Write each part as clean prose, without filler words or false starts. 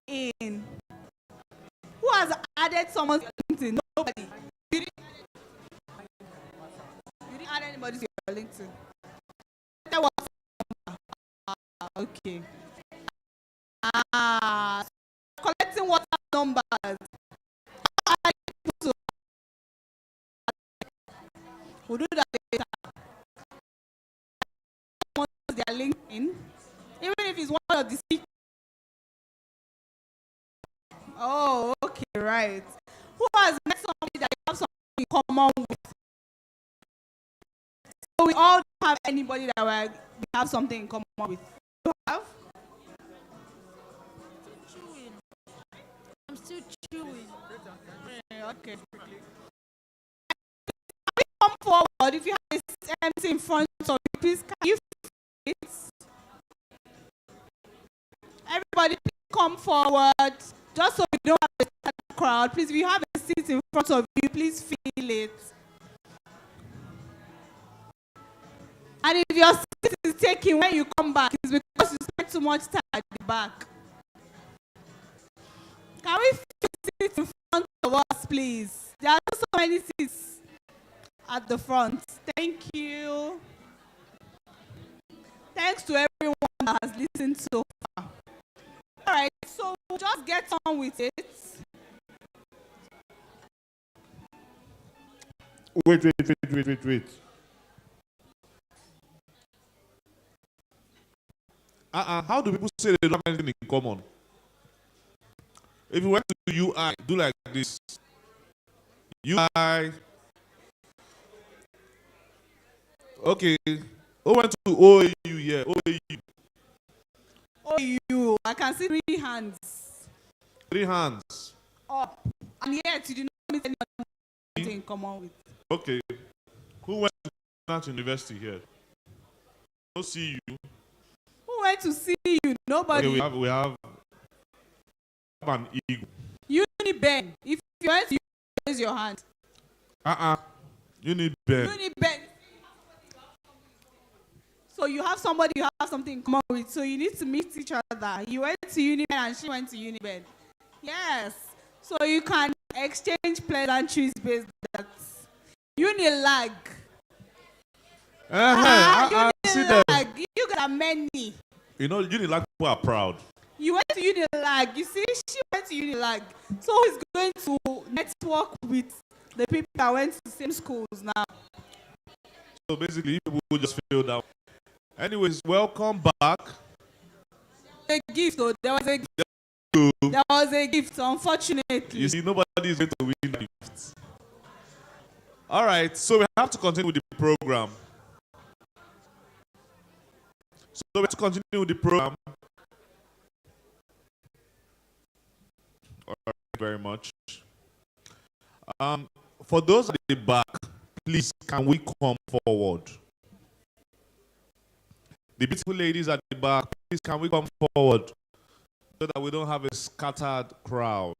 LinkedIn? Who has added someone to your LinkedIn? Nobody. You didn't add anybody to your LinkedIn. That was okay. Collecting WhatsApp numbers. We'll do that later. Their LinkedIn, even if it's one of the speakers. Oh, okay, right. Who has met somebody that you have something in common with? So we all don't have anybody that we have something in common with. You have? Chewing. I'm still chewing. Okay. Come forward if you have this empty in front of you. Please, can you feel it? Everybody, please come forward. Just so we don't have a crowd. Please, if you have a seat in front of you, please feel it. And if your seat is taken when you come back, it's because you spent too much time at the back. Can we sit in front of us, please? There are so many seats at the front. Thank you. Thanks to everyone that has listened so far. All right, so we'll just get on with it. Wait. How do people say they don't have anything in common? If you went to UI, do like this. UI. Okay. Who went to OAU? Yeah, OAU. OAU, I can see 3 hands. 3 hands. Up. And yet, you do not meet anyone in common with. Okay. Who went to Nat University here? No see you. Who went to see you? Nobody. Okay, we have an eagle. Uniben. If you went to raise your hand. Uniben. Uniben. So you have somebody you have something in common with. So you need to meet each other. You went to Uniben and she went to Uniben. Yes. So you can exchange pleasantries based on that. Unilag. Unilag. You got many. You know, Unilag people are proud. You went to Unilag. You see, she went to Unilag. So who's going to network with the people that went to the same schools now? So basically, people just feel that. Anyways, welcome back. A gift, though. There was a gift. There was a gift, unfortunately. You see, nobody is going to win the gift. All right, so we have to continue with the program. So we have to continue with the program. All right, very much. For those at the back, please, can we come forward? The beautiful ladies at the back, please, can we come forward so that we don't have a scattered crowd?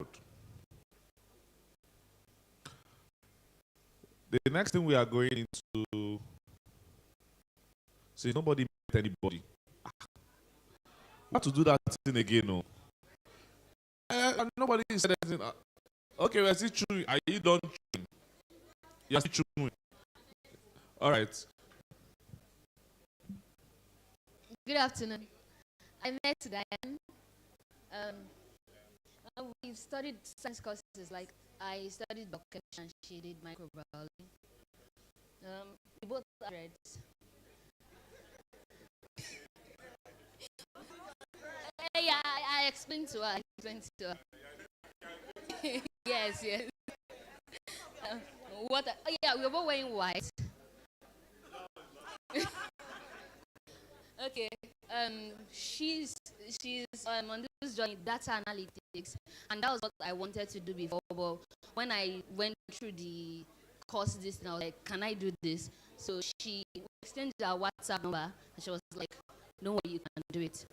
The next thing we are going into, see, nobody met anybody. We have to do that thing again, no? Nobody said anything. Okay, we're still chewing. Are you done chewing? You're still chewing. All right. Good afternoon. I met Diane. We studied science courses. Like I studied biochemistry and she did microbiology. We both are Reds. Yeah, I explained to her. Yes. Yeah, we were both wearing white. Okay. She's on this journey, data analytics, and that was what I wanted to do before. But when I went through the course, this, and I was like, "Can I do this?" So she exchanged her WhatsApp number, and she was like, "No way, you can do it."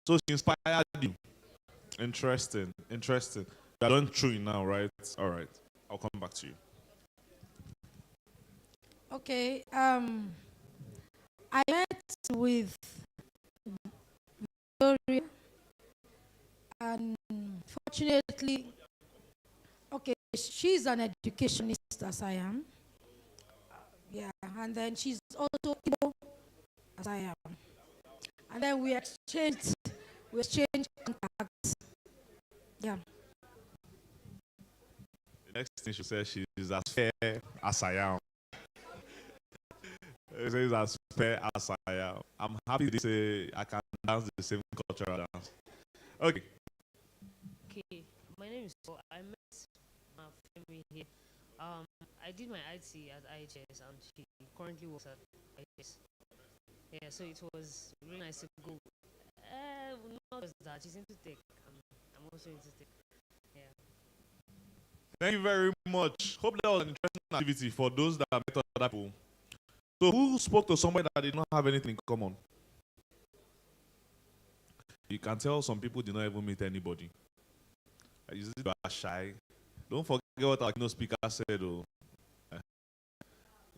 So she inspired you. Interesting. You are done chewing now, right? All right. I'll come back to you. Okay. I met with Gloria Unfortunately, okay, she's an educationist as I am. Yeah, and then she's also Igbo as I am. And then we exchanged contacts. Yeah. The next thing she said, she's as fair as I am. She says as fair as I am. I'm happy to say I can dance the same cultural dance. Okay. Okay, my name is Paul. I met my family here. I did my IT at IHS and she currently works at IHS. Yeah, so it was really nice to go. Not just that, she's into tech. I'm also into tech. Yeah. Thank you very much. Hope that was an interesting activity for those that met other people. So who spoke to somebody that did not have anything in common? You can tell some people did not even meet anybody. You are shy. Don't forget what our keynote speaker said, though.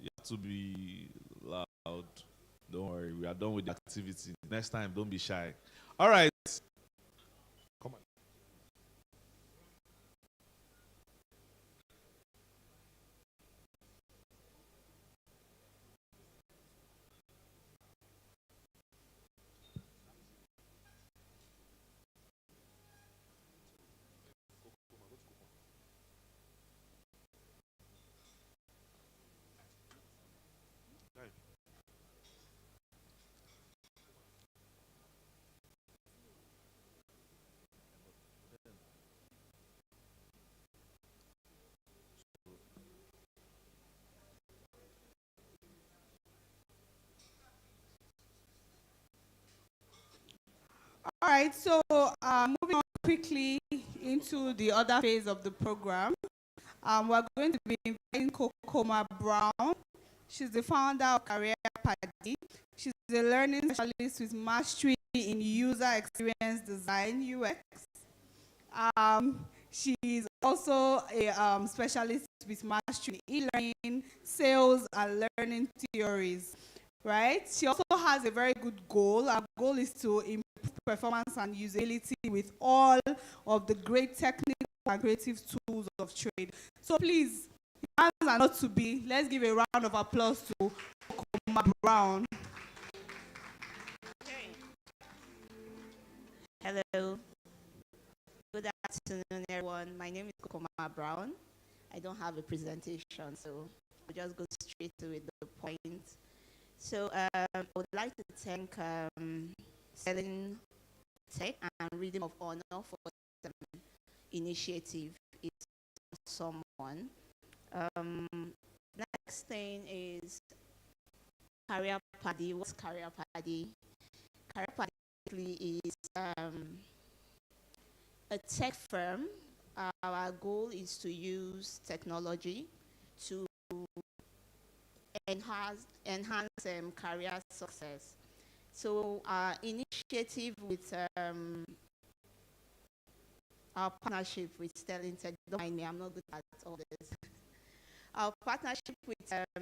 You have to be loud. Don't worry, we are done with the activity. Next time, don't be shy. All right. Come on. All right, so moving on quickly into the other phase of the program, we're going to be inviting Kokoma Brown. She's the founder of Career Paddy. She's a learning specialist with mastery in user experience design, UX. She's also a specialist with mastery in e-learning, sales, and learning theories. Right? She also has a very good goal. Our goal is to improve performance and usability with all of the great technical and creative tools of trade. So please, hands are not to be. Let's give a round of applause to Kokoma Brown. Hello. Good afternoon, everyone. My name is Kokoma Brown. I don't have a presentation, so we'll just go straight to it, the point. So I would like to thank Selling Tech and Reading of Honor for the initiative. It's someone. Next thing is Career Paddy. What's Career Paddy? Career Paddy is a tech firm. Our goal is to use technology to enhance career success. So our initiative with our partnership with Sterling Tech, don't mind me, I'm not good at all this. Our partnership with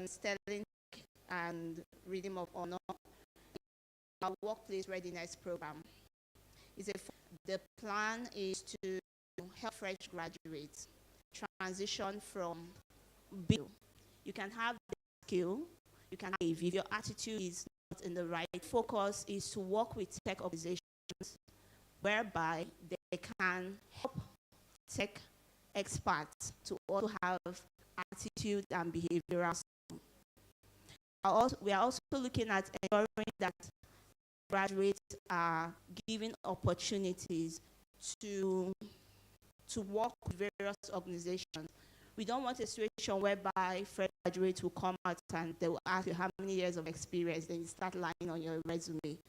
Sterling Tech and Rhythm of Honor, our workplace readiness program. The plan is to help fresh graduates transition from build. You can have the skill, you can have if your attitude is not in the right focus is to work with tech organizations whereby they can help tech experts to also have attitude and behavioral. We are also looking at ensuring that graduates are given opportunities to work with various organizations. We don't want a situation whereby fresh graduates will come out and they will ask you how many years of experience, then you start lying on your resume.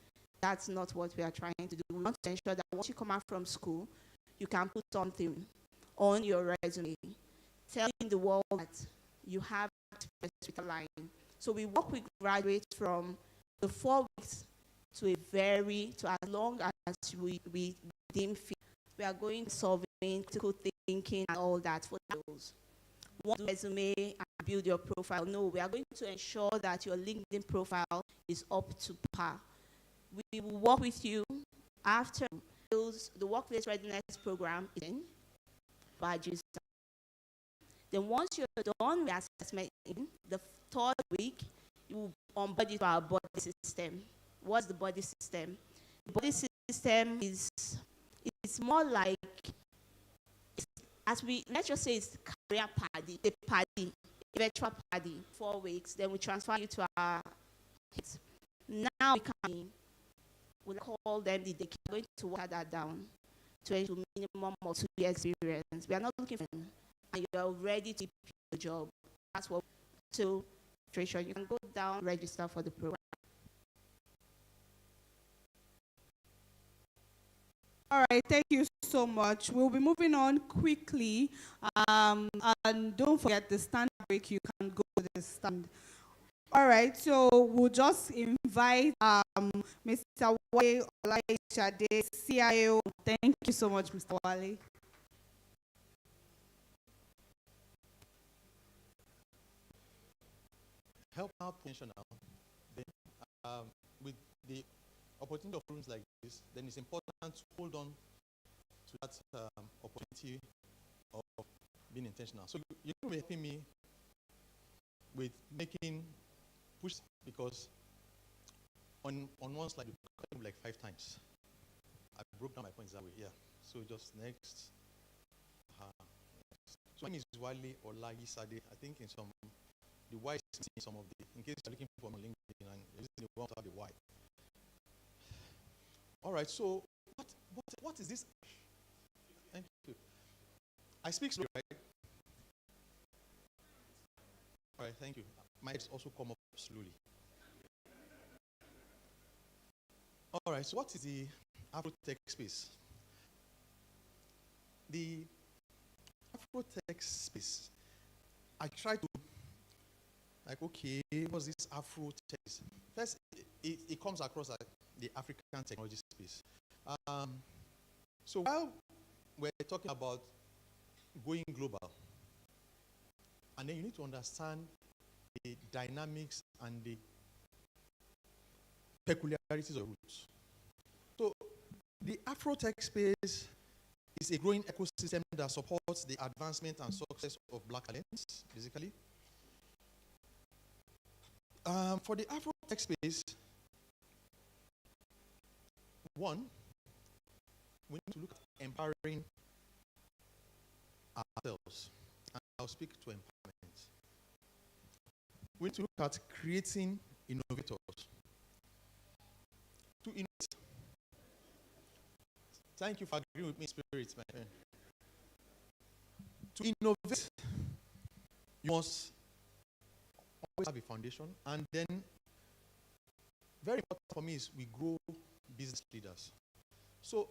That's not what we are trying to do. We want to ensure that once you come out from school, you can put something on your resume, telling the world that you have experience with a line. So we work with graduates from the 4 weeks to as long as we deem fit. We are going to solving critical thinking and all that for those. Want to resume and build your profile? No, we are going to ensure that your LinkedIn profile is up to par. We will work with you after the workplace readiness program is in. badges. Then once you're done with assessment in the third week, you will onboard it to our body system. What's the body system? The body system is, it's more like, let's just say it's career paddy, a virtual paddy, 4 weeks. Then we transfer you to our kids. Now we'll call them the day. We're going to water that down to a minimum of 2 years experience. We are not looking for them, and you are ready to pick the job. That's what. So, you can go down, register for the program. All right, thank you so much. We'll be moving on quickly. And don't forget the stand break, you can go to the stand. All right, so we'll just invite Mr. Wale Olaishade, CIO. Thank you so much, Mr. Wale. Help out potential now. Then, with the opportunity of rooms like this, then it's important to hold on to that opportunity of being intentional. So you're going to be helping me with making push, because on one slide you cut like 5 times. I broke down my points that way. Yeah. So just next. So my name is Wale Olaishade. I think in some the Y is in some of the, in case you're looking for my LinkedIn and you're using the one without the Y. All right, so what is this? Thank you. I speak slowly, right? All right, thank you. My heads also come up slowly. All right, so what is the Afrotech space? The Afrotech space, I try to, like, okay, what's this Afrotech? First, it comes across like the African technology space. So while we're talking about going global, and then you need to understand the dynamics and the peculiarities of roots. So the Afrotech space is a growing ecosystem that supports the advancement and success of Black talents, basically. For the Afrotech space, one, we need to look at empowering ourselves. And I'll speak to empowerment. We need to look at creating innovators. To innovate. Thank you for agreeing with me, Spirit, my friend. To innovate, you must always have a foundation, and then very important for me is we grow business leaders. So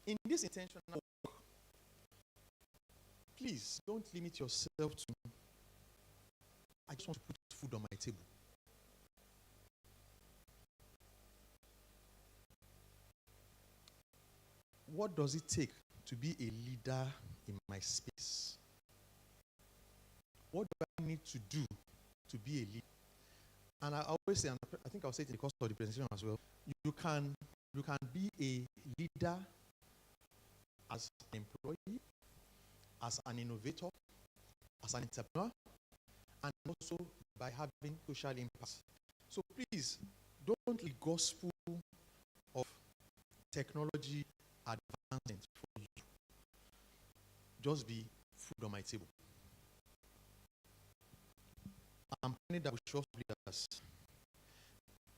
in this intentional work, please don't limit yourself to, I just want to put food on my table. What does it take to be a leader in my space? What do I need to do to be a leader? And I always say, and I think I'll say it in the course of the presentation as well, you can be a leader as an employee, as an innovator, as an entrepreneur, and also by having social impact. So please, don't the gospel of technology advancement for you just be food on my table. I'm planning that we should leaders.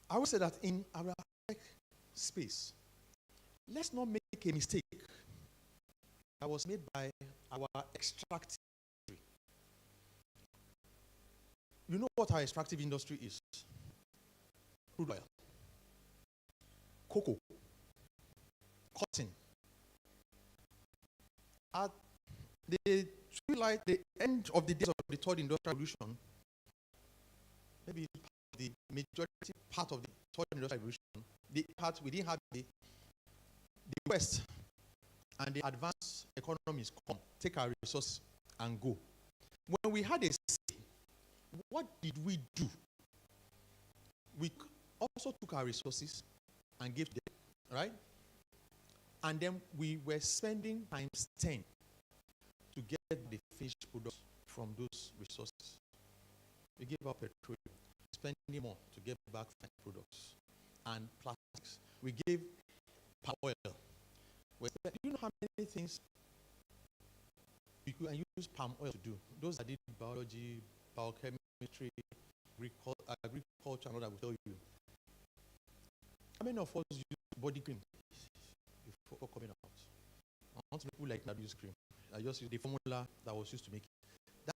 I would say that in our space, let's not make a mistake that was made by our extractive industry. You know what our extractive industry is? Crude oil, cocoa, cotton. At the end of the days of the third industrial revolution, maybe the majority part of the third industrial revolution, the part we didn't have the West and the advanced economies come, take our resources and go. When we had a say, what did we do? We also took our resources and gave them, right? And then we were spending times 10 to get the finished product from those resources. We give up petroleum, spending more to get back finished products and plastics. We gave palm oil. Do you know how many things you can use palm oil to do? Those that did biology, biochemistry, agriculture, and all that will tell you. How many of us use body cream before coming out? I want to make people like that use cream. I just use the formula that was used to make it.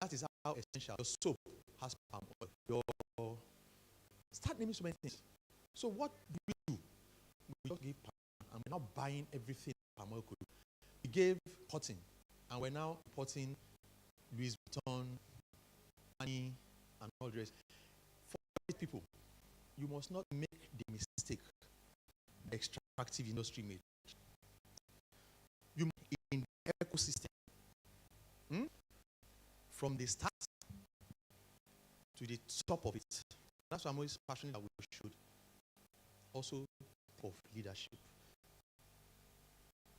That is how essential your soap has palm oil. Start naming so many things. So what do we do? We just give palm oil, and we're not buying everything palm oil could do. We gave cotton, and we're now importing Louis Vuitton, money, and all the rest. For these people, you must not make the mistake the extractive industry made. You in the ecosystem, from the start to the top of it. That's why I'm always passionate that we should also of leadership.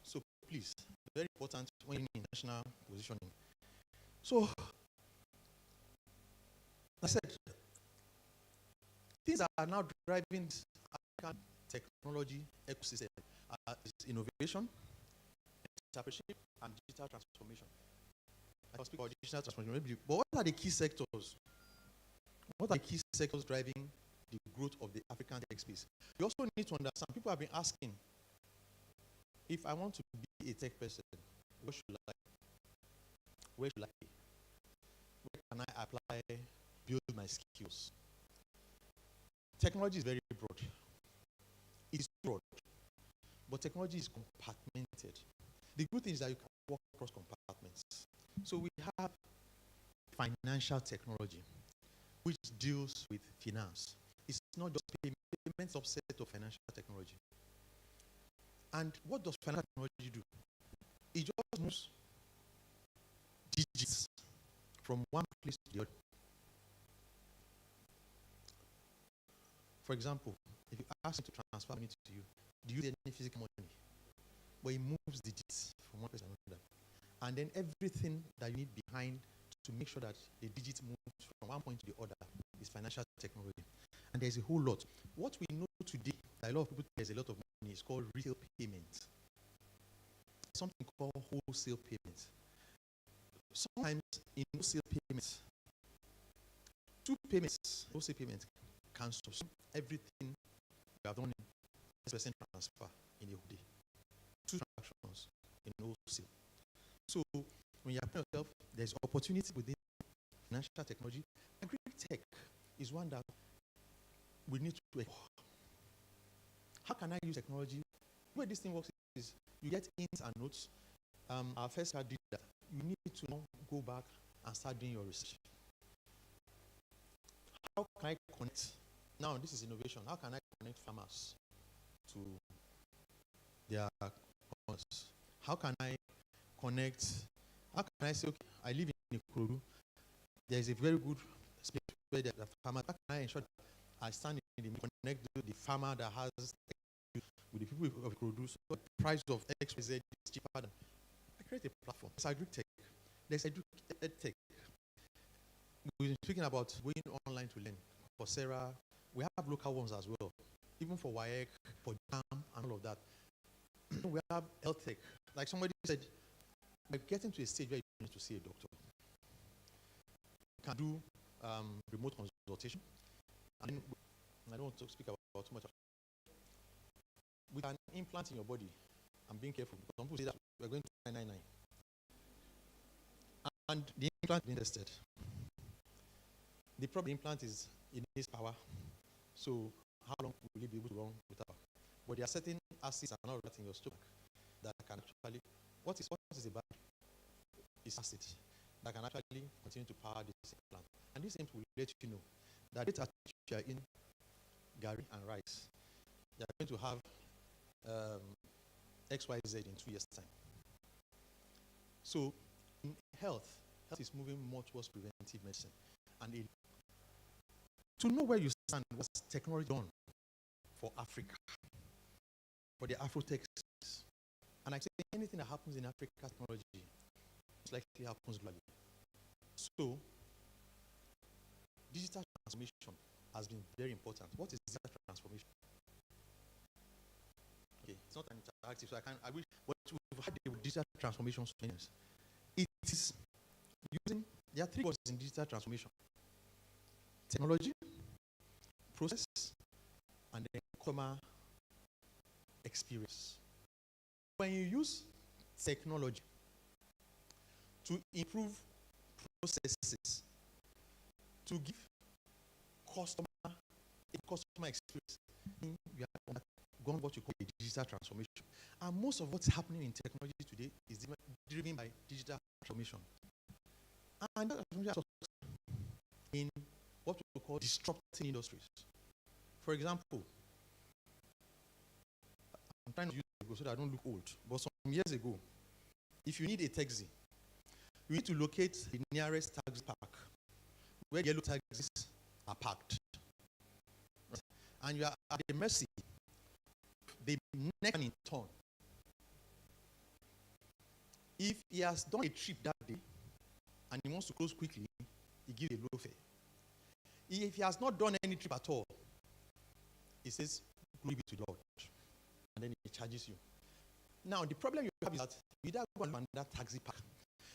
So please, very important when in international positioning. So, I said, things that are now driving this African technology ecosystem is innovation, entrepreneurship, and digital transformation. I will speak about digital transformation, but what are the key sectors? What are the key sectors driving the growth of the African tech space? You also need to understand, people have been asking, if I want to be a tech person, what should I? Where should I be? Where can I apply, build my skills? Technology is very broad. It's broad, but technology is compartmented. The good thing is that you can work across compartments. So we have financial technology, which deals with finance. It's not just payment subset of financial technology. And what does financial technology do? It just moves digits from one place to the other. For example, if you ask me to transfer money to you, do you get any physical money? But it moves digits from one place to another. And then everything that you need behind to make sure that the digit moves from one point to the other is financial technology. And there's a whole lot. What we know today, that a lot of people think there's a lot of money, is called retail payment. Something called wholesale payment. Sometimes in wholesale payments, two payments, wholesale payments, can subsume everything you have done in 10% transfer in a day. Two transactions in wholesale. So when you apply yourself, there's opportunity within financial technology. Agri-tech is one that we need to explore. How can I use technology? The way this thing works is you get hints and notes. Our first card did that. You need to now go back and start doing your research. How can I connect? Now, this is innovation. How can I connect farmers to their commerce? How can I connect? How can I say, okay, I live in Ikorodu. There is a very good space where there are farmers. How can I ensure that I stand in the connect to the farmer that has with the people of Ikorodu, so the price of XYZ is cheaper than. I create a platform. It's agri-tech. There's ed-tech. We've been speaking about going online to learn. Coursera. We have local ones as well, even for WAEC, for JAM, and all of that. We have health tech. Like somebody said, we're getting to a stage where you need to see a doctor. You can do remote consultation. And I don't want to speak about too much. With an implant in your body, I'm being careful because some people say that we're going to 999. And the implant is being tested. The problem implant is it needs power. So how long will it be able to run without power? But there are certain acids and all that in your stomach that can actually, what is a bad? It's acid that can actually continue to power this implant. And this implant will let you know that data you are in Gary and rice, they are going to have XYZ in 2 years' time. So in health is moving more towards preventive medicine. And to know where you stand, what's technology done for Africa, for the Afrotech space. And I say anything that happens in Africa technology, most likely happens globally. So, digital transformation has been very important. What is digital transformation? Okay, it's not an interactive, so I wish, but we've had the digital transformation students. It is using, there are three words in digital transformation: technology, process, and then customer experience. When you use technology to improve processes, to give customer a customer experience, you have gone what you call a digital transformation. And most of what's happening in technology today is driven by digital transformation. And in what we call disrupting industries. For example, I'm trying to use it so that I don't look old, but some years ago, if you need a taxi, you need to locate the nearest taxi park where yellow taxis are parked. Right? And you are at the mercy, the next man in turn. If he has done a trip that day and he wants to close quickly, he gives a low fare. If he has not done any trip at all, he says, "Glory be to the Lord," and then he charges you. Now, the problem you have is that you don't go and that taxi park,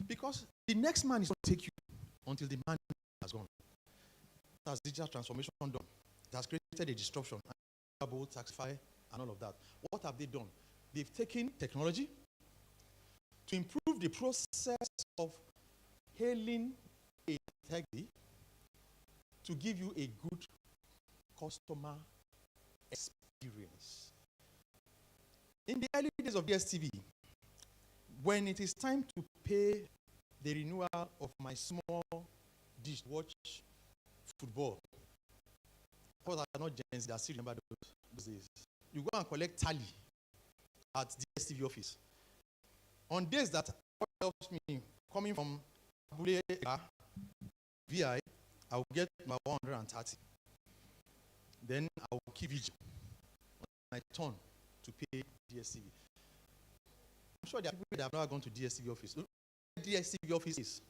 because the next man is going to take you until the man has gone. That's digital transformation done. It has created a disruption, Taxify, and all of that. What have they done? They've taken technology to improve the process of hailing a taxi to give you a good customer experience. In the early days of DSTV, when it is time to pay the renewal of my small dish to watch football, because I are not Gen Z, I still remember those days. You go and collect tally at DSTV office. On days that helps me, coming from Abule VI, I will get my 130. Then I will keep it on my turn to pay DSTV. I'm sure there are people that have never gone to DSTV office. Look at DSTV office is,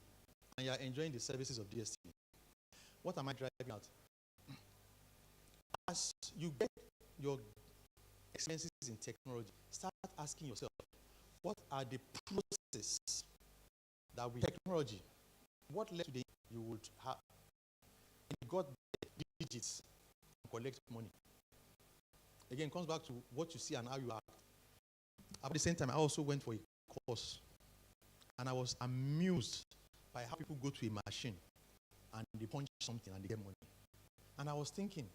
and you are enjoying the services of DSTV. What am I driving at? As you get your expenses in technology, start asking yourself, what are the processes that with technology, what led to the you would have? You got digits to collect money. Again, it comes back to what you see and how you act. At the same time, I also went for a course, and I was amused by how people go to a machine and they punch something and they get money. And I was thinking,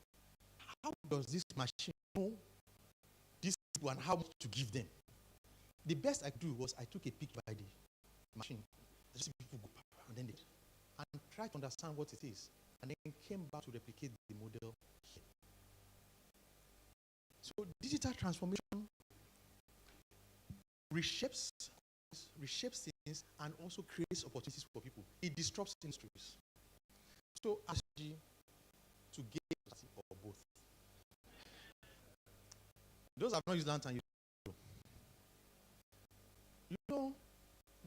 how does this machine know these people and how much to give them? The best I could do was I took a peek by the machine. I see people go and then and try to understand what it is, and then came back to replicate the model here. So digital transformation reshapes things and also creates opportunities for people. It disrupts industries. So as to gain or both. Those have not used lantern. You know,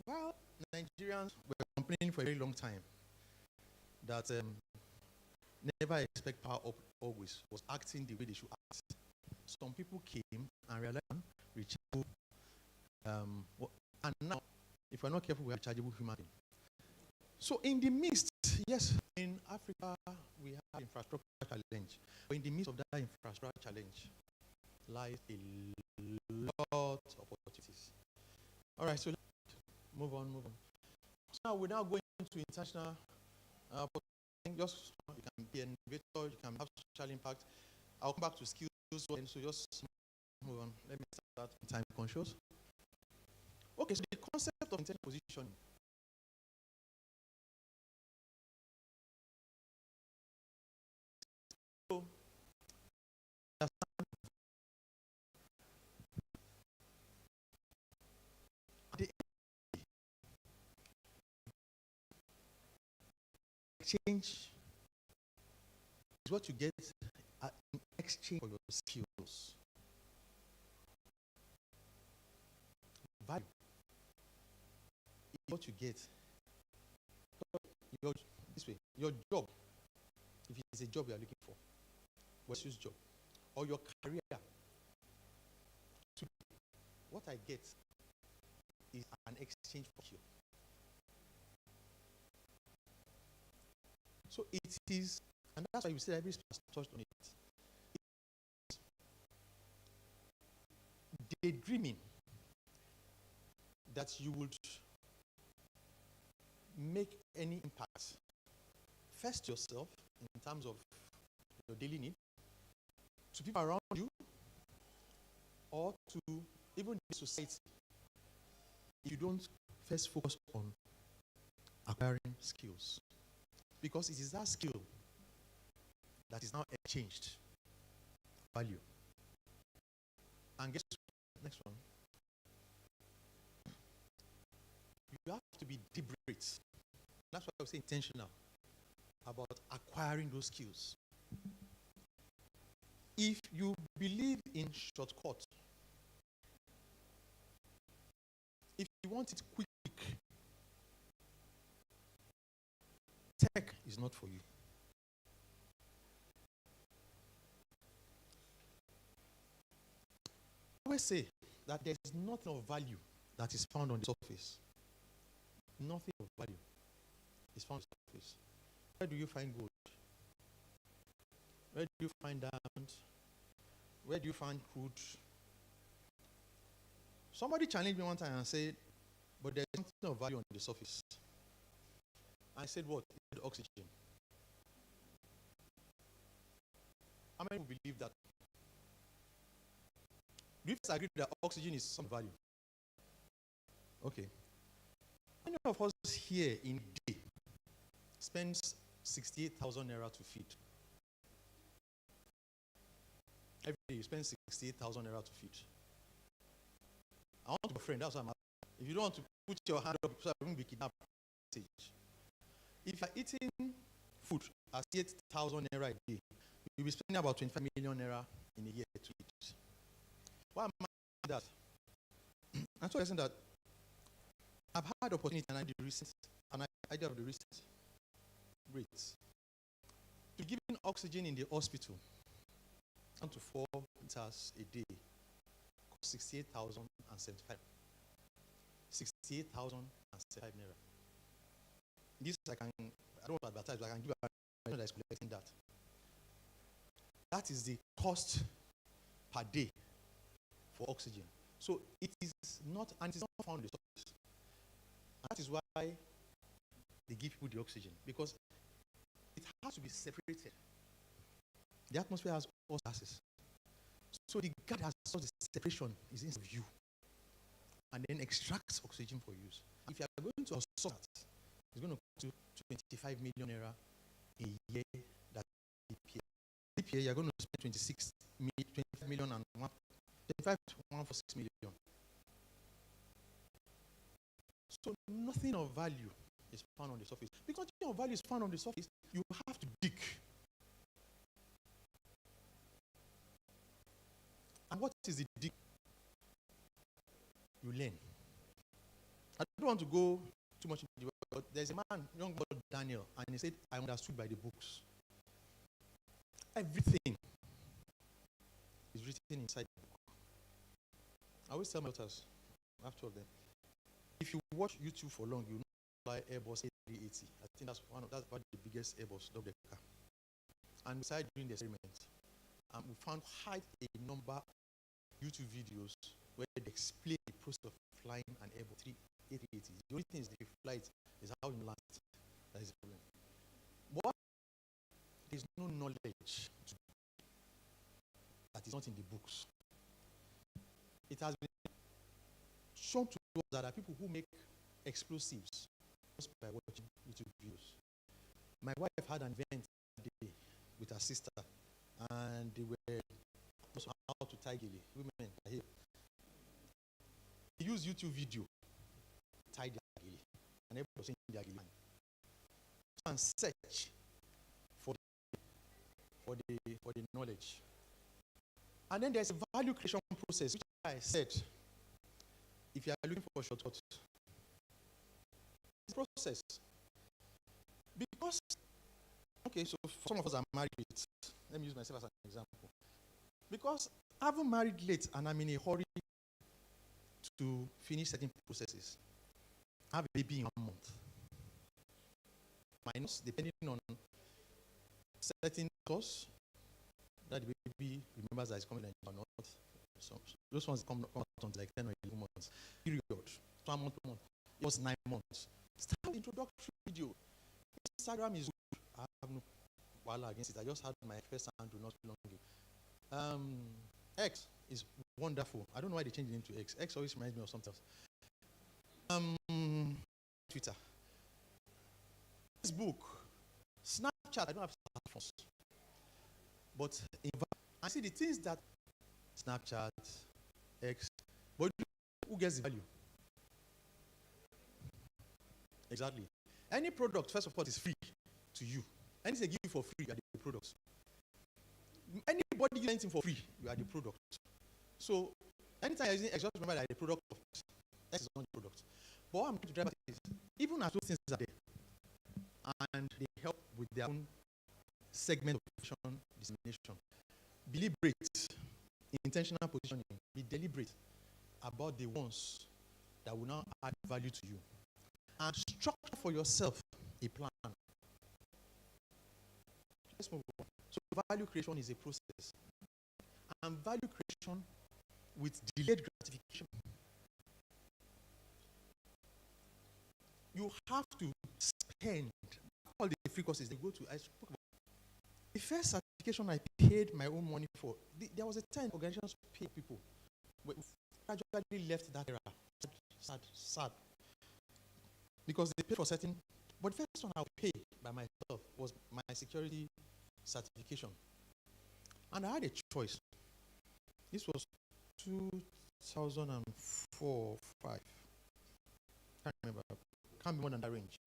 while Nigerians were complaining for a very long time that never expect power up always was acting the way they should act, some people came and realized rechargeable, and now, if we're not careful, we are rechargeable human being. So in the midst, yes, in Africa, we have infrastructure challenge. But in the midst of that infrastructure challenge lies a lot of opportunities. All right, so let's move on. So now we're now going into international just you can be an innovator, you can have social impact. I'll come back to skills, and so just move on. Let me start time conscious. Okay, so the concept of intentional positioning. So, the exchange is what you get in exchange for your skills. Value what you get. Your, this way, your job, if it's a job you are looking for, versus job, or your career. Today, what I get is an exchange for you. So it is, and that's why we said every speaker touched on it. Daydreaming that you would make any impact, first yourself in terms of your daily need, to people around you, or to even the society, if you don't first focus on acquiring skills. Because it is that skill that is now exchanged value. And guess what? Next one. You have to be deliberate. That's why I was saying intentional about acquiring those skills. If you believe in shortcut, if you want it quick, tech is not for you. I always say that there is nothing of value that is found on the surface. Nothing of value is found on the surface. Where do you find gold? Where do you find diamond? Where do you find crude? Somebody challenged me one time and said, but there's something of value on the surface. I said, what? Oxygen. How many people believe that? Do you agree that oxygen is some value? Okay. Many of us here in a day spends 68,000 naira to feed. Every day you spend 68,000 naira to feed. I want to be a friend, that's what I'm asking. If you don't want to put your hand up so I won't be kidnapped. If you're eating food at 8,000 naira a day, you'll be spending about 25 million naira in a year to eat. Why am I saying that? I'm so saying that I've had opportunity and idea of the recent rates to giving oxygen in the hospital down to 4 liters a day cost 68,075. 68,075 naira. This I don't want to advertise, but I can give a that is collecting that. That is the cost per day for oxygen. So it is not, and it is not found in the surface. That is why they give people the oxygen, because it has to be separated. The atmosphere has all gases. So the gas that has the separation is inside of you, and then extracts oxygen for use. If you are going to outsource that, it's going to cost you 25 million naira a year. That year you're going to spend 25 million and 25 to 146 million. So nothing of value is found on the surface. Because nothing of value is found on the surface, you have to dig. And what is the dig? You learn. I don't want to go too much into the world, but there's a man, young boy Daniel, and he said, I understood by the books. Everything is written inside the book. I always tell my daughters, I have two of them, if you watch YouTube for long, you know fly Airbus A380. I think that's one of the biggest Airbus double decker. And we started doing the experiment, and we found quite a number of YouTube videos where they explain the process of flying an Airbus A380. The only thing is the flight is how you land. That is the problem. But there is no knowledge that is not in the books. It has been shown to us that there are people who make explosives just by watching YouTube videos. My wife had an event today with her sister, and they were out to Tigili. Women are here. They use YouTube video to tie their gili, and everybody was saying their gili. And search for the knowledge. And then there's a value creation process, which I said, if you are looking for shortcuts, a process. Because, okay, so some of us are married late. Let me use myself as an example. Because I haven't married late and I'm in a hurry to finish certain processes. I have a baby in 1 month. Minus, depending on certain course that the baby remembers that it's coming or not. So those ones come out on like 10 or 11 months. Period. 1 month per month. It was 9 months. Start introductory video. Instagram is good. I have no wala against it. I just had my first handle not too long ago. X is wonderful. I don't know why they changed the name to X. X always reminds me of something else. Twitter. Facebook. Snapchat. I don't have smartphones. But I see the things that Snapchat, X, but who gets the value? Exactly. Any product, first of all, is free to you. Anything they give you for free, you are the product. Anybody gives anything for free, you are the product. So, anytime you're using X, just remember that the product of X is not the product. But what I'm going to drive at is, even as those things are there, and they help with their own segment of dissemination, be deliberate, intentional positioning, be deliberate about the ones that will now add value to you. And structure for yourself a plan. Let's move on. So value creation is a process. And value creation with delayed gratification. You have to spend all the free courses they go to. I spoke about the first certification I paid my own money for. There was a time organizations paid people. But gradually left that era. Sad. Because they paid for certain, but the first one I'll pay by myself was my security certification. And I had a choice. This was 2004, 5. Can't remember. Can't be more than that range.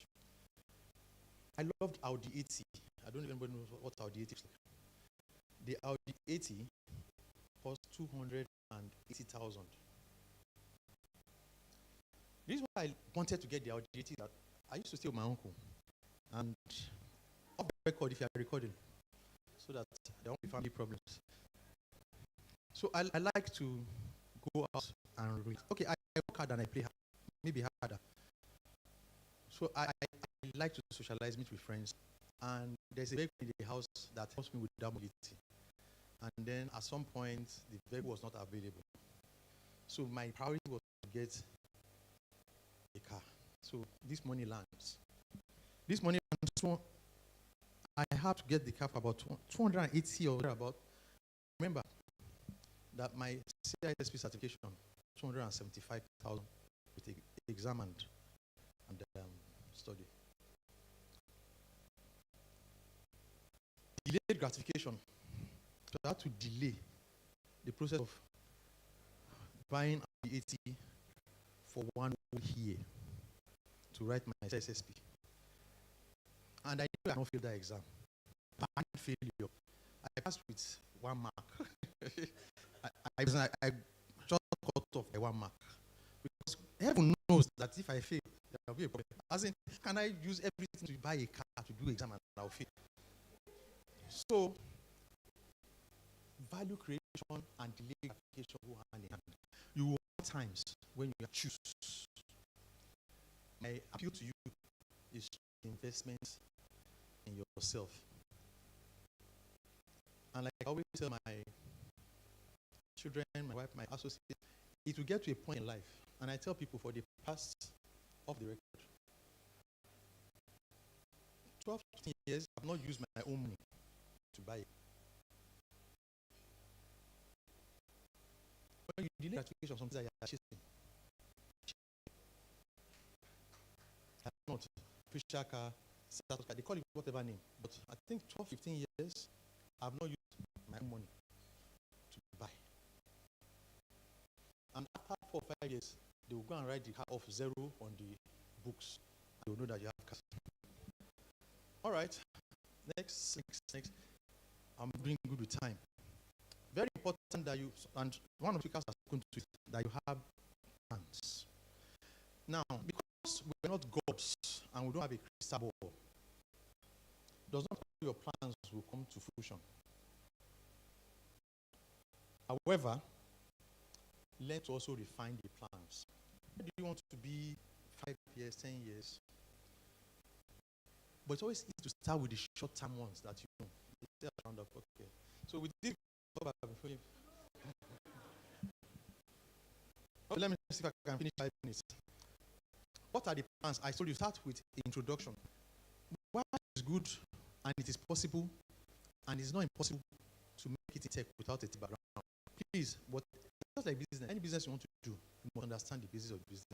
I loved Audi 80. I don't even know what Audi 80 is like. The Audi 80 cost 280,000. This is why I wanted to get the Audi 80. That I used to stay with my uncle. And off the record, if you are recording, so that there won't be family problems. So I like to go out and read. Okay, I work hard and I play hard, maybe harder. So I like to socialize, meet with friends. And there's a vehicle in the house that helps me with that mobility. And then at some point, the vehicle was not available. So my priority was to get a car. So this money lands. This money lands, so I had to get the car for about 280 or thereabout. Remember that my CISP certification, 275,000 with exam and study. Delayed gratification. So I had to delay the process of buying the 80 for 1 whole year to write my SSP. And I knew I don't fail that exam. Bad failure. I passed with 1 mark. I just cut off by 1 mark. Because heaven knows that if I fail, there will be a problem. As in, can I use everything to buy a car to do exam and I'll fail? So, value creation and delayed gratification go hand in hand. You will have times when you choose. My appeal to you is investment in yourself. And like I always tell my children, my wife, my associates, it will get to a point in life, and I tell people for the past, off the record, 12 years, I've not used my own money to buy it. When you delay gratification, something that you are chasing. I don't know, Fisher car, they call it whatever name, but I think 12, 15 years, I've not used my own money to buy. And after 4 or 5 years, they will go and write the car off zero on the books. They will know that you have cars. All right, next. I'm doing good with time. Very important that you, and one of the speakers has spoken to it, that you have plans. Now, because because we're not gods and we don't have a crystal ball, does not mean your plans will come to fruition. However, let's also refine the plans. Where do you want to be 5 years, 10 years? But it's always easy to start with the short-term ones that you know. They around up, okay. So with this, let me see if I can finish 5 minutes. What are the plans? I told you start with introduction. Why is good and it is possible and it's not impossible to make it in tech without a background. Please, what just like business, any business you want to do, you must understand the business of the business.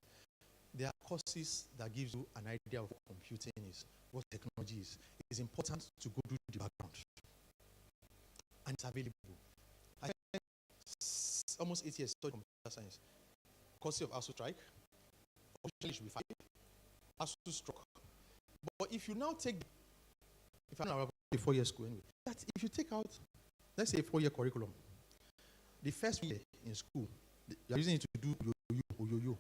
There are courses that gives you an idea of what computing is, what technology is. It is important to go do the background. And it's available. I spent almost 8 years studying computer science. Course of ASU strike, officially should be 5. ASU struck. But if you now take, if I'm not a 4-year school anyway, that if you take out, let's say a 4-year curriculum, the first year in school, you're using it to do yo-yo,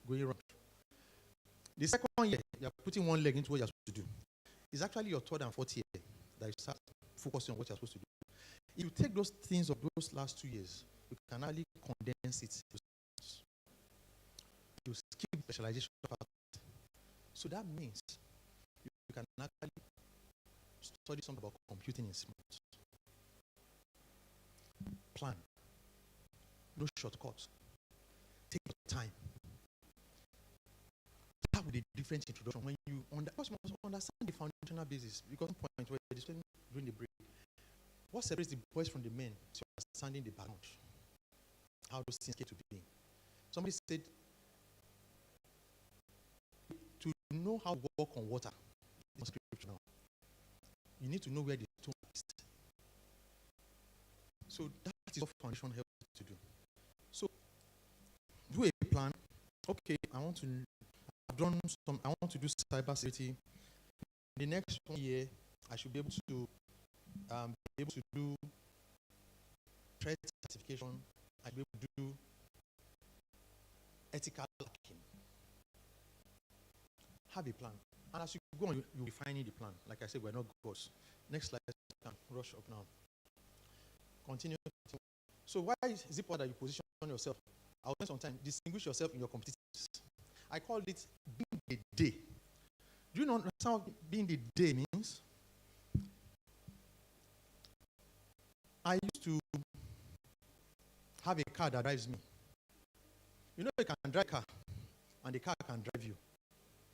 going around. The second year, you're putting one leg into what you're supposed to do. It's actually your 3rd and 4th year that you start focusing on what you're supposed to do. If you take those things of those last 2 years, you can actually condense it. You skip specialization part. So that means you can actually study something about computing in smart. Plan. No shortcuts. Take your time. Start with a different introduction. When you must understand the foundational basis, because one point where you're explaining during the break, what separates the boys from the men is understanding the background, how those things get to being. Somebody said, to know how to walk on water, it's scripture now. You need to know where the stone is. So that is what foundation helps to do. So do a plan. Okay, I want to do cybersecurity. The next 1 year, I should be able to do threat certification. I should be able to do ethical hacking. Have a plan. And as you go on, you're refining the plan. Like I said, we're not gods. Next slide, can rush up now. Continue. So why is it important that you position yourself? I'll spend some time. Distinguish yourself in your competitiveness. I call it being the day. Do you know understand what being the day means? I used to have a car that drives me. You know you can drive a car, and the car can drive you.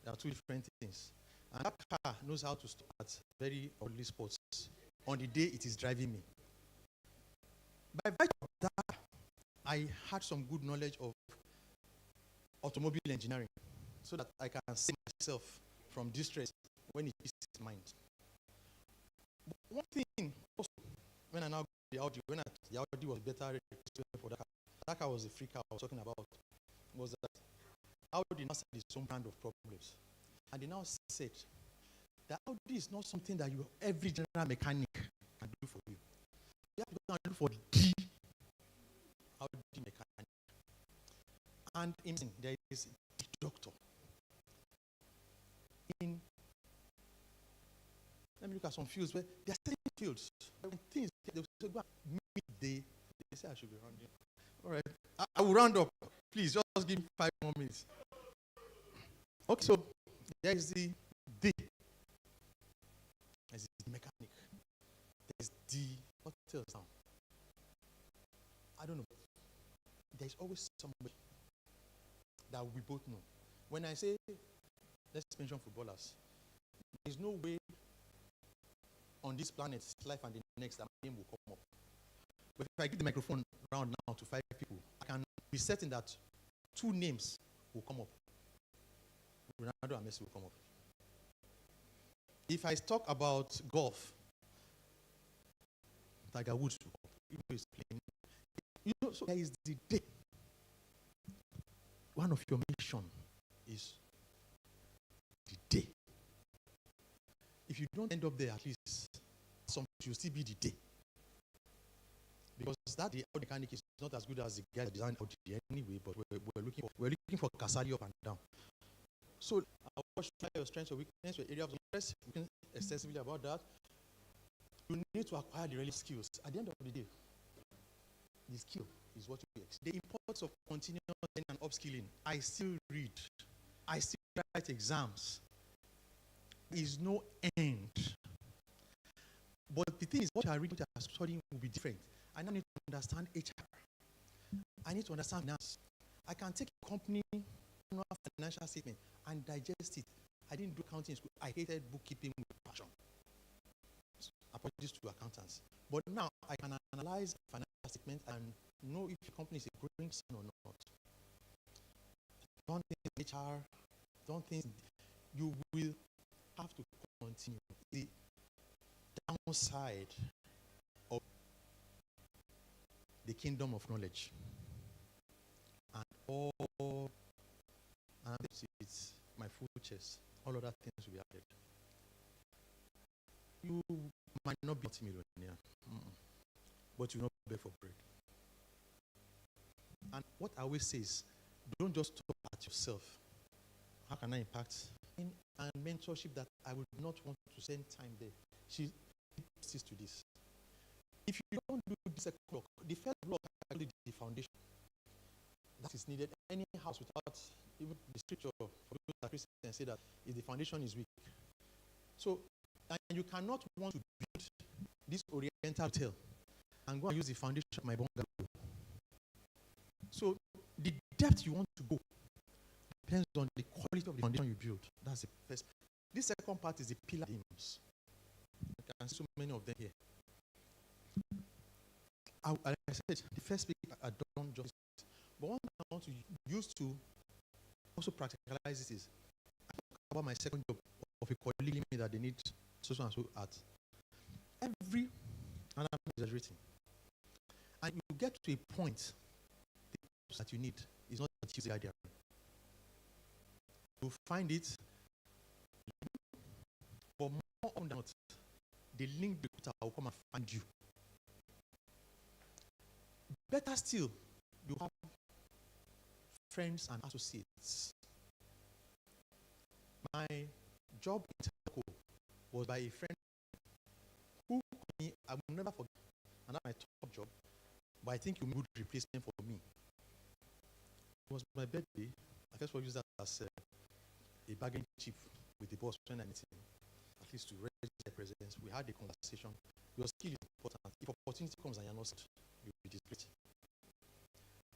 There are two different things. And that car knows how to stop at very early spots on the day it is driving me. By virtue of that, I had some good knowledge of automobile engineering so that I can save myself from distress when it is mind. But one thing also, when I now got the Audi, the Audi was better for that car was the free car I was talking about, was that Audi now had its own brand of problems. And they now said that Audi is not something that every general mechanic can do for you. You have to go and look for the Audi mechanic. And there is a doctor. Let me look at some fields where they are selling fields. When things they say go midday, they say I should be rounding. All right, I will round up. Please just give me 5 more minutes. Okay, so there is the day. There's the mechanic. There's the what else now? I don't know. There's always somebody that we both know. When I say, let's mention footballers, there's no way on this planet, life and the next, that my name will come up. But if I give the microphone around now to 5 people, I can be certain that 2 names will come up. Ronaldo and Messi will come up. If I talk about golf, Tiger Woods will come up. Even though he's playing. You know, so there is the day. One of your mission is the day. If you don't end up there, at least you'll still be the day. Because that the Audi mechanic is not as good as the guy that designed Audi anyway, but we're looking for Casali up and down. So I watch your strengths, your weakness, your area of interest, we can extensively about that. You need to acquire the relevant skills. At the end of the day, the skill is what you get. The importance of continuous learning and upskilling. I still read. I still write exams. There is no end. But the thing is, what you are reading, what you are studying will be different. I now need to understand HR. I need to understand finance. I can take a company annual financial statement and digest it. I didn't do accounting in school. I hated bookkeeping with passion. Apologies to accountants. But now I can analyze financial statement and know if your company is a growing son or not. Don't think HR, don't think you will have to continue. The downside of the kingdom of knowledge. And all, and it's my full chest, all other things will be added. You might not be a multimillionaire, but you will not beg for bread. And what I always say is, don't just stop at yourself. How can I impact? And mentorship that I would not want to spend time there. She says to this. If you don't do this second block, the first block is actually the foundation. That is needed. Any house without, even the scripture for those that Christians say that if the foundation is weak. So, and you cannot want to build this Oriental hotel and go and use the foundation of my bungalow. So, the depth you want to go depends on the quality of the foundation you build. That's the first. This second part is the pillar beams. I can see so many of them here. Like I said, the first speaker I don't just. But one thing I want to use to also practicalize this is I talk about my second job of a colleague me that they need so and so at. And I'm not exaggerating. And you get to a point, the jobs that you need is not a Tuesday idea. You find it, but more on that, the link recruiter will come and find you. Better still, you have friends and associates. My job in Telco was by a friend who me, I will never forget, and that's my top job, but I think you would replacement for me. It was my birthday. I first of all used that as a bargaining chip with the boss when I met him, at least to register their presence. We had a conversation. Your skill is important. If opportunity comes and you're not skilled, you'll be disgraced.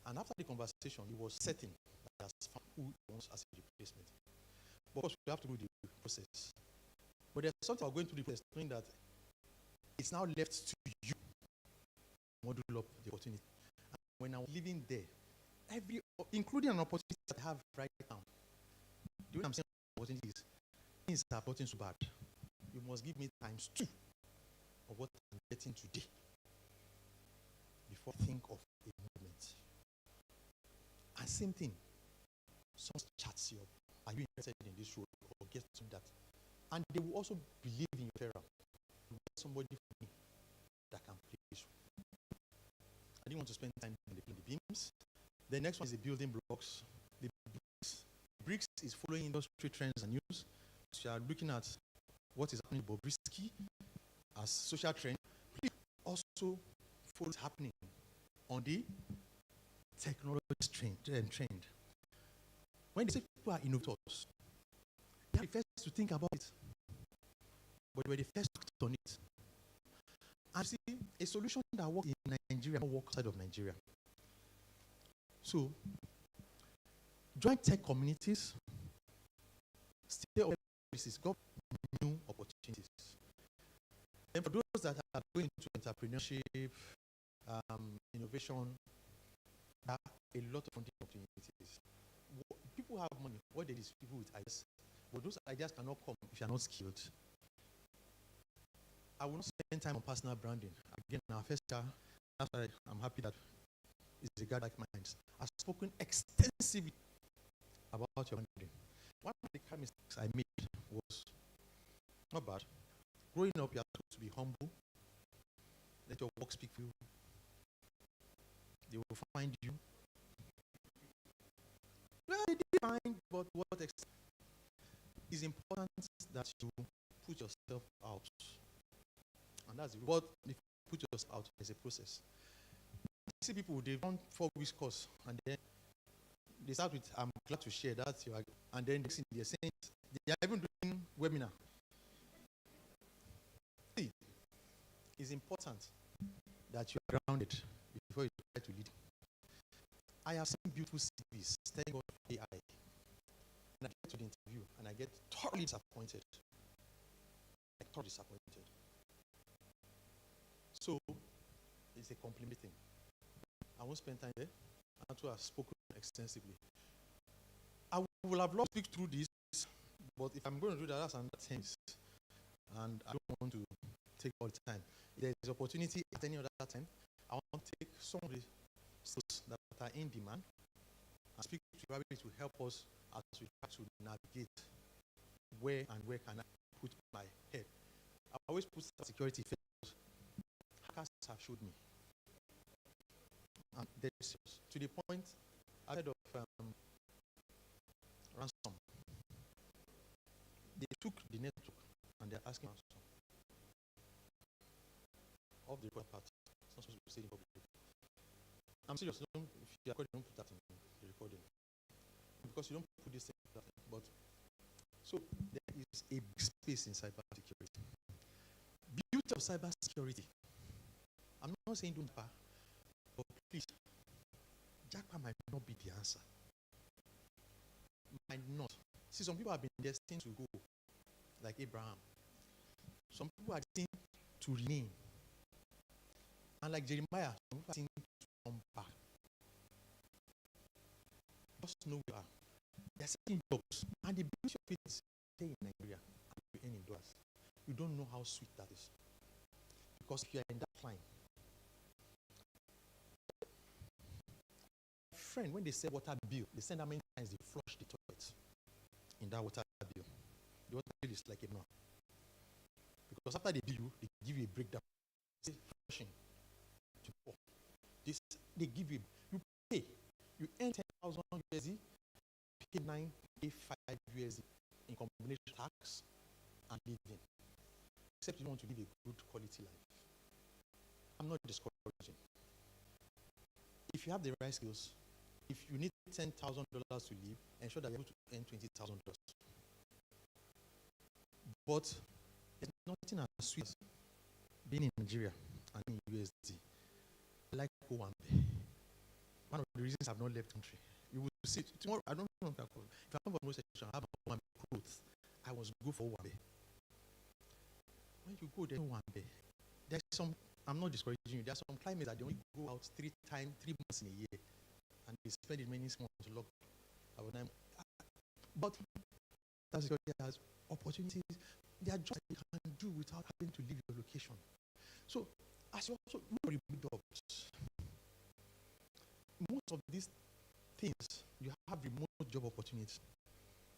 And after the conversation, he was certain that that's who he wants as a replacement. But of course, we have to do the process. But there's something I'm going through the process, knowing that it's now left to you to model up the opportunity. And when I was living there, including an opportunity that I have right now, the way I'm saying opportunities, things are gotten so bad. You must give me times 2 of what I'm getting today before I think of a movement. And same thing, someone chats you up. Are you interested in this role or get to that? And they will also believe in your referral. You get somebody for me that can play this role. I didn't want to spend time on the beams. The next one is the building blocks. The bricks is following industry trends and news. So you are looking at what is happening in Bobrisky as social trend. Please also follow what's happening on the technology trend. When they say people are innovators, they are the first to think about it. But we're the first to act on it. And see, a solution that works in Nigeria will work outside of Nigeria. So, join tech communities, stay up places, got new opportunities. And for those that are going into entrepreneurship, innovation, there are a lot of funding opportunities. People have money. What there is people with ideas, but those ideas cannot come if you are not skilled. I will not spend time on personal branding. Again, our first year, that's why I'm happy that it's a guy like mine. I've spoken extensively about your branding. One of the kind of mistakes I made was not bad. Growing up, you are told to be humble. Let your work speak for you. They will find you. Well, they did find, but what extent? it's important that you put yourself out. And that's it. But if you put yourself out, there's a process. I see people, they've done 4 weeks course, and then they start with, I'm glad to share that. And then they're saying, they are even doing webinar. See, it's important that you are grounded before you try to lead. I have seen beautiful CVs, thank God for AI. And I get to the interview and I get thoroughly disappointed. So, it's a compliment thing. I won't spend time there. Anto has spoken extensively. I will have loved to speak through this, but if I'm going to do that, that's another thing. And I don't want to take all the time. If there is opportunity at any other time, I want to take some of the skills that are in demand and speak to you to help us as we try to navigate where can I put my head. I always put security first. Hackers have showed me. And to the point, I heard of ransom. They took the network and they're asking ransom of the report part. It's not supposed to be said in public. I'm serious. If you are don't put that in the recording. Because you don't put this in that. But so there is a big space in cybersecurity. Beauty of cybersecurity. I'm not saying don't pass, but please, Jackpot might not be the answer. Might not. See, some people have been destined to go, like Abraham. Some people are destined to remain. And like Jeremiah, some people are destined to come back. Just know where you are. They're seeking jobs. And the beauty of it is stay in Nigeria and you earn in dollars. You don't know how sweet that is. Because if you are in that line, friend, when they say water bill, they send how many times they flush the toilet in that water bill. The water bill is like a no. Because after they bill you, they give you a breakdown. They say flushing. This, they give you pay. You earn 10,000 USD, pay 9, pay 5 USD in combination tax and living. Except you want to live a good quality life. I'm not discouraging. If you have the right skills, if you need $10,000 to live, ensure that you're able to earn $20,000. But there's nothing as sweet as being in Nigeria and in USD. I like Owambe. One of the reasons I've not left country. You will see tomorrow. I don't know if I come from no section, I have Owambe clothes. I was good for Owambe. When you go there, Owambe, there's some. I'm not discouraging you. There are some climates that they only go out 3 months in a year, and they spend the many months locked. But that's because there are opportunities. There are jobs that you can do without having to leave your location. So, as you also look for remote jobs, most of these things you have remote job opportunities.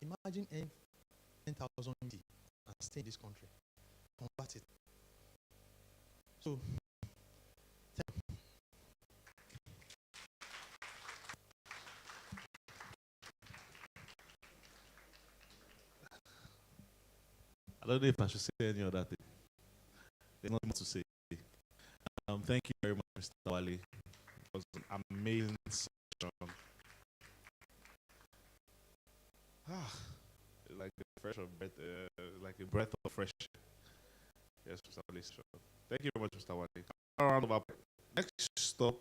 Imagine earning 10,000 and stay in this country, convert it. So, I don't know if I should say any other thing. There's nothing more to say. Thank you very much, Mr. Wale. It was an amazing session. Like a fresh of breath, like a breath of fresh air. Yes, Mr. Wale. Thank you very much, Mr. Wale. Round of applause. Next stop,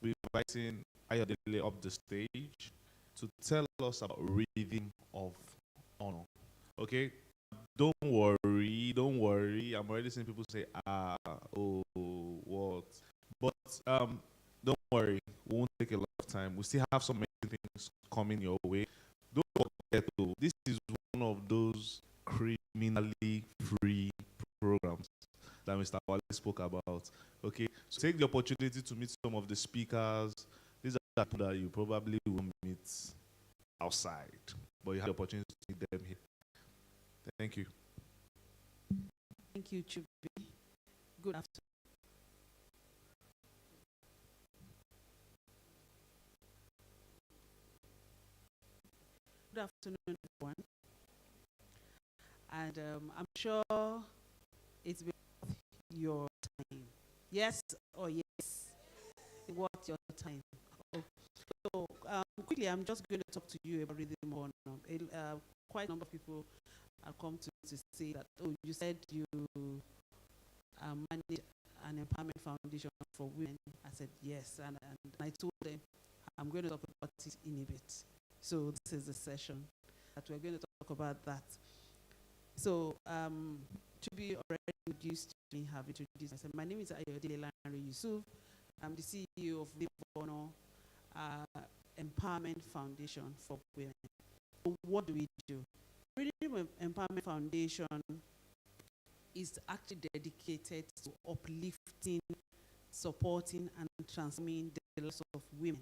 we're inviting Ayodele up the stage to tell us about Rhythm of Honor. Okay? Don't worry. I'm already seeing people say, oh, what? But don't worry. We won't take a lot of time. We still have some amazing things coming your way. Don't forget, though, this is one of those criminally free programs that Mr. Wale spoke about. Okay, so take the opportunity to meet some of the speakers. These are people that you probably won't meet outside, but you have the opportunity to meet them here. Thank you. Thank you, Chubi. Good afternoon. Good afternoon, everyone. And I'm sure it's worth your time. Yes or yes? Worth your time. Oh, so quickly, I'm just going to talk to you about Rhythm of Honor. Quite a number of people have come to say that, oh, you said you manage an empowerment foundation for women. I said yes, and I told them I'm going to talk about it in a bit. So this is the session that we're going to talk about that. So to be already introduced to me, have introduced myself. My name is Ayodele Lanre Yusuf. I'm the CEO of Rhythm of Honor Empowerment Foundation for Women. So what do we do? Rhythm Empowerment Foundation is actually dedicated to uplifting, supporting, and transforming the lives of women.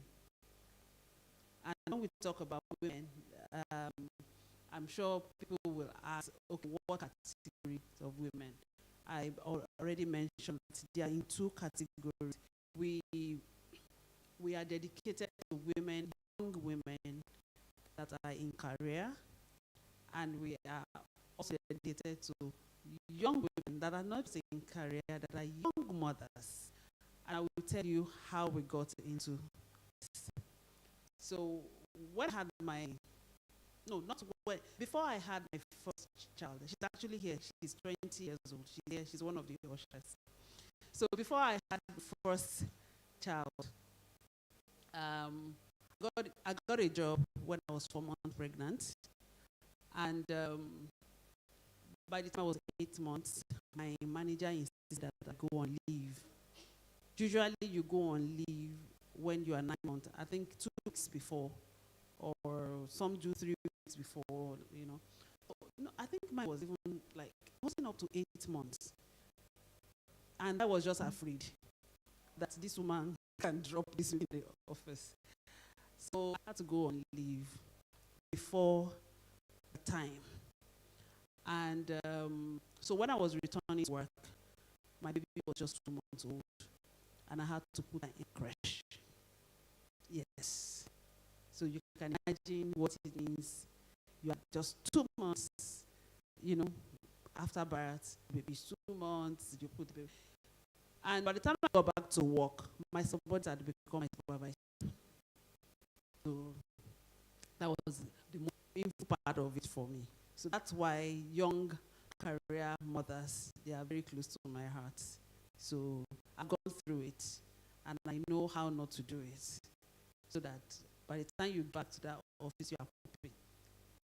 And when we talk about women, I'm sure people will ask, okay, what categories of women? I already mentioned they are in two categories. We are dedicated to women, young women that are in career, and we are also dedicated to young women that are not in career, that are young mothers. And I will tell you how we got into this. So when I had before I had my first child, she's actually here, she's 20 years old, she's here, she's one of the ushers. So before I had the first child, I got a job when I was 4 months pregnant. And by the time I was 8 months, my manager insisted that I go on leave. Usually you go on leave when you are 9 months, I think 2 weeks before, or some do 3 weeks before, you know. No, I think mine was even like, wasn't up to 8 months. And I was just afraid that this woman can drop this in the office. So I had to go on leave before the time. And so when I was returning to work, my baby was just 2 months old, and I had to put her in creche. Yes. So you can imagine what it means. You are just 2 months, you know, after birth, baby's 2 months, you put the baby. And by the time I got back to work, my subordinates had become my supervisor. So that was the most painful part of it for me. So that's why young career mothers, they are very close to my heart. So I've gone through it, and I know how not to do it. So that by the time you get back to that office, you are pooping.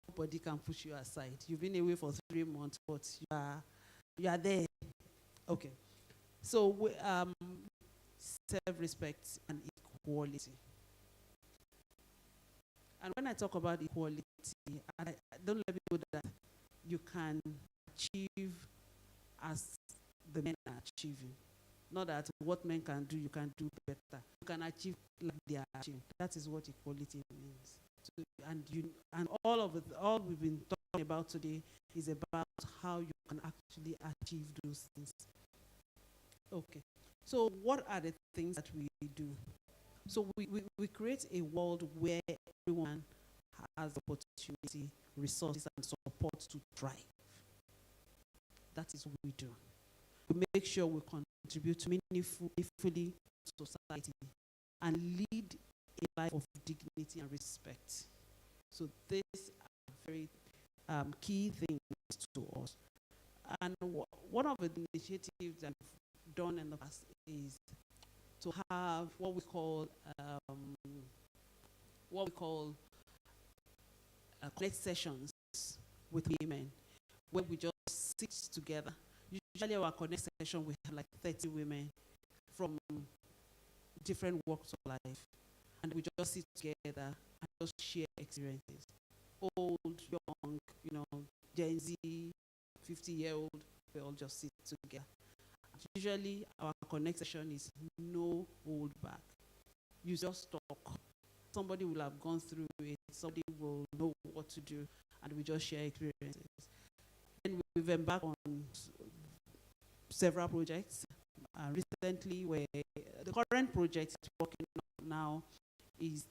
Nobody can push you aside. You've been away for 3 months, but you are there. Okay. So self-respect and equality. And when I talk about equality, I don't let people that you can achieve as the men are achieving. Not that what men can do, you can do better. You can achieve like they are achieving. That is what equality means. So, and all we've been talking about today is about how you can actually achieve those things. Okay. So what are the things that we do? So we create a world where everyone has the opportunity, resources, and support to thrive. That is what we do. We make sure we contribute meaningfully to society and lead a life of dignity and respect. So these are very key things to us. And one of the initiatives that we've done in the past is to have what we call connect sessions with women, where we just sit together. Usually our connect session, we have like 30 women from different walks of life, and we just sit together and just share experiences. Old, young, you know, Gen Z, 50-year-old, we all just sit together. Usually our connect session is no hold back. You just talk. Somebody will have gone through it, somebody will know what to do, and we just share experiences. And we've embarked on several projects. Recently, where the current project working on now is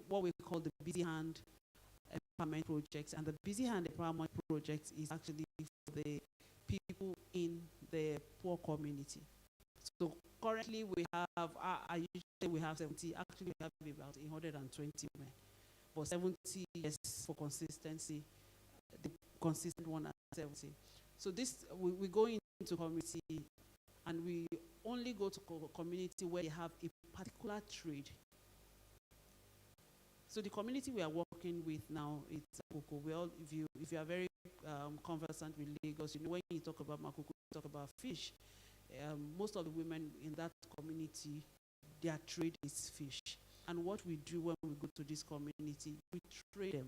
what we call the Busy Hand Empowerment Project. And the Busy Hand Empowerment Project is actually for the people in the poor community. So currently we have, I usually say we have 70, actually we have about 120 women, but 70 yes for consistency, the consistent one at 70. So this, we go into community and we only go to community where they have a particular trade. So the community we are working with now, it's Makoko. We all, if you are very conversant with Lagos, you know when you talk about Makoko, you talk about fish. Most of the women in that community, their trade is fish. And what we do when we go to this community, we trade them.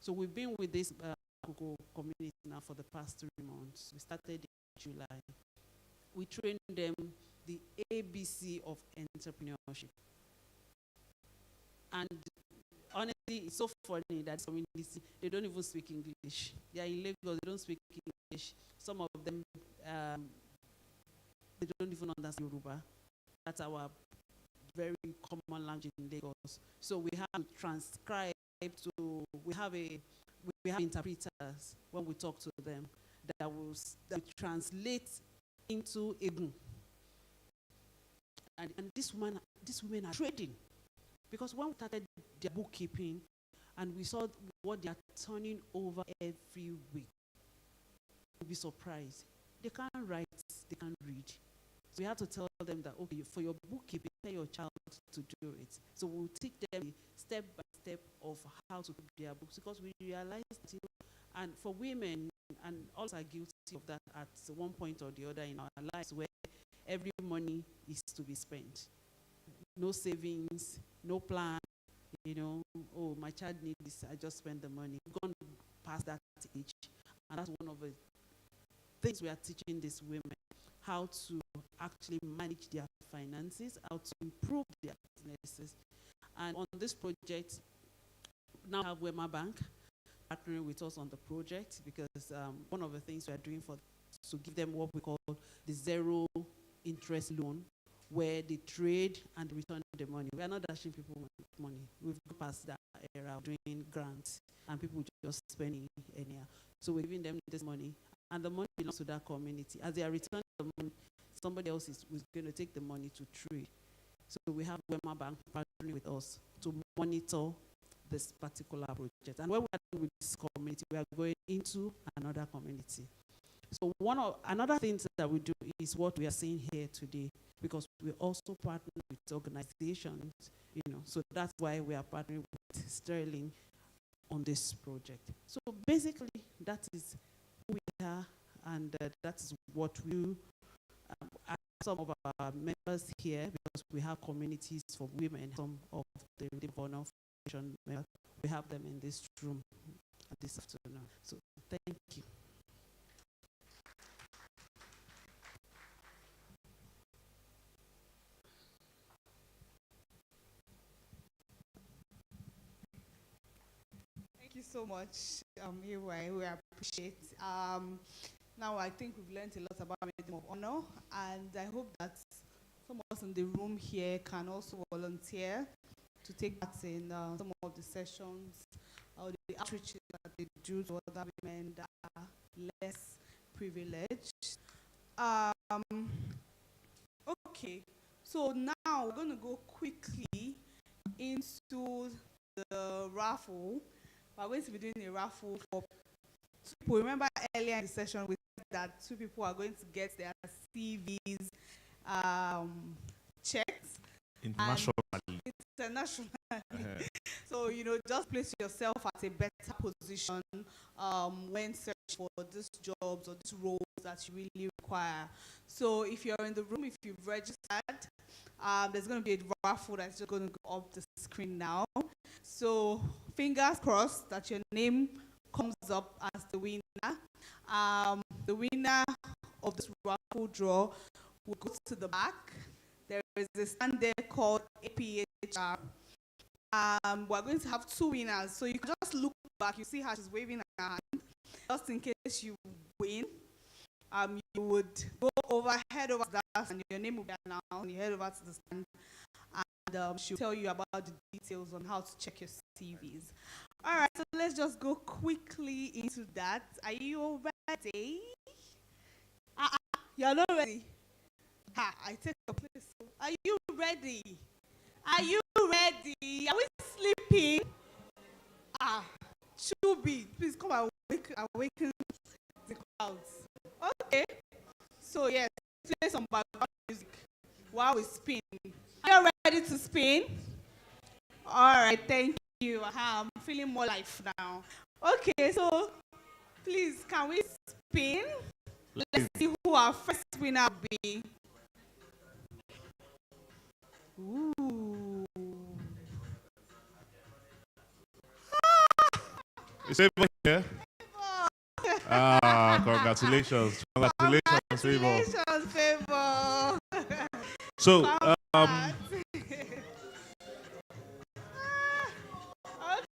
So we've been with this Makoko community now for the past 3 months. We started in July. We train them the ABC of entrepreneurship. And honestly, it's so funny that community, they don't even speak English. They are in Lagos, they don't speak English. Some of them, they don't even understand Yoruba. That's our very common language in Lagos. So we have to transcribe to, we have interpreters when we talk to them that will translate into Egun. And these women are trading. Because when we started their bookkeeping and we saw what they are turning over every week, you'll be surprised. They can't write, they can't read. So we had to tell them that, okay, for your bookkeeping, tell your child to do it. So we'll teach them step by step of how to keep their books, because we realized, and for women, and all are guilty of that at one point or the other in our lives, where every money is to be spent. No savings, no plan, you know, oh, my child needs this, I just spend the money. We've gone past that age. And that's one of the things we are teaching these women, how to actually manage their finances, how to improve their businesses. And on this project, now we have Wema Bank partnering with us on the project, because one of the things we are doing to give them what we call the zero interest loan, where they trade and return the money. We are not dashing people with money. We've gone past that era of doing grants and people just spending anyhow. So we're giving them this money, and the money belongs to that community. As they are returning the money, somebody else is going to take the money to trade. So we have Wema Bank partnering with us to monitor this particular project. And when we are done with this community, we are going into another community. So another thing that we do is what we are seeing here today, because we also partner with organizations, you know, so that's why we are partnering with Sterling on this project. So basically, that is who we are, and that is what we some of our members here, because we have communities for women, some of the Bonner Foundation members, we have them in this room this afternoon. So thank you. Thank you so much, EY. We appreciate. Now I think we've learned a lot about Maiden of Honor, and I hope that some of us in the room here can also volunteer to take part in some of the sessions or the outreaches that they do to other women that are less privileged. Okay, so now we're going to go quickly into the raffle. We're going to be doing a raffle for 2 people. Remember earlier in the session we said that 2 people are going to get their CVs checked. Internationally. Internationally. So, you know, just place yourself at a better position when searching for these jobs or these roles that you really require. So if you're in the room, if you've registered, there's going to be a raffle that's just going to go up the screen now. So fingers crossed that your name comes up as the winner. The winner of this raffle draw will go to the back. There is a stand there called APHR. We're going to have 2 winners. So you can just look back. You see how she's waving her hand. Just in case you win, you would head over to that, and your name will be announced, and you head over to the stand, and she'll tell you about the details on how to check your CVs. All right, so let's just go quickly into that. Are you all ready? ready? You're not ready. I take your place. Are you ready? Are you ready? Are we sleeping? Chubi, please come and awaken the crowds. Okay. So yes, play some background music while we spin. Are you ready to spin? All right, thank you. I'm feeling more life now. Okay, so please, can we spin? Let's see who our first winner will be. Ooh. Is everyone here? Congratulations. Congratulations, Favor. Congratulations, Favor. So,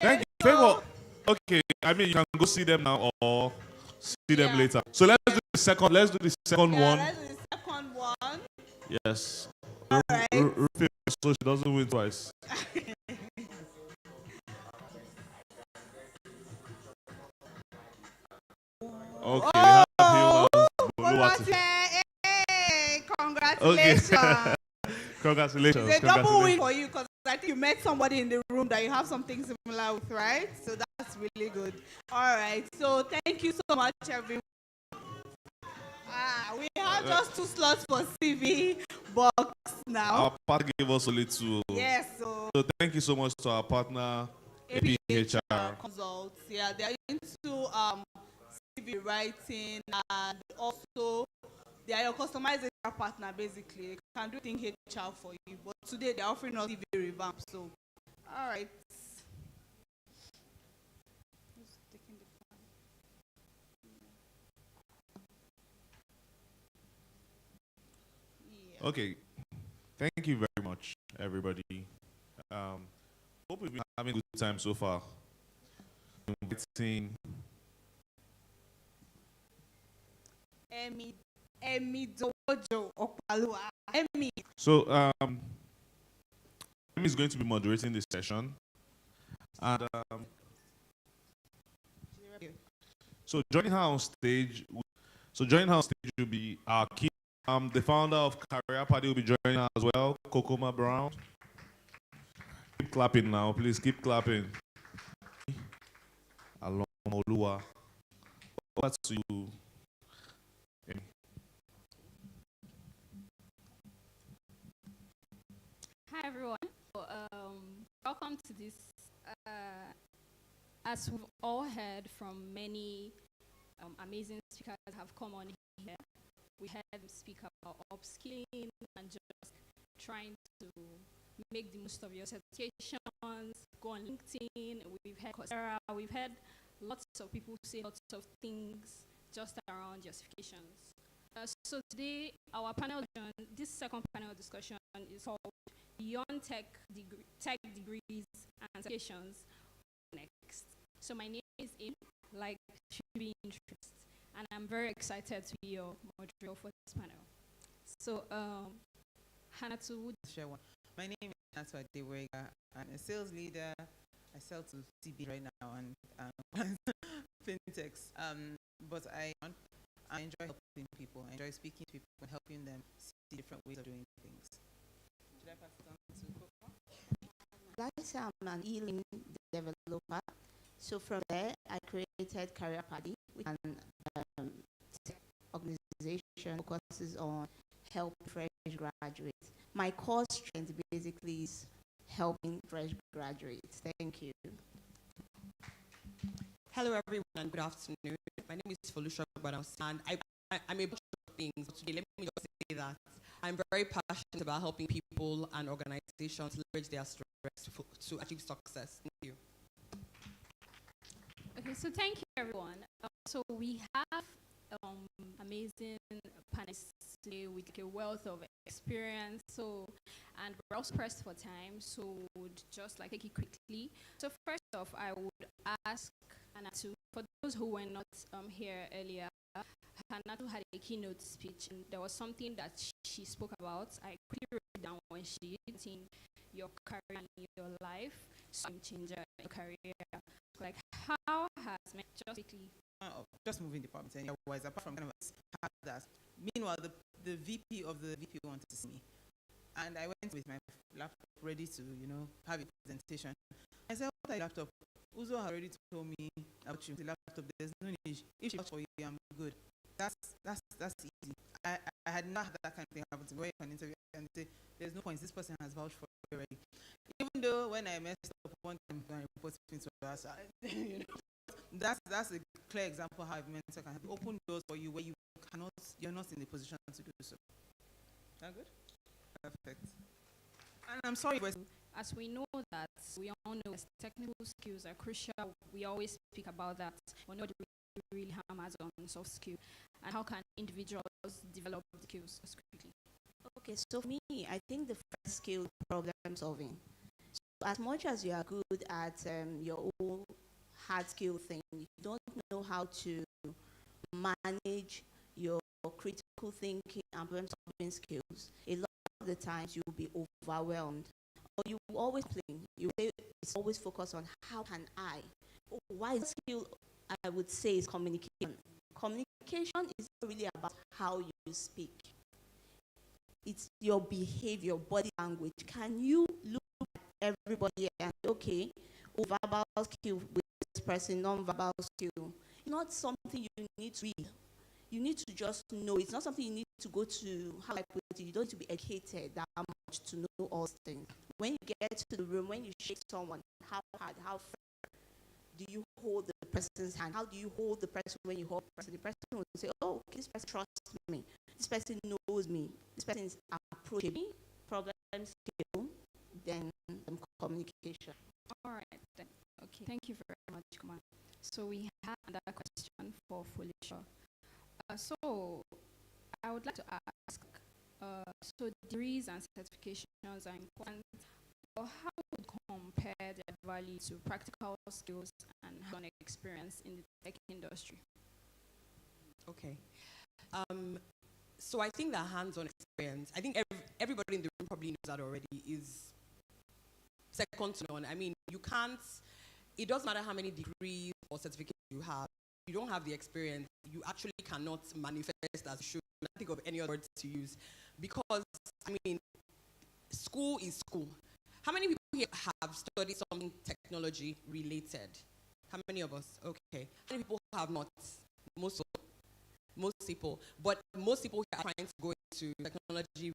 thank you, Favor. Okay, I mean, you can go see them now or see them later. So let's do the second. Let's do the second one. Let's do the second one. Yes. All right. So she doesn't win twice. Okay. Hey, congratulations. Okay. Congratulations. It's a double win for you because I think you met somebody in the room that you have something similar with, right? So that's really good. All right. So thank you so much, everyone. We have just 2 slots for CV box now. Our partner gave us only 2. Yes. So thank you so much to our partner, APHR Consults. Yeah, they're into CV writing, and also they are your customized HR partner, basically. They can do things HR for you. But today they're offering us CV revamp. So, all right. Okay. Thank you very much, everybody. Hope we've been having a good time so far. Inviting Emi Dojo Opalua. Emi. So, Emi is going to be moderating this session. And so joining her on stage will be our key. The founder of Career Party will be joining us as well, Kokoma Brown. Keep clapping now, please keep clapping. Along Olua. Over to you. Hi everyone. Welcome to this. As we've all heard from many amazing speakers that have come on here, we heard them speak about upskilling and just trying to make the most of your certifications, go on LinkedIn. We've heard Coursera, we've heard lots of people say lots of things just around justifications. So today, our panel, this second panel discussion is called Beyond Tech Degrees and Certifications Next. So my name is Im, like should be interest. And I'm very excited to be your moderator for this panel. So, Hanatu would share one. My name is Hanatu Adewega. I'm a sales leader. I sell to CB right now and fintechs. But I enjoy helping people. I enjoy speaking to people and helping them see different ways of doing things. Should I pass it on to Coco? Guys, I'm an e-learning developer. So from there, I created Career Party, which is an organization focuses on helping fresh graduates. My core strength basically is helping fresh graduates. Thank you. Hello everyone and good afternoon. My name is Felusha Banos and I'm a bunch of things. But today, let me just say that I'm very passionate about helping people and organizations leverage their strengths to achieve success. Thank you. Okay, so thank you everyone. So we have amazing panelists today with a wealth of experience. So, and we're also pressed for time, so would just like take it quickly. So first off, I would ask Hanatu, for those who were not here earlier, Hanatu had a keynote speech, and there was something that she spoke about. I quickly wrote it down when she did in your career and your life, game changer in your career. Like, how has just quickly just moving departments and otherwise, apart from kind of that. Meanwhile, the VP of the VP wanted to see me. And I went with my laptop ready to, have a presentation. I said, what are your laptop? Uzo had already told me about you. The laptop, there's no need. If she vouch for you, I'm good. That's easy. I had not had that kind of thing happen to go for an interview and say, there's no point, this person has vouched for you already. Even though when I messed up one time when I reported to us, that's a clear example how a mentor can open doors for you where you're not in a position to do so. Is that good? Perfect. And I'm sorry, as we know that, we all know that technical skills are crucial. We always speak about that. But nobody really hammers on soft skills. And how can individuals develop the skills quickly? Okay, so for me, I think the first skill is problem solving. So as much as you are good at your own hard skill thing, you don't know how to manage your critical thinking and problem solving skills. A lot of the times you will be overwhelmed. Or you will always play. You say it's always focused on how can I. Why skill I would say is communication. Communication is not really about how you speak. It's your behavior, body language. Can you look at everybody and say, okay, verbal skill with this person, non-verbal skill? It's not something you need to read. You need to just know. It's not something you need to go to, how I put it, you don't need to be educated that much to know all things. When you get to the room, when you shake someone, how hard, how firm do you hold the person's hand? How do you hold the person when you hold the person? The person will say, oh, this person trusts me. This person knows me. This person is approaching me. Problem skill, then communication. All right, then. Okay, thank you very much, Kumar. So we have another question for Felicia. So I would like to ask, so degrees and certifications are important, but how would you compare their value to practical skills and hands-on experience in the tech industry? Okay. So I think that hands-on experience, I think everybody in the room probably knows that already, is second to none. I mean, it doesn't matter how many degrees or certificates you have. If you don't have the experience, you actually cannot manifest as you should. I can't think of any other words to use. Because, I mean, school is school. How many people here have studied something technology related? How many of us? Okay. How many people have not? Most people. But most people here are trying to go into technology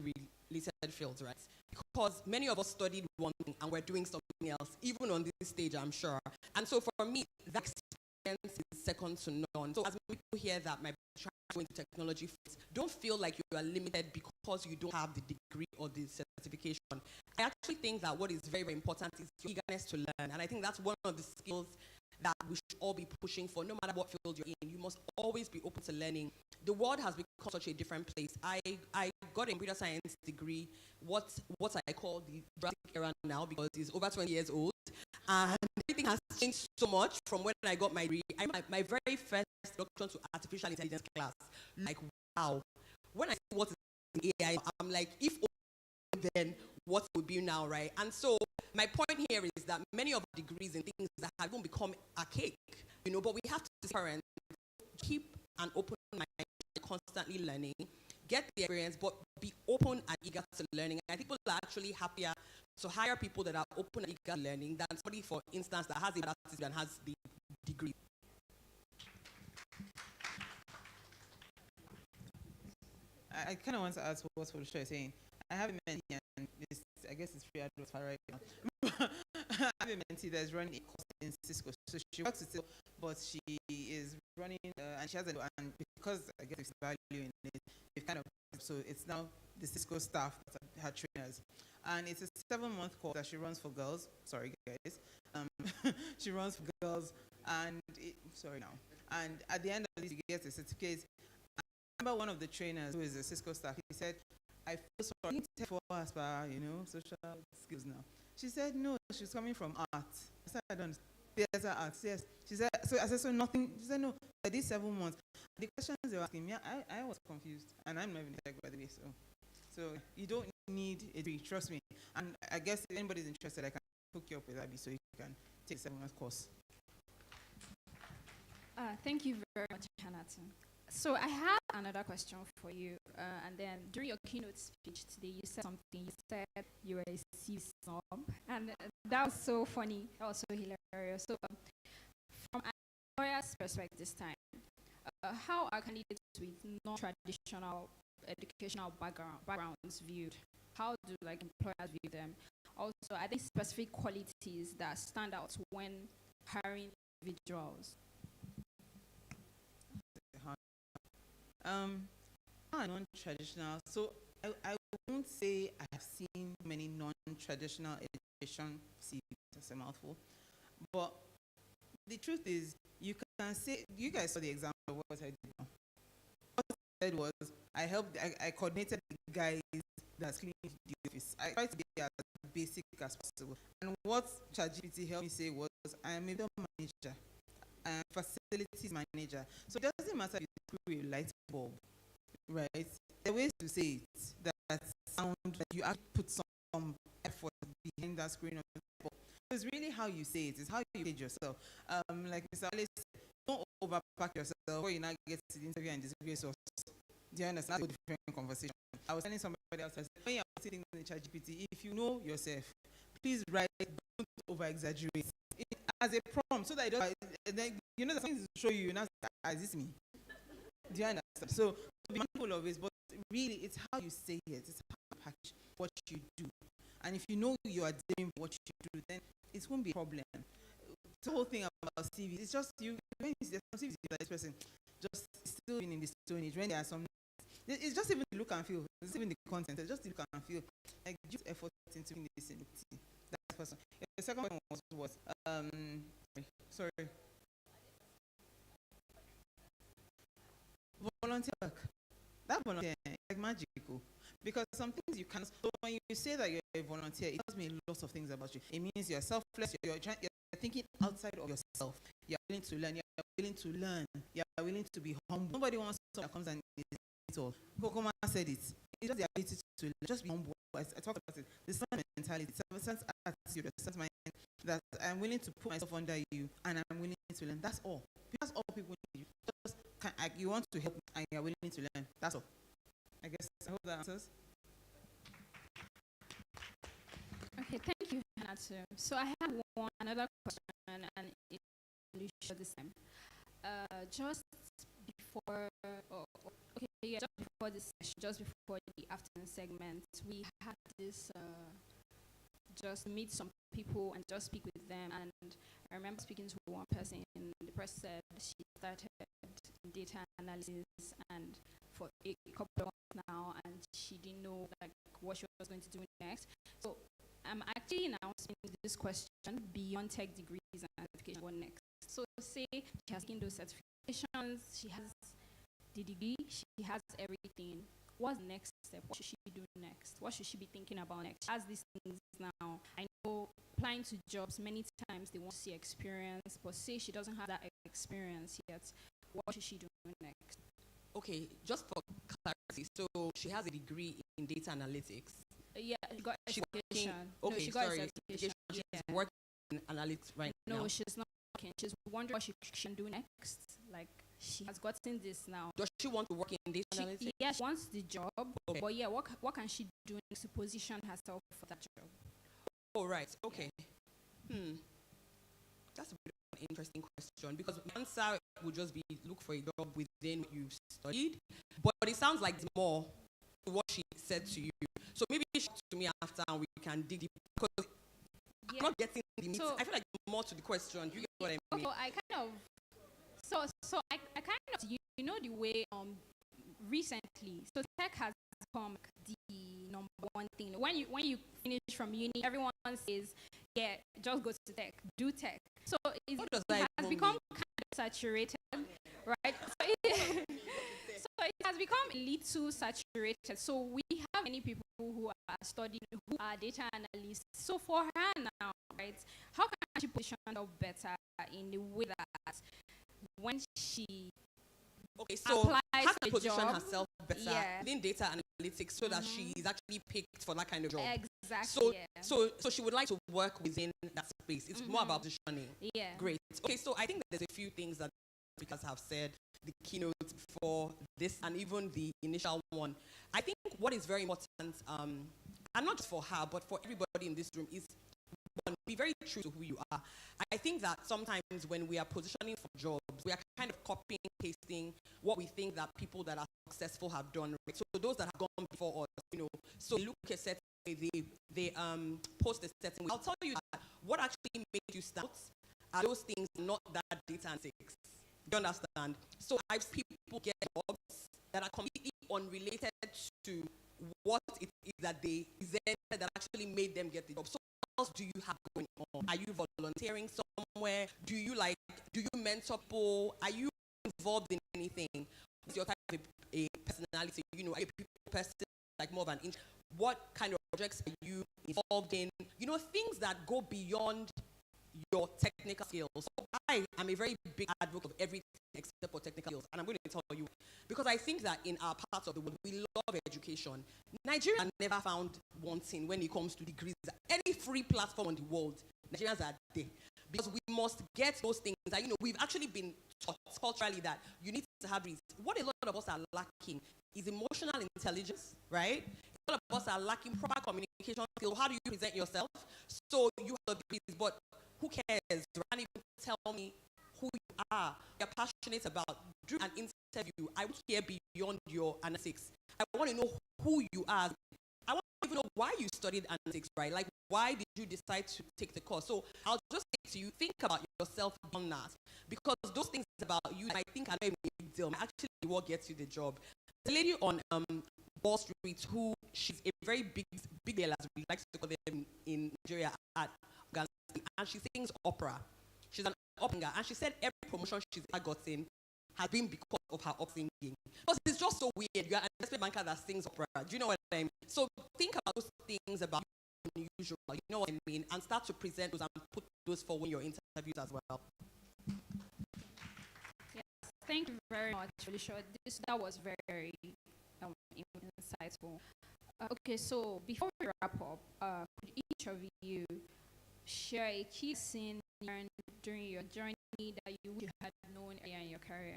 related fields, right? Because many of us studied one thing and we're doing something else, even on this stage, I'm sure. And so for me, that experience is second to none. So as many people hear that might be trying to go into technology fields, don't feel like you are limited because you don't have the degree or the certification. I actually think that what is very, very important is your eagerness to learn. And I think that's one of the skills that we should all be pushing for, no matter what field you're in. You must always be open to learning. The world has become such a different place. I got a computer science degree, what I call the drastic era now, because it's over 20 years old. And everything has changed so much from when I got my degree. My very first introduction to artificial intelligence class, like, wow. When I see what is AI, I'm like, if then what would be now, right? And so my point here is that many of the degrees and things that have even become archaic, but we have to parents keep an open mind, constantly learning, get the experience, but be open and eager to learning. And I think people are actually happier to hire people that are open and eager to learning than somebody, for instance, that has a master's and has the degree. I kind of want to ask what Felicia is saying. I have a mentee, and I guess it's free advice right now. I have a mentee that's running a course in Cisco. So she works with Cisco, but she is running, and she has and because I guess there's value in it, they've kind of, so it's now the Cisco staff that are her trainers. And it's a 7-month course that she runs for girls. Sorry, guys. She runs for girls, and And at the end of this, you get a certificate. I remember one of the trainers who is a Cisco staff, he said, I feel sorry, you need for us, social skills now. She said, no, she's coming from art. I said, I don't understand. Theater arts, yes. She said, so nothing. She said, no, I did 7 months. The questions they were asking me, I was confused. And I'm not even a tech, by the way, so you don't need a degree, trust me. And I guess if anybody's interested, I can hook you up with Abby so you can take a 7-month course. Thank you very much, Hannatu. So I have another question for you. And then during your keynote speech today, you said something. You said you were a C snob, and that was so funny. That was so hilarious. So from an employer's perspective this time, how are candidates with non-traditional educational backgrounds viewed? How do like employers view them? Also, are there specific qualities that stand out when hiring individuals? Non-traditional. So I won't say I have seen many non-traditional education CVs, that's a mouthful. But the truth is, you can say, you guys saw the example of what I did now. What I said was, I coordinated the guys that's cleaning the office. I tried to be as basic as possible. And what ChatGPT helped me say was, I am a middle manager. I am facilities manager. So it doesn't matter if you screw a light bulb, right? There are ways to say it that sound that you actually put some effort behind that screen of the bulb. It's really how you say it. It's how you page yourself. Like Mr. Alice said, don't overpack yourself before you now get to the interview and disagree source. Do you understand? That's a different conversation. I was telling somebody else, I said, when you're sitting in the ChatGPT, if you know yourself, please write, don't over-exaggerate. As a prompt, so that it doesn't, then, you know, the things to show you, now, is this me? Do you understand? So, be mindful of it, but really, it's how you say it. It's how you package what you do. And if you know you are doing what you do, then it won't be a problem. The whole thing about CVs, it's just you, when there's some CVs like this person, just still being in the Stone Age, when there are some, it's just even the look and feel, it's even the content, it's just the look and feel, like, just effort into being the same thing. That person. The second one was sorry. Volunteer work. That volunteer is like magical. Because some things you can, so when you say that you're a volunteer, it tells me lots of things about you. It means you're selfless, you're thinking outside of yourself. You're willing to learn, you're willing to be humble. Nobody wants someone that comes and is it all. Kokoma said it. It's just the ability to learn, just be humble. I talked about it. The servant mentality, the servant attitude, the servant mind that I'm willing to put myself under you and I'm willing to learn. That's all. That's all people need. Just you want to help and you're willing to learn. That's all. I guess I hope that answers. Okay, thank you, Hannatu. So I have another question, and it's really short this time. Just before, just before this session, just before the afternoon segment, we had this just meet some people and just speak with them. And I remember speaking to one person, and the person said she started data analysis and for a couple of months now, and she didn't know like what she was going to do next. So I'm actually now asking this question beyond tech degrees and certification. What next? So say she has taken those certifications, she has the degree, she has everything. What's the next step? What should she do next? What should she be thinking about next? She has these things now. I know applying to jobs, many times they want to see experience, but say she doesn't have that experience yet. What should she do next? Okay, just for clarity, so she has a degree in data analytics. Yeah, she got a certification. Okay, no, she got sorry. a certification. She's Yeah. working in analytics right now. No, she's not working. She's wondering what she can do next. Like, she has gotten this now. Does she want to work in data analytics? Yeah, she wants the job, Okay. but yeah, what can she do next to position herself for that job? Oh, right. Okay. That's a bit of an interesting question because the answer would just be look for a job within what you've studied. But it sounds like it's more to what she said to you. So maybe she talk to me after and we can dig deep because I'm not getting the meat. I feel like more to the question. Do you get what I mean? So I kind of, I kind of, you know the way recently, so tech has become the number one thing. When you finish from uni, everyone says, yeah, just go to tech, do tech. So it has become kind of saturated, right? So it has become a little saturated. So we have many people who are studying, who are data analysts. So for her now, right, how can she position herself better in the way that when she how can she position herself better in data analytics so that she is actually picked for that kind of job. Exactly. So, yeah. so she would like to work within that space. It's more about positioning. Yeah. Great. Okay, so I think that there's a few things that speakers have said, the keynote before this and even the initial one. I think what is very important, and not just for her, but for everybody in this room, is one, be very true to who you are. I think that sometimes when we are positioning for jobs, we are kind of copying, pasting what we think that people that are successful have done. Right? So those that have gone before us, you know, so look a certain way, they post a certain way. I'll tell you that what actually made you stand out are those things, not that data analytics. Do you understand? So I've seen people get jobs that are completely unrelated to what it is that they presented that actually made them get the job. So what else do you have going on? Are you volunteering somewhere? Do you mentor people? Are you involved in anything? What's your type of a personality? You know, are you a people person, like more of an inch? What kind of projects are you involved in? You know, things that go beyond your technical skills. So I am a very big advocate of everything except for technical skills, and I'm going to tell you, because I think that in our parts of the world, we love education. Nigeria never found wanting when it comes to degrees. Any free platform on the world, Nigerians are there. Because we must get those things that, you know, we've actually been taught culturally that you need to have these. What a lot of us are lacking is emotional intelligence, right? A lot of us are lacking proper communication skills. How do you present yourself? So you have degrees, but who cares? You can't even tell me who you are. You're passionate about. Do an interview. I want to hear beyond your analytics. I want to know who you are. I want to even know why you studied analytics, right? Like, why did you decide to take the course? So I'll just say to you, think about yourself beyond that. Because those things about you, I think, are not even a big deal. Actually, what gets you the job. The lady on Wall Street, who she's a very big deal, as we like to call them in Nigeria, at Ghana, and she sings opera. She's an opera singer, and she said every promotion she's ever gotten has been because of her up singing. Because it's just so weird. You're an investment banker that sings opera. Do you know what I mean? So think about those things about unusual, you know what I mean, and start to present those and put those forward in your interviews as well. Yes, thank you very much, Felicia. That was very insightful. Okay, so before we wrap up, could each of you share a key scene you learned during your journey that you wish you had known earlier in your career?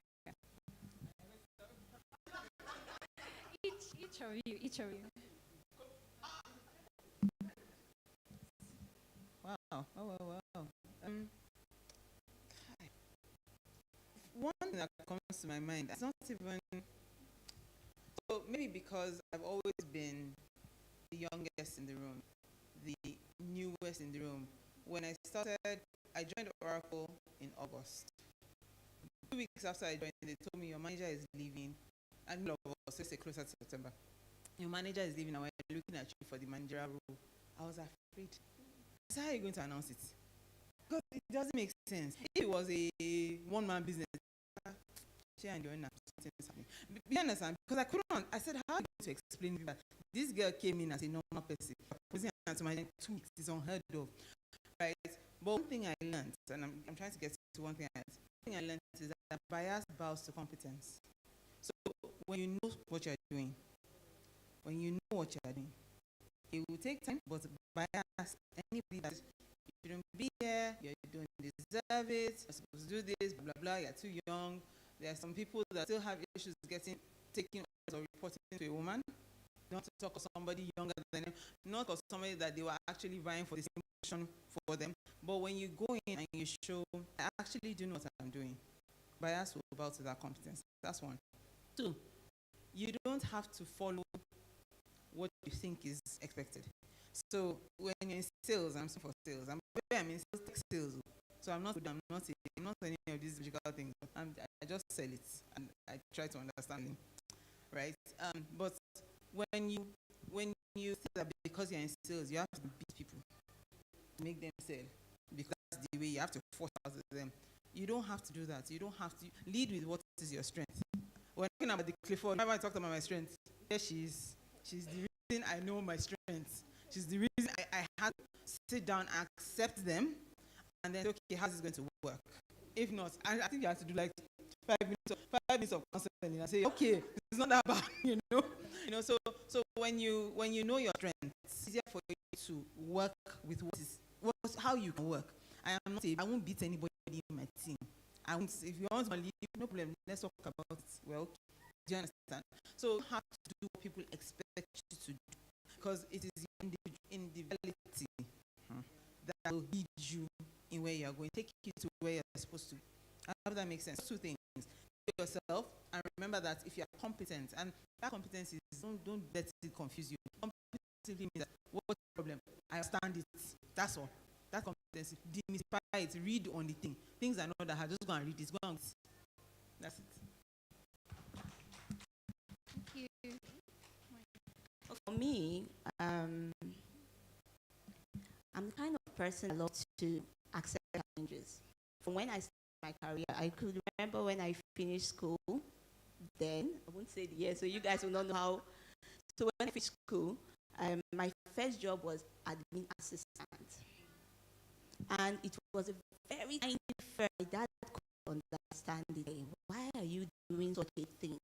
Each of you. Wow. Wow. One thing that comes to my mind, it's not even, so maybe because I've always been the youngest in the room, the newest in the room. When I started, I joined Oracle in August. 2 weeks after I joined, they told me your manager is leaving, and middle of August, let's say closer to September. Your manager is leaving, and we're looking at you for the managerial role. I was afraid. So how are you going to announce it? Because it doesn't make sense. If it was a one-man business, and you're not something's happening. You understand? Because I couldn't. I said, how are you going to explain that this girl came in as a normal person? Posing to my 2 weeks is unheard of, right? But one thing I learned, and I'm trying to get to one thing I learned is that bias bows to competence. So when you know what you're doing, it will take time, but bias, anybody that you shouldn't be here, you don't deserve it, you're supposed to do this, blah, blah, blah, you're too young. There are some people that still have issues taking or reporting to a woman, not to talk to somebody younger than them, not to somebody that they were actually vying for the same position for them. But when you go in and you show, I actually do know what I'm doing, bias will bow to that competence. That's one. Two, you don't have to follow what you think is expected. So when you're in sales, I'm for sales. I'm in sales, tech sales. So I'm not any of these logical things. I just sell it and I try to understand it, right? But when you think that because you're in sales, you have to beat people to make them sell, because that's the way you have to force out of them. You don't have to do that. You don't have to lead with what is your strength. When talking about the Clifford, remember I talked about my strength. Here she is. She's the reason I know my strengths. She's the reason I had to sit down, accept them, and then, okay, how's this going to work? If not, I think you have to do like 5 minutes of counseling and say, okay, it's not that bad, you know. So when you know your strength, it's easier for you to work with how you can work. I am not saying I won't beat anybody in my team. I won't. If you want to leave, no problem. Let's talk about it. Well, do you understand? So you have to do what people expect you to do, because it is individuality that will lead you in where you are going, take you to where you're supposed to. I hope that makes sense. Two things: know yourself, and remember that if you are competent, and that competence is don't let it confuse you. Competence simply means that what's the problem? I understand it. That's all. That competency, demystify it, read on the thing. Things are not that hard. Just go and read it. Go and that's it. Thank you. For me, I'm the kind of person I love to accept challenges. From when I started my career, I could remember when I finished school. Then I won't say the year, so you guys will not know how. So when I finished school, my first job was admin assistant. And it was a very tiny firm that could understand it. Why are you doing such a thing?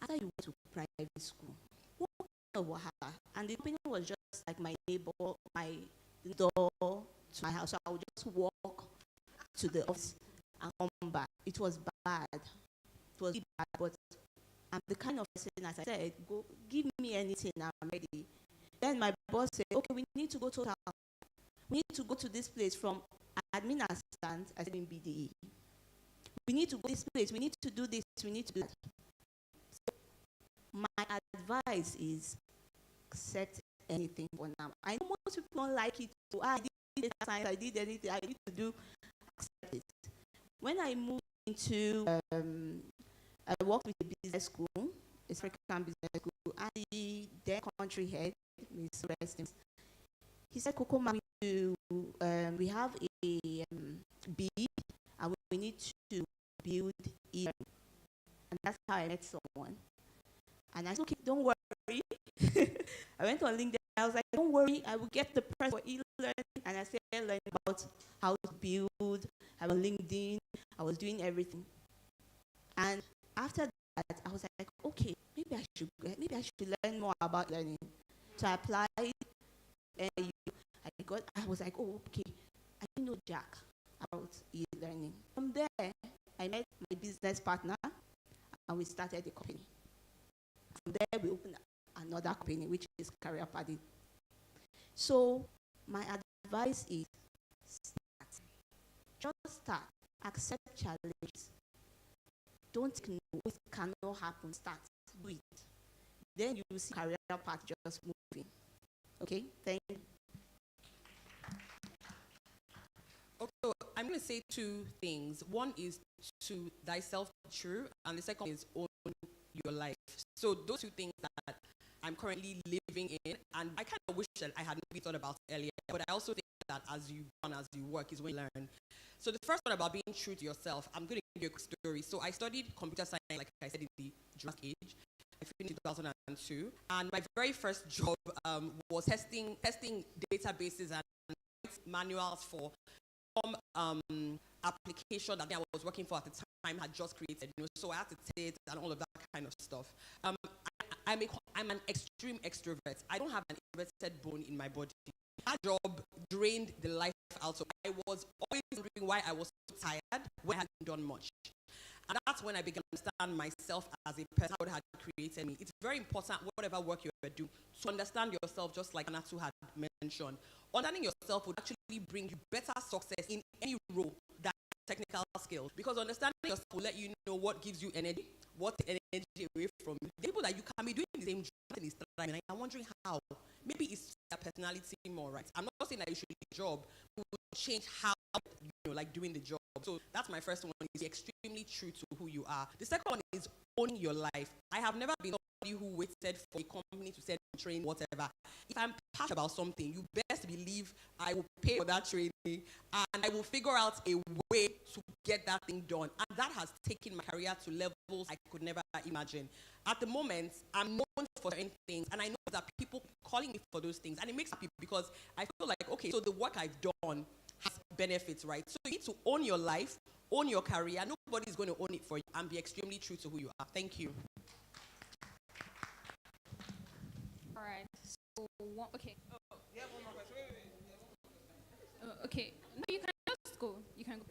After you went to private school, what kind of wahala? And the company was just like my neighbor, my door to my house. So I would just walk to the office and come back. It was bad. It was bad, but I'm the kind of person, as I said, go give me anything, I'm ready. Then my boss said, okay, we need to go to we need to go to this place from admin assistant, I said in BDE. We need to go to this place, we need to do this, we need to do that. So my advice is accept anything for now. I know most people don't like it. So I did data science, I did anything I need to do, accept it. When I moved into, I worked with a business school, a African business school, and the then country head, Ms. Reston, he said, Coco, we have a bid, and we need to build it. And that's how I met someone. And I said, okay, don't worry. I went on LinkedIn. I was like, don't worry, I will get the press for e-learning. And I started learning about how to build. I was on LinkedIn. I was doing everything. And after that, I was like, okay, maybe I should learn more about learning. So I applied, and I was like, oh, okay, I didn't know jack about e-learning. From there, I met my business partner, and we started the company. From there, we opened another company, which is Career Party. So my advice is start. Just start. Accept challenges. Don't know it cannot happen. Start. Do it. Then you will see career path just moving. Okay? Thank you. Okay, so I'm going to say two things. One is to thyself be true, and the second is own your life. So those two things that I'm currently living in, and I kind of wish that I had maybe thought about it earlier, but I also think that as you go and as you work is when you learn. So the first one about being true to yourself, I'm going to give you a quick story. So I studied computer science, like I said, in the Jurassic age. I finished in 2002, and my very first job was testing databases and manuals for some application that I was working for at the time had just created. So I had to test and all of that kind of stuff. I'm an extreme extrovert. I don't have an inverted bone in my body. That job drained the life out of me. I was always wondering why I was so tired when I hadn't done much. And that's when I began to understand myself as a person, how God had created me. It's very important, whatever work you ever do, to understand yourself, just like Anatu had mentioned. Understanding yourself would actually bring you better success in any role than technical skills. Because understanding yourself will let you know what gives you energy, what energy away from you. The people that you can be doing the same job is thriving. I'm wondering how. Maybe it's their personality more, right? I'm not saying that you should do a job, but change how like doing the job. So that's my first one, is be extremely true to who you are. The second one is own your life. I have never been somebody who waited for a company to send me train, whatever. If I'm passionate about something, you best believe I will pay for that training, and I will figure out a way to get that thing done. And that has taken my career to levels I could never imagine. At the moment, I'm known for certain things, and I know that people calling me for those things, and it makes me happy because I feel like, okay, so the work I've done has benefits, right? So you need to own your life, own your career. Nobody's going to own it for you, and be extremely true to who you are. Thank you. All Okay. Okay. No, you can just go. You can go.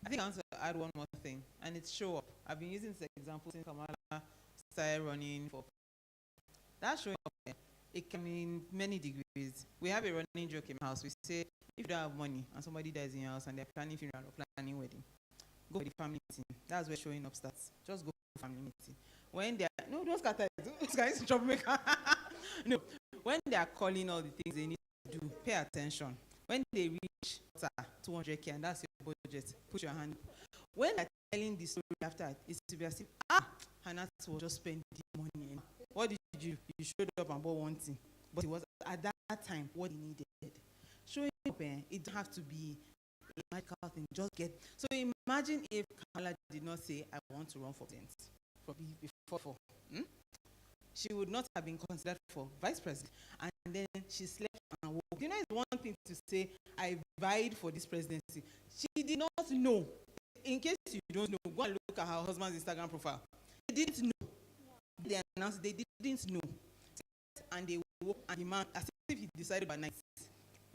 I think I want to add one more thing, and it's show up. I've been using this example since Kamala started running for. That showing up, it can mean many degrees. We have a running joke in my house. We say, if you don't have money and somebody dies in your house and they're planning funeral or planning wedding, go for the family meeting. That's where showing up starts. Just go for family meeting. When they are, no, don't scatter it. Those guys in troublemaker. No, when they are calling all the things they need to do, pay attention. When they reach 200K and that's your budget, put your hand up. When they're telling the story after, it's to be as if, Hannah was just spending money. What did you do? You showed up and bought one thing. But it was at that time what he needed. Showing up, it don't have to be a magical thing. Just get. So imagine if Kamala did not say, I want to run for president before. She would not have been considered for vice president. And then she slept and woke. You know, it's one thing to say, I vied for this presidency. She did not know. In case you don't know, go and look at her husband's Instagram profile. They didn't know. They announced they didn't know. And they woke and the man, as if he decided by night,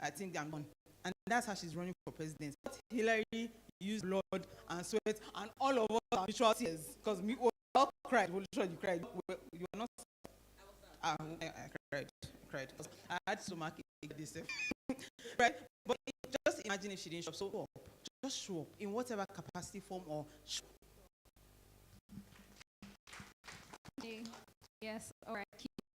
I think I'm done. And that's how she's running for president. Hillary used blood and sweat and all of us are mutual tears. Because we all cried. You cried. You were not. I cried. I had to mark this. Right? But just imagine if she didn't show up. So just show up in whatever capacity, form, or show. Yes, all right.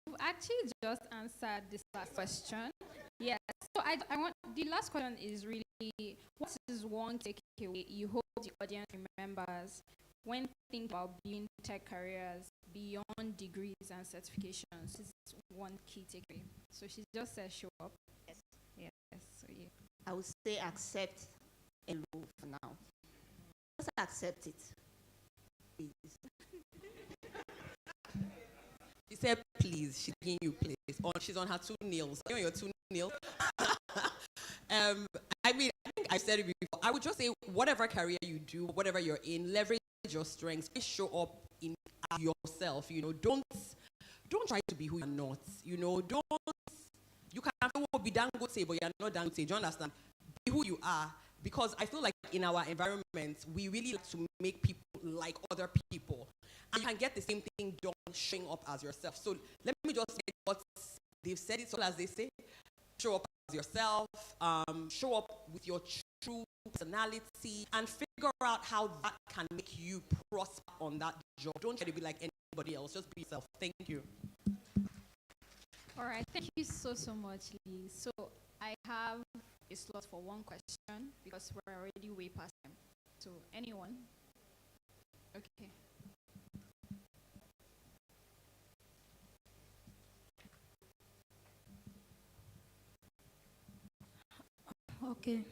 You've actually just answered this last question. Yes. So I want, the last question is really, what is one takeaway you hope the audience remembers when thinking about building tech careers beyond degrees and certifications? This is one key takeaway. So she just said show up. Yes. Yes. So yeah. I would say accept and low for now. Just accept it. Please. She said, please. She's giving you place. She's on her 2 nails. Are you on your 2 nails? I mean, I think I've said it before. I would just say, whatever career you do, whatever you're in, leverage your strengths. Please show up in yourself. You know, don't try to be who you're not. You know, you can be Dangote, but you're not Dangote. Do you understand? Be who you are. Because I feel like in our environment, we really like to make people like other people. And you can get the same thing done showing up as yourself. So let me just say what they've said it all as they say. Show up as yourself, show up with your true personality, and figure out how that can make you prosper on that job. Don't try to be like anybody else. Just be yourself. Thank you. All right. Thank you so much, Lee. So I have a slot for one question because we're already way past time. So anyone? Okay. Okay.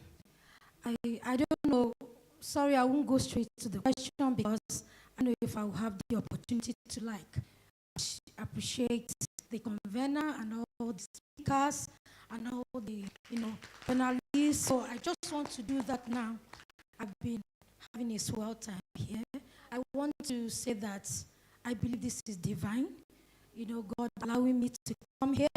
I don't know. Sorry, I won't go straight to the question because I know if I will have the opportunity to appreciate the convener and all the speakers and all the panelists. So I just want to do that now. I've been having a swell time here. I want to say that I believe this is divine. God allowing me to come here.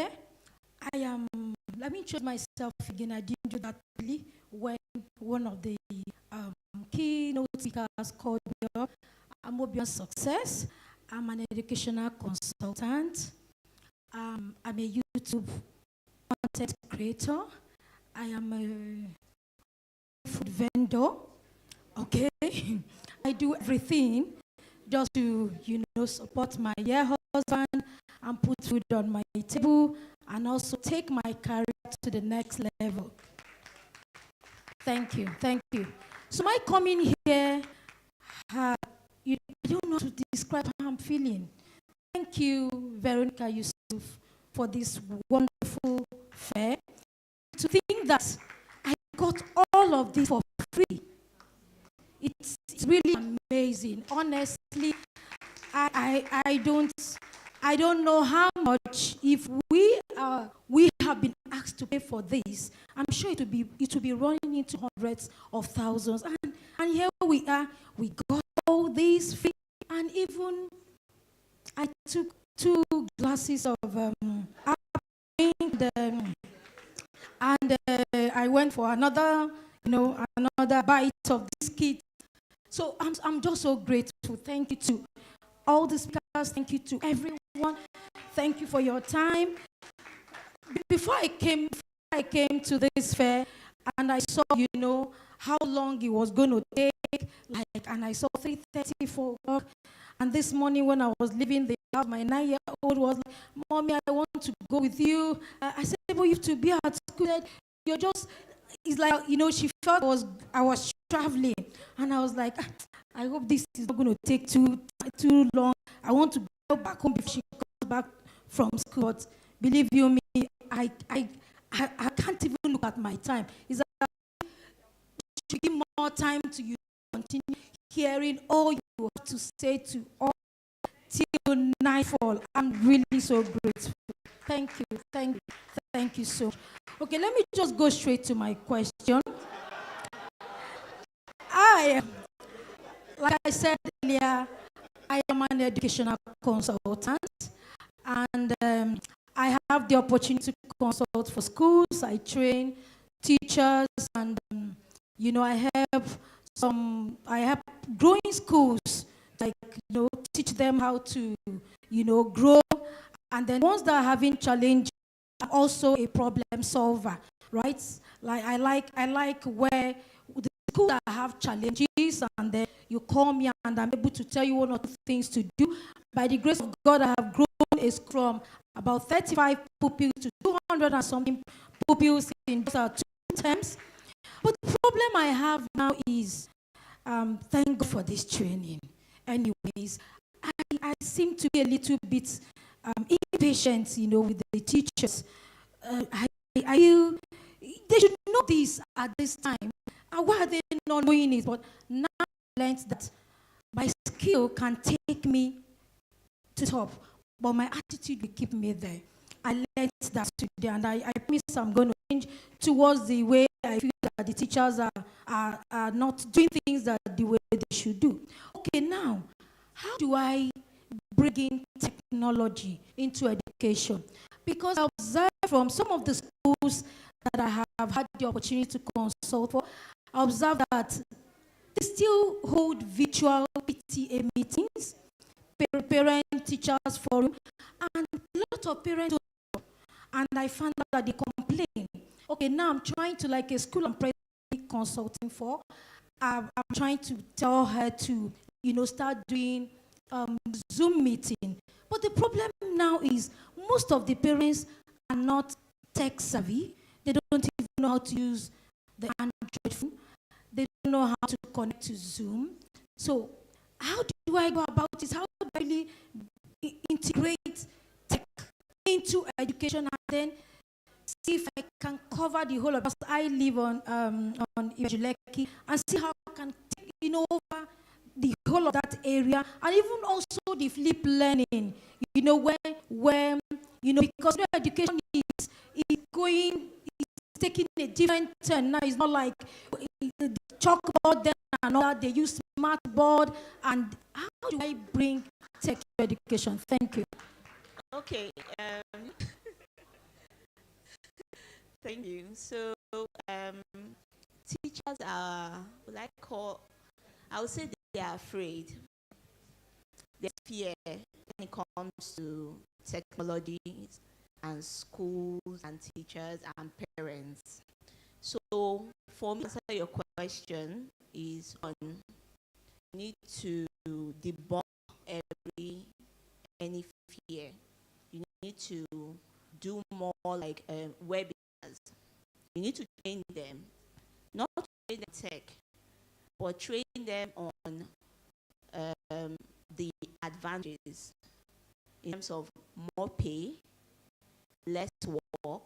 Let me introduce myself again. I didn't do that really when one of the keynote speakers called me up. I'm Beyond Success. I'm an educational consultant. I'm a YouTube content creator. I am a food vendor. Okay. I do everything just to, support my dear husband and put food on my table and also take my career to the next level. Thank you. So my coming here, I don't know how to describe how I'm feeling. Thank you, Veronica Yusuf, for this wonderful fair. To think that I got all of this for free. It's really amazing. Honestly, I don't know how much. If we have been asked to pay for this, I'm sure it will be running into hundreds of thousands. And here we are. We got all these free, and even I took 2 glasses of and I went for another, another bite of this kit. So I'm just so grateful. Thank you to all the speakers. Thank you to everyone. Thank you for your time. Before I came to this fair, and I saw, how long it was going to take, and I saw 3:30, 4 o'clock. And this morning when I was leaving the house, my 9-year-old was like, "Mommy, I want to go with you." I said, "But you have to be at school. You're just," it's like, she felt I was traveling. And I was like, I hope this is not going to take too long. I want to go back home before she comes back from school. But believe you me, I can't even look at my time. It's like I should give more time to you to continue hearing all you have to say to all till nightfall. I'm really so grateful. Thank you so much. Okay, let me just go straight to my question. Like I said earlier, I am an educational consultant, and I have the opportunity to consult for schools. I train teachers, and I help growing schools, like teach them how to grow, and then once they're having challenges, I'm also a problem solver, right? Like I like where the schools that have challenges, and then you call me and I'm able to tell you one or two things to do. By the grace of God, I have grown a school from about 35 pupils to 200 and something pupils in just 2 terms. But the problem I have now is, thank God for this training. Anyways, I seem to be a little bit impatient, with the teachers. I feel they should know this at this time. And why are they not knowing it? But now I learned that my skill can take me to top, but my attitude will keep me there. I learned that today, and I promise I'm going to change towards the way I feel that the teachers are not doing things that the way they should do. Okay, now, how do I bring in technology into education? Because I observe from some of the schools that I have had the opportunity to consult for, I observe that they still hold virtual PTA meetings, parent-teachers forum, and a lot of parents don't. And I found out that they complain. Okay, now I'm trying to, like a school I'm presently consulting for, I'm trying to tell her to, start doing Zoom meeting. But the problem now is most of the parents are not tech savvy. They don't even know how to use the Android phone. They don't know how to connect to Zoom. So how do I go about this? How do I really integrate tech into education and then see if I can cover the whole of it? I live on Ijuleki, and see how I can take over the whole of that area, and even also the flip learning, where because education is taking a different turn now. It's not like the chalkboard then and all that. They use smart board. And how do I bring tech to education? Thank you. Okay. Thank you. So teachers are, I would say they are afraid. There's fear when it comes to technologies and schools and teachers and parents. So for me, to answer your question is on need to debunk any fear. You need to do more like webinars. You need to train them, not train them tech, but train them on the advantages in terms of more pay, less work.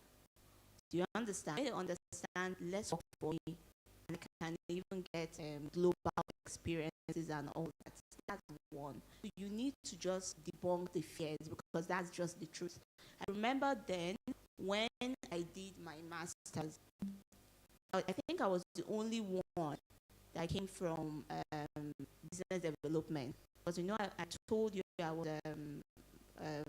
Do you understand? I understand less work for me, and I can even get global experiences and all that. That's one. So you need to just debunk the fears, because that's just the truth. I remember then when I did my master's, I think I was the only one that came from business development. Because I told you I was I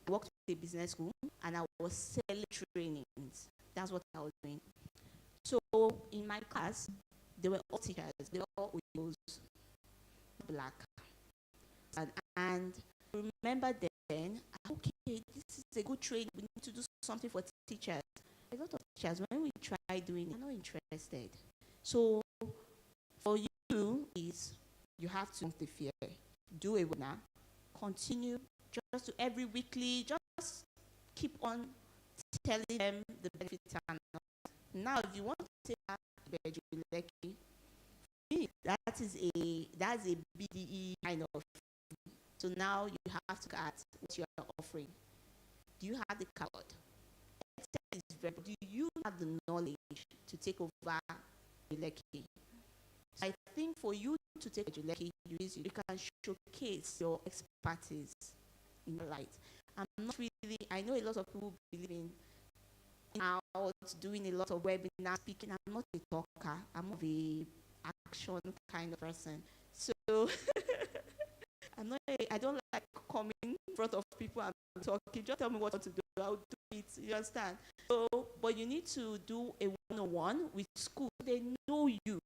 worked with a business school and I was selling trainings. That's what I was doing. So in my class, they were all teachers. They were all Uyghurs, black. And remember then, okay, this is a good training. We need to do something for teachers. A lot of teachers, when we try doing it, they're not interested. So for you is you have to don't fear. Do a webinar. Continue just to every weekly. Just keep on telling them the benefits. Now, if you want to say Ejuleke, that's a BDE kind of. So now you have to ask what you are offering. Do you have the card? Do you have the knowledge to take over Ejuleke? So I think for you to take Ejuleke, you can showcase your expertise in the light. I know a lot of people believe in out doing a lot of webinar speaking. I'm not a talker. I'm more of a action kind of person. So I don't like coming in front of people and talking. Just tell me what to do. I'll do it. You understand? So, but you need to do a one-on-one with school. They know you.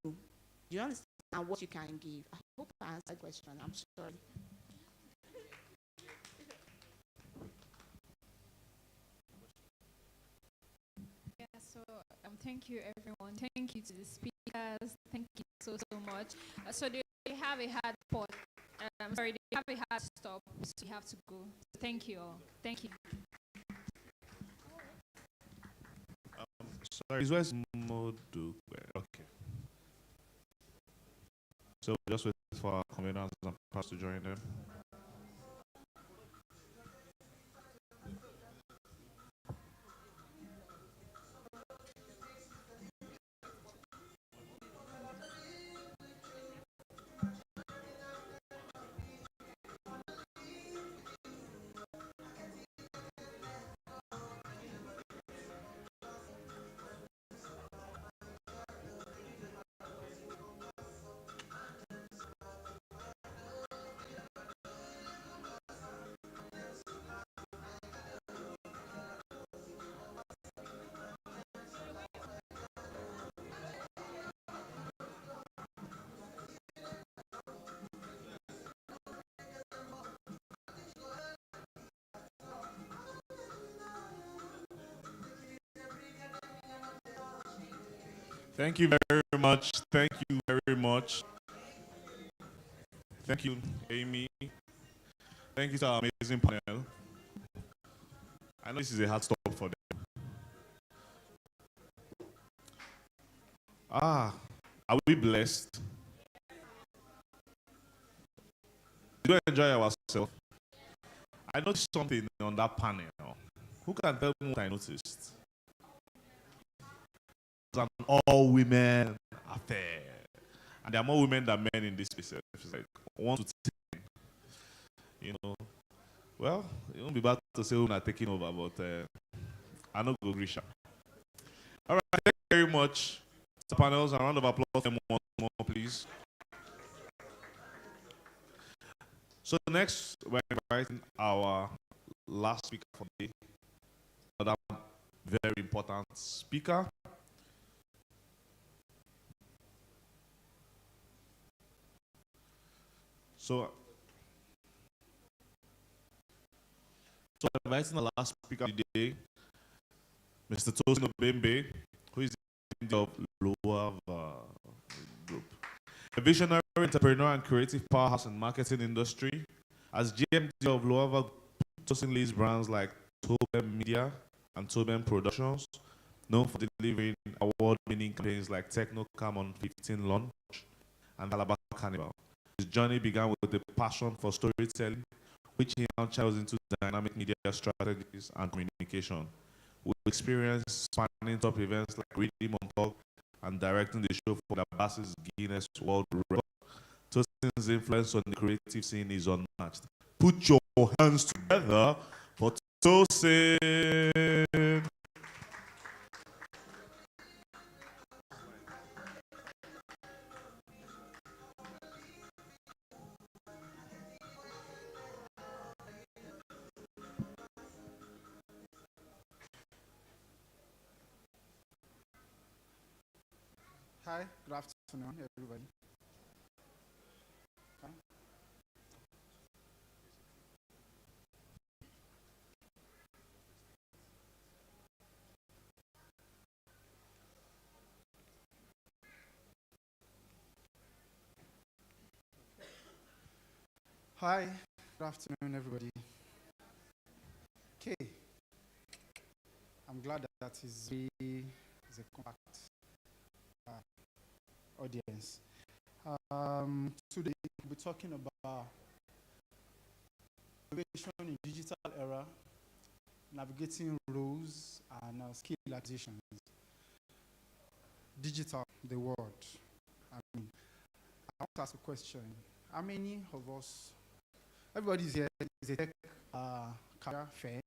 You understand what you can give. I hope I answered the question. I'm sorry. Yeah, so thank you everyone. Thank you to the speakers. Thank you so much. So they have a hard pause. Sorry, they have a hard stop, so you have to go. So thank you all. Thank you. Sorry, where's Modu? Okay. So just wait for our communals and pass to join them. Thank you very much. Thank you very much. Thank you, Amy. Thank you to our amazing panel. I know this is a hard stop for them. Are we blessed? Did we enjoy ourselves? I noticed something on that panel. Who can tell me what I noticed? It's an all-women affair. And there are more women than men in this space. It's like 1 to 10. You know. Well, it won't be bad to say women are taking over, but I know go Grisha. All right, thank you very much. The panels, a round of applause them once more, please. So next, we're inviting our last speaker for the day. Another very important speaker. So inviting the last speaker of the day, Mr. Tosin Obembe, who is the MD of Loava Group, a visionary entrepreneur and creative powerhouse in marketing industry. As GMD of Loava, Tosin leads brands like Toben Media and Toben Productions, known for delivering award-winning campaigns like Techno Cam on 15 launch and Calabar Carnival. His journey began with a passion for storytelling, which he now channels into dynamic media strategies and communication. With experience spanning top events like Reading on Talk and directing the show for the Bass's Guinness World Record, Tosin's influence on the creative scene is unmatched. Put your hands together for Tosin. Hi, good afternoon, everybody. Hi, good afternoon, everybody. Okay, I'm glad that is a compact audience. Today we'll be talking about innovation in digital era, navigating roles and skill acquisitions. Digital, the world. I mean, I want to ask a question. How many of us, everybody's here, is a tech career fair.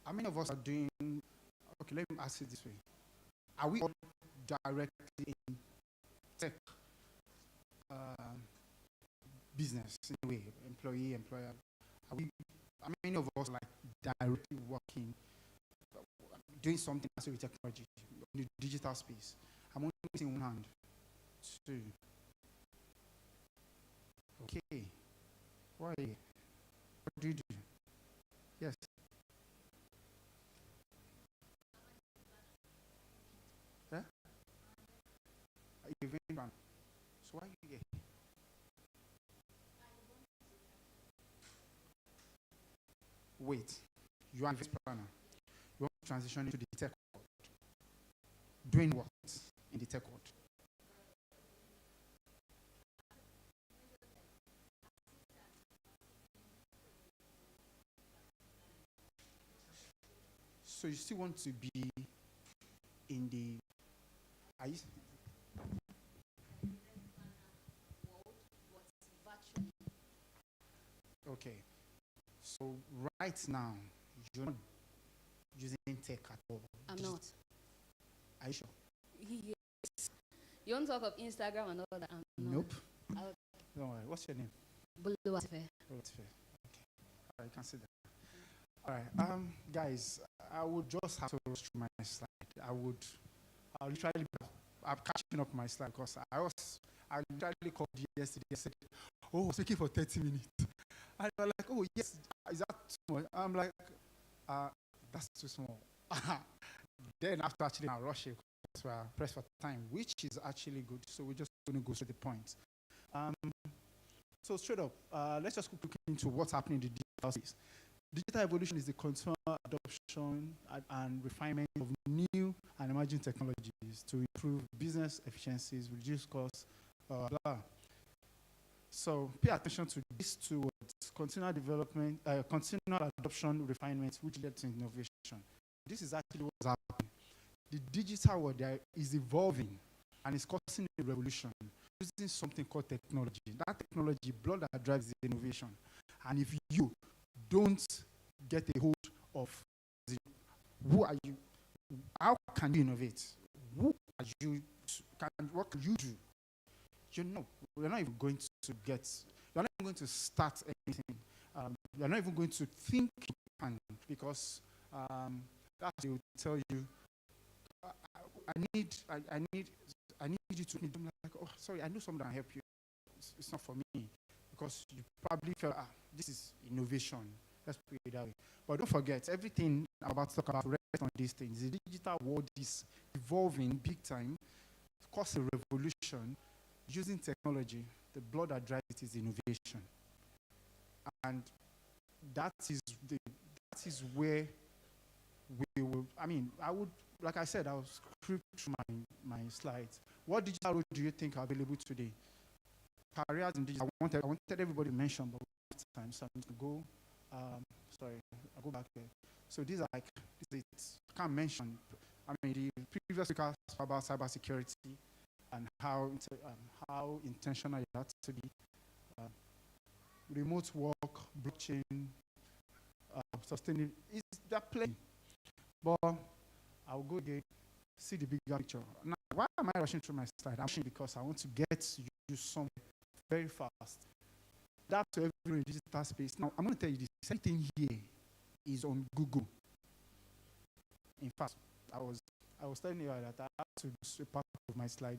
How many of us are doing, okay, let me ask it this way. Are we all directly in tech business in a way, employee, employer? How many of us like directly working, doing something with technology in the digital space? I'm only using one hand. Two. Okay. Why? What do you do? Yes. Yeah? Event plan. So why are you here? Wait. You are an event planner. You want to transition into the tech world. Doing what in the tech world? So you still want to be in the okay. So right now you're not using tech at all. I'm not. Are you sure? Yes. You want to talk of Instagram and all that? I'm Nope. not. Don't worry. What's your name? Buluwatife. Okay. All right, you can sit there. All right, guys, I would just have to rush through my slide. I'll literally, I'm catching up my slide because I literally called you yesterday. I said, oh, I was speaking for 30 minutes. And they were like, oh, yes, is that too much? I'm like, that's too small. Then after actually I rush it, so I press for time, which is actually good. So we're just going to go to the point. So straight up, let's just quickly look into what's happening in the digital space. Digital evolution is the continual adoption and refinement of new and emerging technologies to improve business efficiencies, reduce costs, blah. So pay attention to these two words: continual development, continual adoption, refinement, which led to innovation. This is actually what's happening. The digital world is evolving and is causing a revolution using something called technology. That technology, blood that drives the innovation. And if you don't get a hold of who are you, how can you innovate? Who are you? What can you do? We're not even going to get. You're not even going to start anything. You're not even going to think, because that will tell you. I need you to. I'm like, oh, sorry, I know someone that can help you. It's not for me, because you probably felt, this is innovation. Let's put it that way. But don't forget, everything I'm about to talk about rest on these things. The digital world is evolving big time, causing a revolution using technology. The blood that drives it is innovation. And that is where we will, like I said, I'll script through my slides. What digital roles do you think are available today? Careers in digital. I wanted everybody to mention, but we don't have time, so I'm going to go. I'll go back there. So these are I can't mention. The previous speaker spoke about cybersecurity and how intentional it has to be. Remote work, blockchain, sustainability. They're playing. But I'll go again, see the bigger picture. Now, why am I rushing through my slide? I'm rushing because I want to get you somewhere very fast. That to every digital space. Now, I'm going to tell you this. Everything here is on Google. In fact, I was telling you that I had to do a part of my slide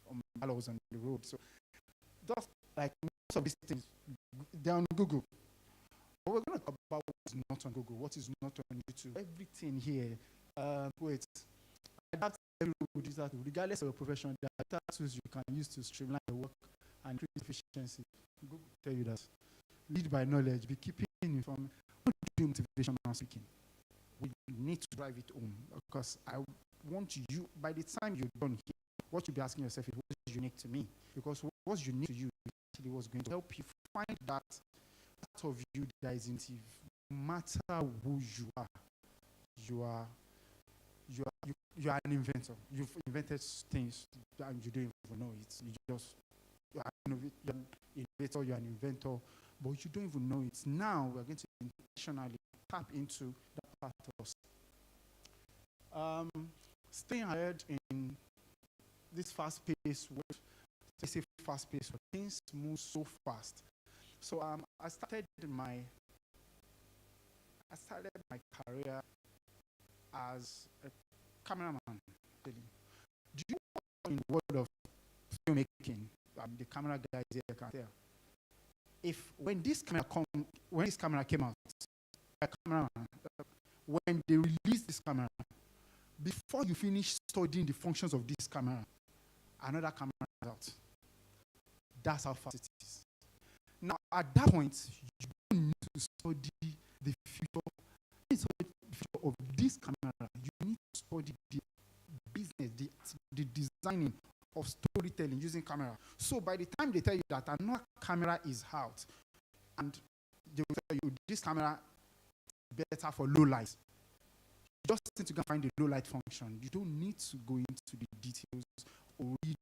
while I was on the road. So just like most of these things, they're on Google. But we're going to talk about what is not on Google, what is not on YouTube. Everything here. Wait. Adapt every digital tool, regardless of your profession. There are digital tools you can use to streamline your work and increase efficiency. Google will tell you that. Lead by knowledge. Be keeping informed. What do you do motivational speaking? We need to drive it home because I want you, by the time you're done here, what you'll be asking yourself is what's unique to me? Because what's unique to you actually was going to help you find that part of you that is innovative. No matter who you are an inventor. You've invented things and you don't even know it. You're an innovator, you're an inventor, but you don't even know it. Now we're going to intentionally tap into that part of us. Staying ahead in this fast-paced world, I say fast-paced, things move so fast. So I started my career as a cameraman. Do you know in the world of filmmaking, the camera guys here can tell. If when this camera came out, when they released this camera, before you finish studying the functions of this camera, another camera is out. That's how fast it is. Now, at that point, you don't need to study the future of this camera. You need to study the business, the designing of storytelling using camera. So by the time they tell you that another camera is out, and they will tell you this camera is better for low light, you just need to go find the low light function. You don't need to go into the details or read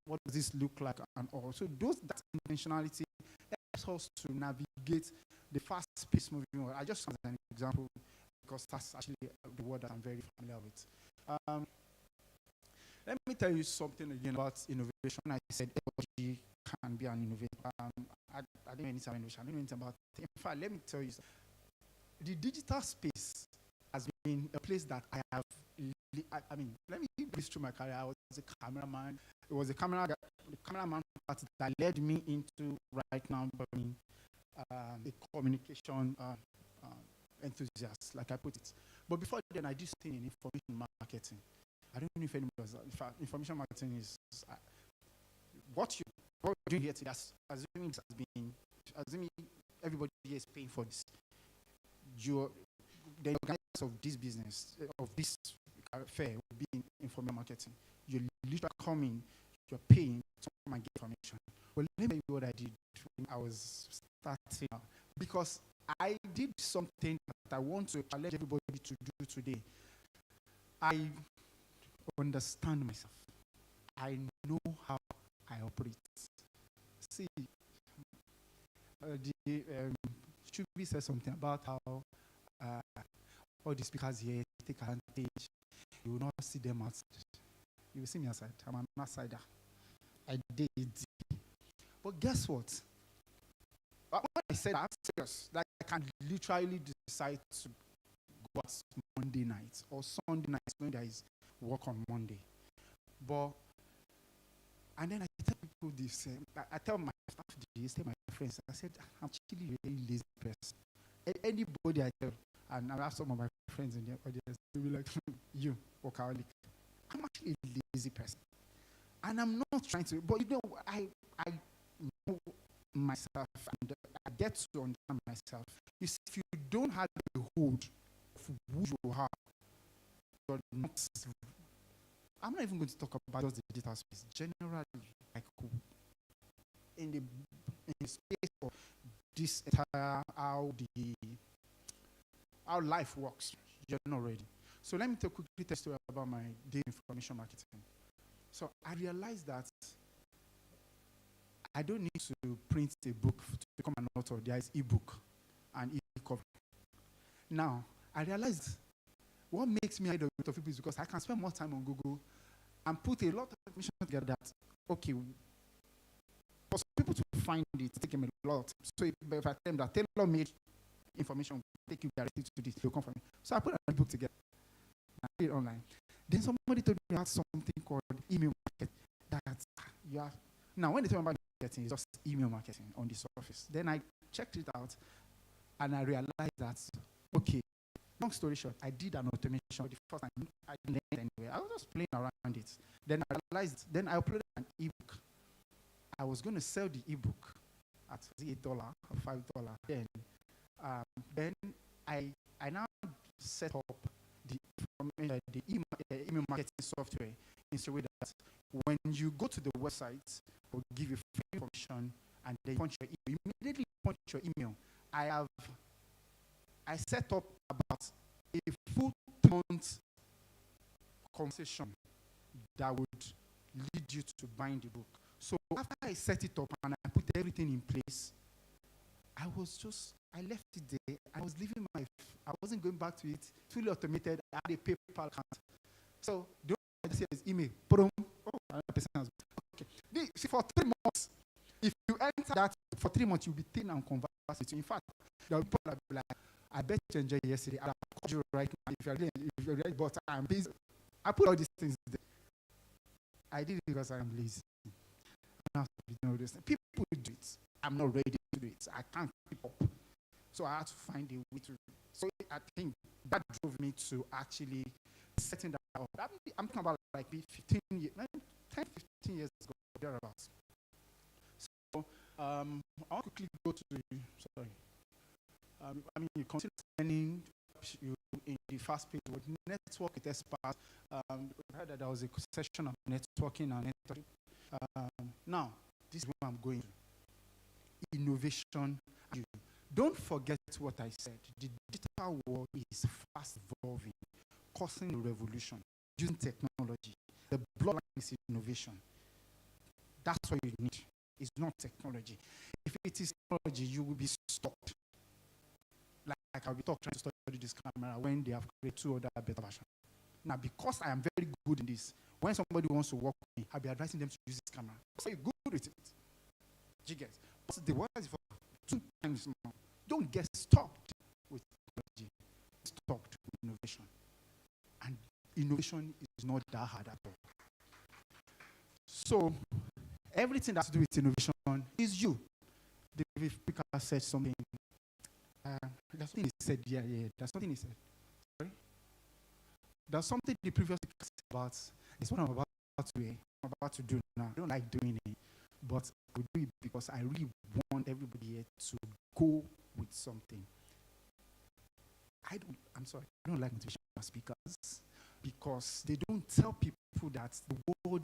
what does this look like and all. So that intentionality helps us to navigate the fast-paced moving world. I just use an example because that's actually the word that I'm very familiar with. Let me tell you something again about innovation. I said technology can be an innovator. I didn't know anything about innovation. I didn't know anything about it. In fact, let me tell you, the digital space has been a place that I have. Let me go through my career. I was a cameraman. It was the cameraman part that led me into right now being a communication enthusiast, like I put it. But before then, I did stay in information marketing. I don't know if anybody does that. In fact, information marketing is what we're doing here today. Assuming everybody here is paying for this. The organizers of this business, of this fair, will be in information marketing. You literally come in, you're paying to come and get information. Well, let me tell you what I did when I was starting out. Because I did something that I want to challenge everybody to do today. I understand myself. I know how I operate. See, Chubi said something about how all the speakers here take advantage. You will not see them outside. You will see me outside. I'm an outsider. I did. But guess what? When I said that, I'm serious. Like I can literally decide to go out Monday night or Sunday night when there is work on Monday. And then I tell people this. I tell my staff, my friends, I said, I'm actually a really lazy person. Anybody I tell, and I have some of my friends in the audience, they'll be like, you, workaholic. I'm actually a lazy person. And I'm not trying to, but you know, I know myself and I get to understand myself. You see, if you don't have the hold of who you are, you're not. I'm not even going to talk about just the digital space. Generally, like in the space of this entire how life works, you're not ready. So let me quickly tell you a story about my day in information marketing. So I realized that I don't need to print a book to become an author. There is ebook and e-cover. Now, I realized what makes me ahead of people is because I can spend more time on Google and put a lot of information together that, okay, for people to find it, take them a lot. So if I tell them that tailor-made information will take you directly to this, they'll come from me. So I put a book together. I did it online. Then somebody told me about something called email marketing. That you are now when they talk about marketing, it's just email marketing on the surface. Then I checked it out, and I realized that okay. Long story short, I did an automation for the first time. I didn't learn it anyway. I was just playing around it. Then I realized. Then I uploaded an ebook. I was going to sell the ebook at $8 or $5. Then I now set up the email marketing software in such a way that when you go to the website, it will give you free information, and then you punch your email. Immediately punch your email. I set up about a full 3-month conversation that would lead you to buying the book. So after I set it up and I put everything in place, I left it there. I was leaving I wasn't going back to it. Fully automated. I had a PayPal account. So the only thing I just say is email. Boom. Oh, another person has. Okay. See, for 3 months, if you enter that for 3 months, you'll be thin and conversing. In fact, there will be people that will be like, I bet you enjoyed yesterday. I'll call you right now if you're ready, but I'm busy. I put all these things there. I did it because I'm lazy. I'm not doing this. People do it. I'm not ready to do it. I can't keep up. So I had to find a way to. So I think that drove me to actually setting that up. I'm talking about like 10, 15 years ago, thereabouts. So I want to quickly go to, sorry. You continue learning you in the fast pace with network with experts. I heard that there was a session of networking and networking. Now, this is where I'm going to. Innovation. Don't forget what I said. The digital world is fast evolving, causing a revolution, using technology. The bloodline is innovation. That's what you need. It's not technology. If it is technology, you will be stopped. Like I'll be trying to study this camera when they have created 2 other better versions. Now, because I am very good in this, when somebody wants to work with me, I'll be advising them to use this camera. So you're good with it. You get? But the word is for 2 times more. Don't get stopped with technology. Stopped with innovation. And innovation is not that hard at all. So everything that has to do with innovation is you. David Speaker said something. There's something he said. Yeah. There's something he said. Sorry? There's something the previous speaker said about. It's what I'm about to do now. I don't like doing it, but I will do it because I really want everybody here to go with something. I don't like motivational speakers because they don't tell people that the world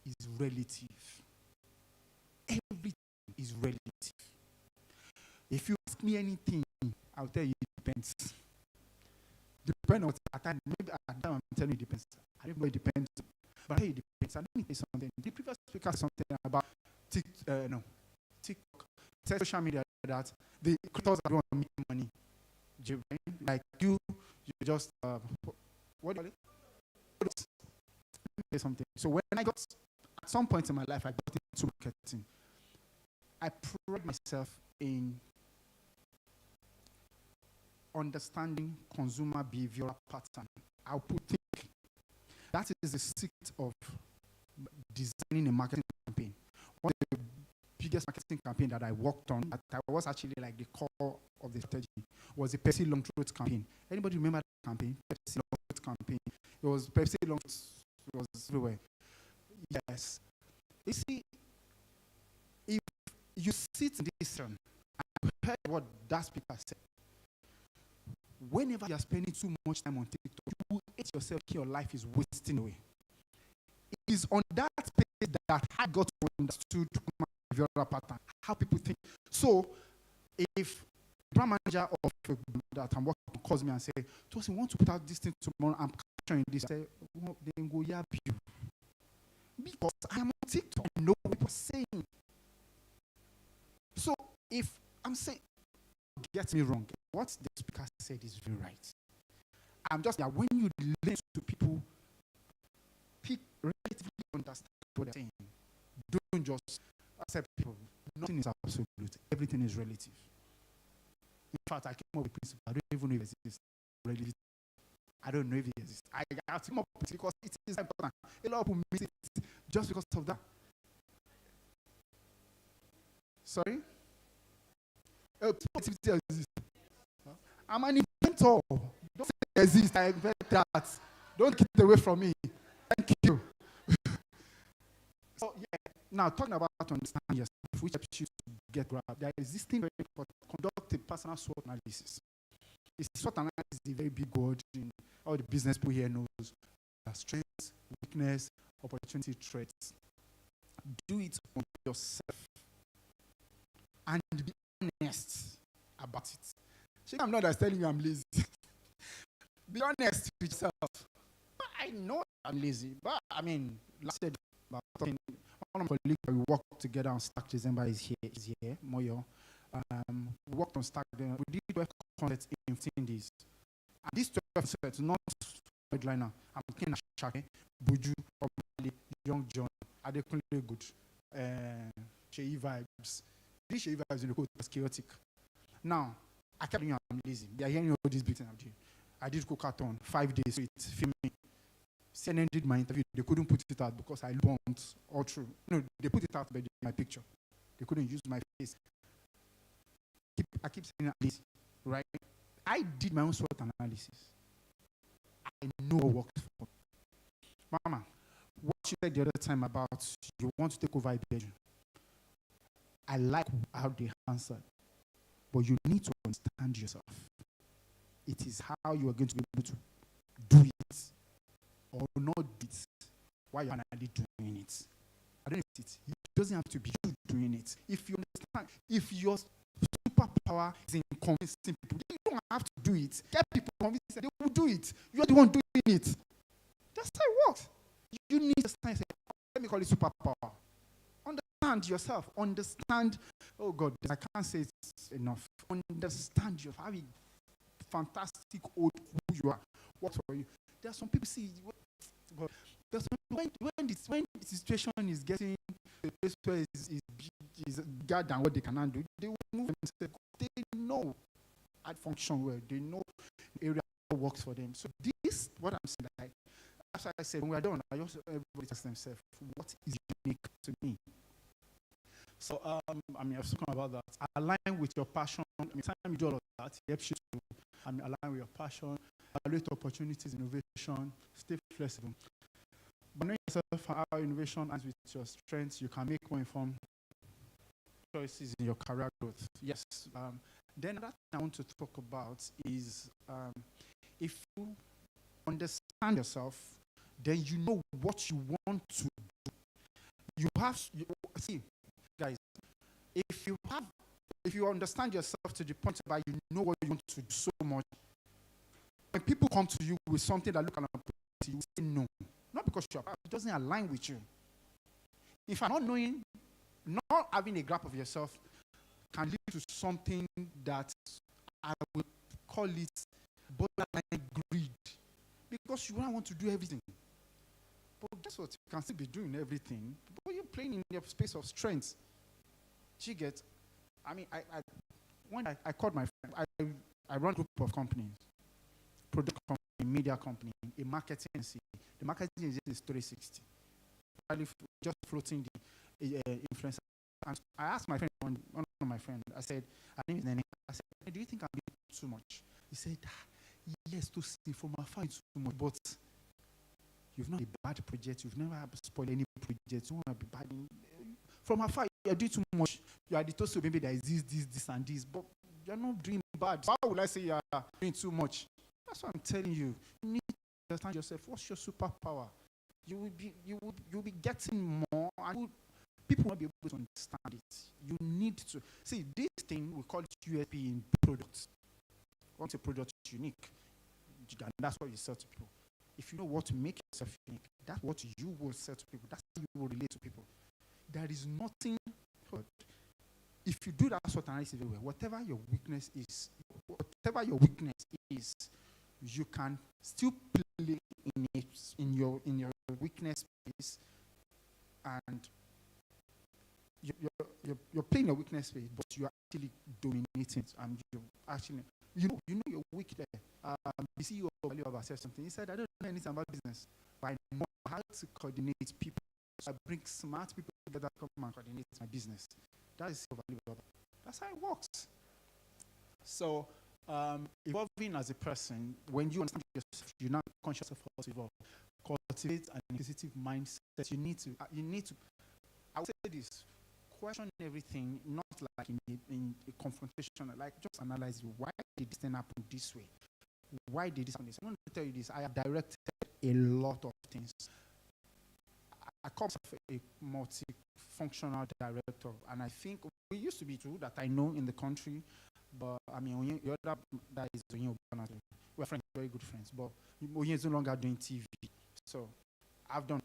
is relative. Everything is relative. If you ask me anything, I'll tell you it depends. Depends on at time. Maybe at that time I'm telling you it depends. I don't know it depends, but I tell you it depends. And let me tell you something. The previous speaker said something about TikTok, social media that the creators are going to make money. Like you just what do you call it? Let me say something. So when I got at some point in my life, I got into marketing. I pride myself in understanding consumer behavioral pattern. I'll put it. That is the secret of designing a marketing campaign. One of the biggest marketing campaign that I worked on, that was actually like the core of the strategy, was the Pepsi Long Throat campaign. Anybody remember that campaign? Pepsi Long Throat campaign. It was Pepsi Long Throat. It was everywhere. Yes. You see, if you sit in this room and you heard what that speaker said, whenever you are spending too much time on TikTok, you will hate yourself, your life is wasting away. It is on that page that I got to understood my behavioral pattern, how people think. So, if the brand manager of that I'm working with calls me and say, Tosin, want to put out this thing tomorrow, I'm capturing this, I say, well, then go yab you. Because I am on TikTok, I know what people are saying. So, if I'm saying, get me wrong, what the speaker said is very right. I'm just when you listen to people relatively understand what they're saying. Don't just accept people. Nothing is absolute. Everything is relative. In fact, I came up with a principle. I don't even know if it exists. Relativity. I don't know if it exists. I have to come up with it because it is important. A lot of people miss it just because of that. Sorry? Positivity exists. I'm an inventor. Don't say it exists. I invent that. Don't keep it away from me. Thank you. So yeah. Now talking about understanding yourself, which helps you to get grabbed. There is this thing very important. Conduct a personal SWOT analysis. SWOT analysis is a very big word in all the business people here knows. Strengths, weakness, opportunity, threats. Do it on yourself. And be honest about it. I'm not just telling you I'm lazy. Be honest with yourself. I know I'm lazy, but I mean, last year, one of my colleagues we worked together on Stack December is here, Moyo. We worked on Stack, we did 12 concepts in 15 days. And these 12 concepts, not headliner, I'm looking at Shake, Buju, Omali, Young John, Adekunle Good, Shei Vibes. These Shei Vibes in the code was chaotic. Now, I kept doing I'm lazy. They are hearing all these big things I'm doing. I did Cocathon, 5 days straight, filming. CNN did my interview. They couldn't put it out because I bumped all through. No, they put it out, but my picture. They couldn't use my face. I keep saying this, right? I did my own SWOT analysis. I know what works for me. Mama, what you said the other time about you want to take over a bedroom, I like how they answered. But you need to understand yourself. It is how you are going to be able to do it or not do it while you're finally doing it. I don't know if it doesn't have to be you doing it. If you understand, if your superpower is in convincing people, you don't have to do it. Get people convinced that they will do it. You're the one doing it. That's how it works. You need to understand, let me call it superpower. Understand yourself. Understand, oh God, I can't say it's enough. Understand yourself. How fantastic old who you are. What for you? There are some people see, but there's when the situation is getting the place where is bigger than what they can do, they will move themselves. They know how to function well. They know the area that works for them. So this, what I'm saying, like, as I said, when we are done, I also everybody asks themselves, what is unique to me? So, I've spoken about that. Align with your passion. Anytime you do all of that, it helps you to align with your passion, evaluate opportunities, innovation, stay flexible. But knowing yourself, how innovation and with your strengths, you can make more informed choices in your career growth. Yes. Then that thing I want to talk about is if you understand yourself, then you know what you want to do. You have, see, guys, if you understand yourself to the point where you know what you want to do so much, when people come to you with something that look like an opportunity, you say no. Not because it doesn't align with you. If I'm not knowing, not having a grasp of yourself can lead to something that I would call it borderline greed. Because you don't want to do everything. But guess what? You can still be doing everything, but you're playing in your space of strength. You get, when I called my friend, I run a group of companies, product company, media company, a marketing agency. The marketing agency is 360. Just floating the influencer. And I asked my friend, one of my friends, I said, her name is Nene. I said, hey, do you think I'm doing too much? He said, yes, to see from afar it's too much, but you've not a bad project, you've never spoiled any project, you want to be bad. From afar, you're doing too much. You are the toast, so maybe there is this, and this, but you're not doing bad. Why would I say you are doing too much? That's what I'm telling you. You need to understand yourself. What's your superpower? You will be getting more, and people won't be able to understand it. You need to see this thing. We call it USP in products. Once a product is unique, and that's what you sell to people. If you know what to make yourself unique, that's what you will sell to people. That's how you will relate to people. There is nothing. If you do that sort of analysis very well, whatever your weakness is, you can still play in your weakness space and you're playing your weakness space, but you're actually dominating it, and you actually, you know you're weak there. The CEO of Alibaba said something. He said, I don't know anything about business, but I know how to coordinate people. So I bring smart people together to come and coordinate my business. That is CEO of Alibaba. That's how it works. So, evolving as a person, when you understand yourself, you're not conscious of how to evolve. Cultivate an inquisitive mindset. You need to, I would say this, question everything, not like in a confrontation, like just analyze why did this thing happen this way? Why did this happen this way? I want to tell you this, I have directed a lot of things. I come from a multifunctional director, and I think we used to be two that I know in the country, but I mean, the other that is we're friends, very good friends, but Onye is no longer doing TV. So I've done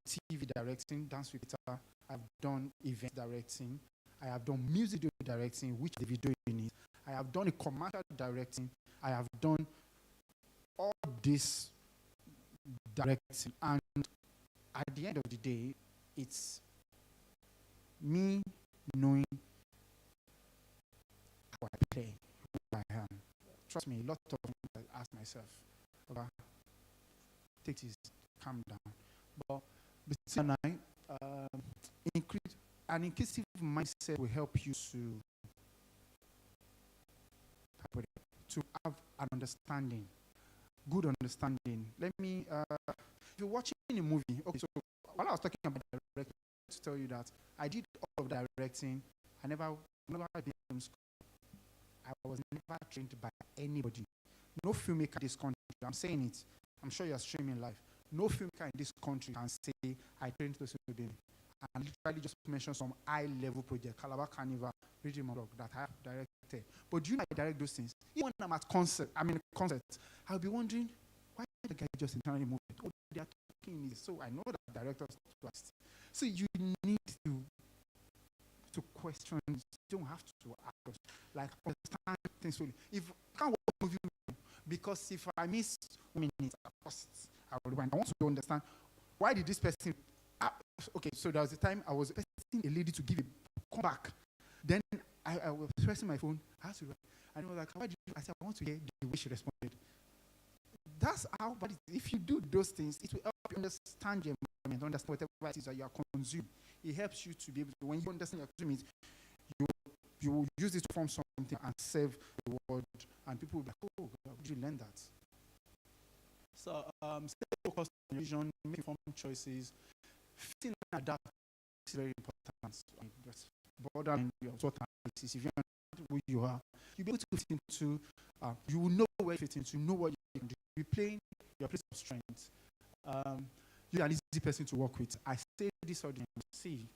TV directing, dance with guitar. I've done event directing. I have done music directing, which the video in it. I have done a commercial directing. I have done all this directing, and at the end of the day, it's me knowing how I play, who I am. Trust me, a lot of things I ask myself, okay, take this, calm down. But between and an inclusive mindset will help you to have an understanding, good understanding. Let me, if you're watching a movie, okay, so while I was talking about directing, to tell you that I did all of directing. I never been in school. I was never trained by anybody. No filmmaker in this country, I'm saying it, I'm sure you're streaming live. No filmmaker in this country can say, I trained to be. And literally just mention some high-level project, Calabar Carnival, Rhythm of Rock, that I have directed. But do you know I direct those things? Even when I'm at concert, I'll be wondering, why the guy just internally moved? Oh, they are talking this. So I know that directors trust. So you need to question, you don't have to ask, like understand things fully. If I can't watch a movie, because if I miss 1 minute, I want to understand, why did this person, okay, so there was a time I was expecting a lady to give a comeback. Then I was pressing my phone, I had to write, and I was like, why did you? I said, I want to hear the way she responded. That's how, but if you do those things, it will help you understand your environment, understand whatever it is that you are consuming. It helps you to be able to, when you understand you're consuming it, you will use it to form something and serve the world, and people will be like, oh, God, did you learn that? So, stay focused on your vision, make informed choices. Fitting and adapt is very important. Just borderline your thought analysis. If you know who you are, you'll be able to fit into, you will know where you fit into, know what you can do. You'll be playing your place of strength. You're an easy person to work with. I say this audience, see,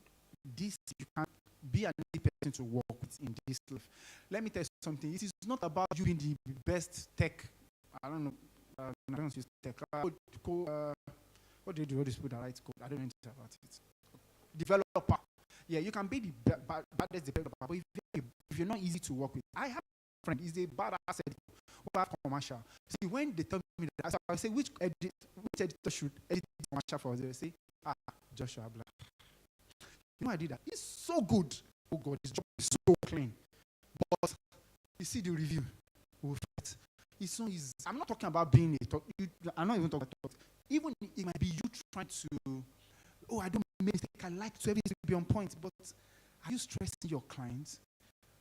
this, you can be an easy person to work with in this life. Let me tell you something. It is not about you being the best tech, I don't know, I don't use tech, what do you do? All these people that write code, I don't know anything about it. Developer. Yeah, you can be the baddest developer, but if you're not easy to work with, I have a friend, he's a badass editor who have commercial. See, when they tell me that, I say, which editor should edit commercial for us? They say, Joshua Black. You know, I did that. He's so good. Oh God, his job is so clean. But you see the review. I'm not talking about being a talk. I'm not even talking about talk. Even it might be you trying to, I don't make mistake. I like to everything be on point. But are you stressing your clients?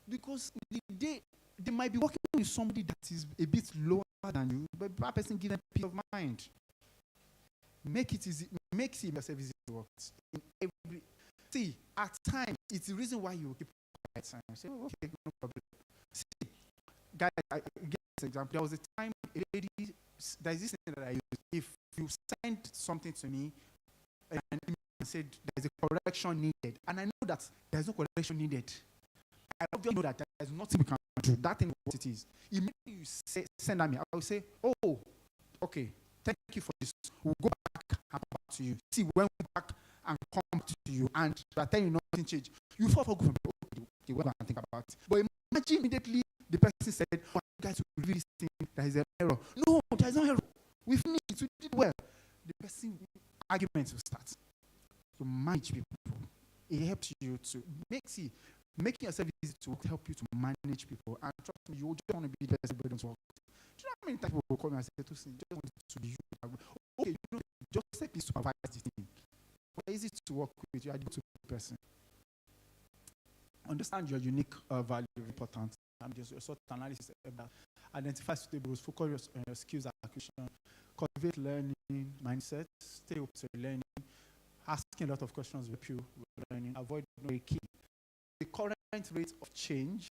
Because they might be working with somebody that is a bit lower than you, but that person gives them peace of mind. Make it easy. Make yourself easy to work. See, at times, it's the reason why you keep quiet. Say, okay, no problem. See, guys, I give this example. There was a time a lady, there's this thing that I use. If you send something to me and said there's a correction needed, and I know that there's no correction needed, I obviously know that there's nothing we can do. That thing, what it is. Immediately you send at me, I will say, oh, okay, thank you for this. We'll go back and come back to you. See, when we back and come back to you, and by the time you nothing change, you fall for good. Okay, we're going to think about it. But imagine immediately the person said, you guys will review this thing, there is an error. No, there is no error. We finished, we did well. The person argument will start. To manage people. it helps you to making yourself easy to work help you to manage people. And trust me, you just want to be the best everybody to work with. Do you know how many times people will come and say to me, just want it to be you? Okay, you know, just say please supervise this thing. But easy to work with, you are the go-to person. Understand your unique value, important. And there's a sort of analysis about identify suitable roles, focus on your skills acquisition, cultivate learning mindset, stay open to learning, asking a lot of questions with you learning, avoid no key. The current rate of change,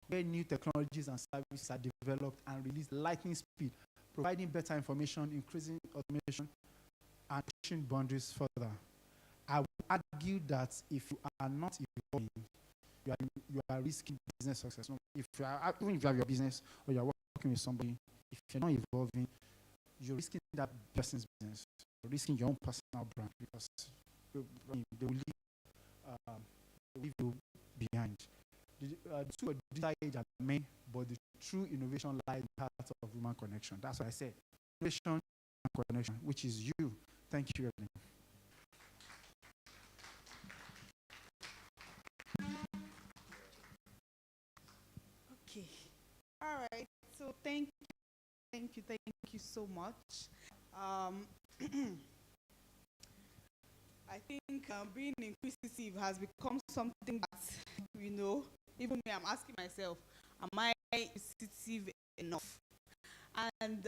where new technologies and services are developed and released lightning speed, providing better information, increasing automation, and pushing boundaries further. I would argue that if you are not evolving, you are risking business success. No, even if you have your business or you are working with somebody, if you're not evolving, you're risking that person's business. You're risking your own personal brand because they will leave you behind. The two digital age are main, but the true innovation lies in the heart of human connection. That's what I said. Innovation and connection, which is you. Thank you, Evelyn. Okay. All right. So thank you so much. I think being inquisitive has become something that, even me, I'm asking myself, am I inquisitive enough? And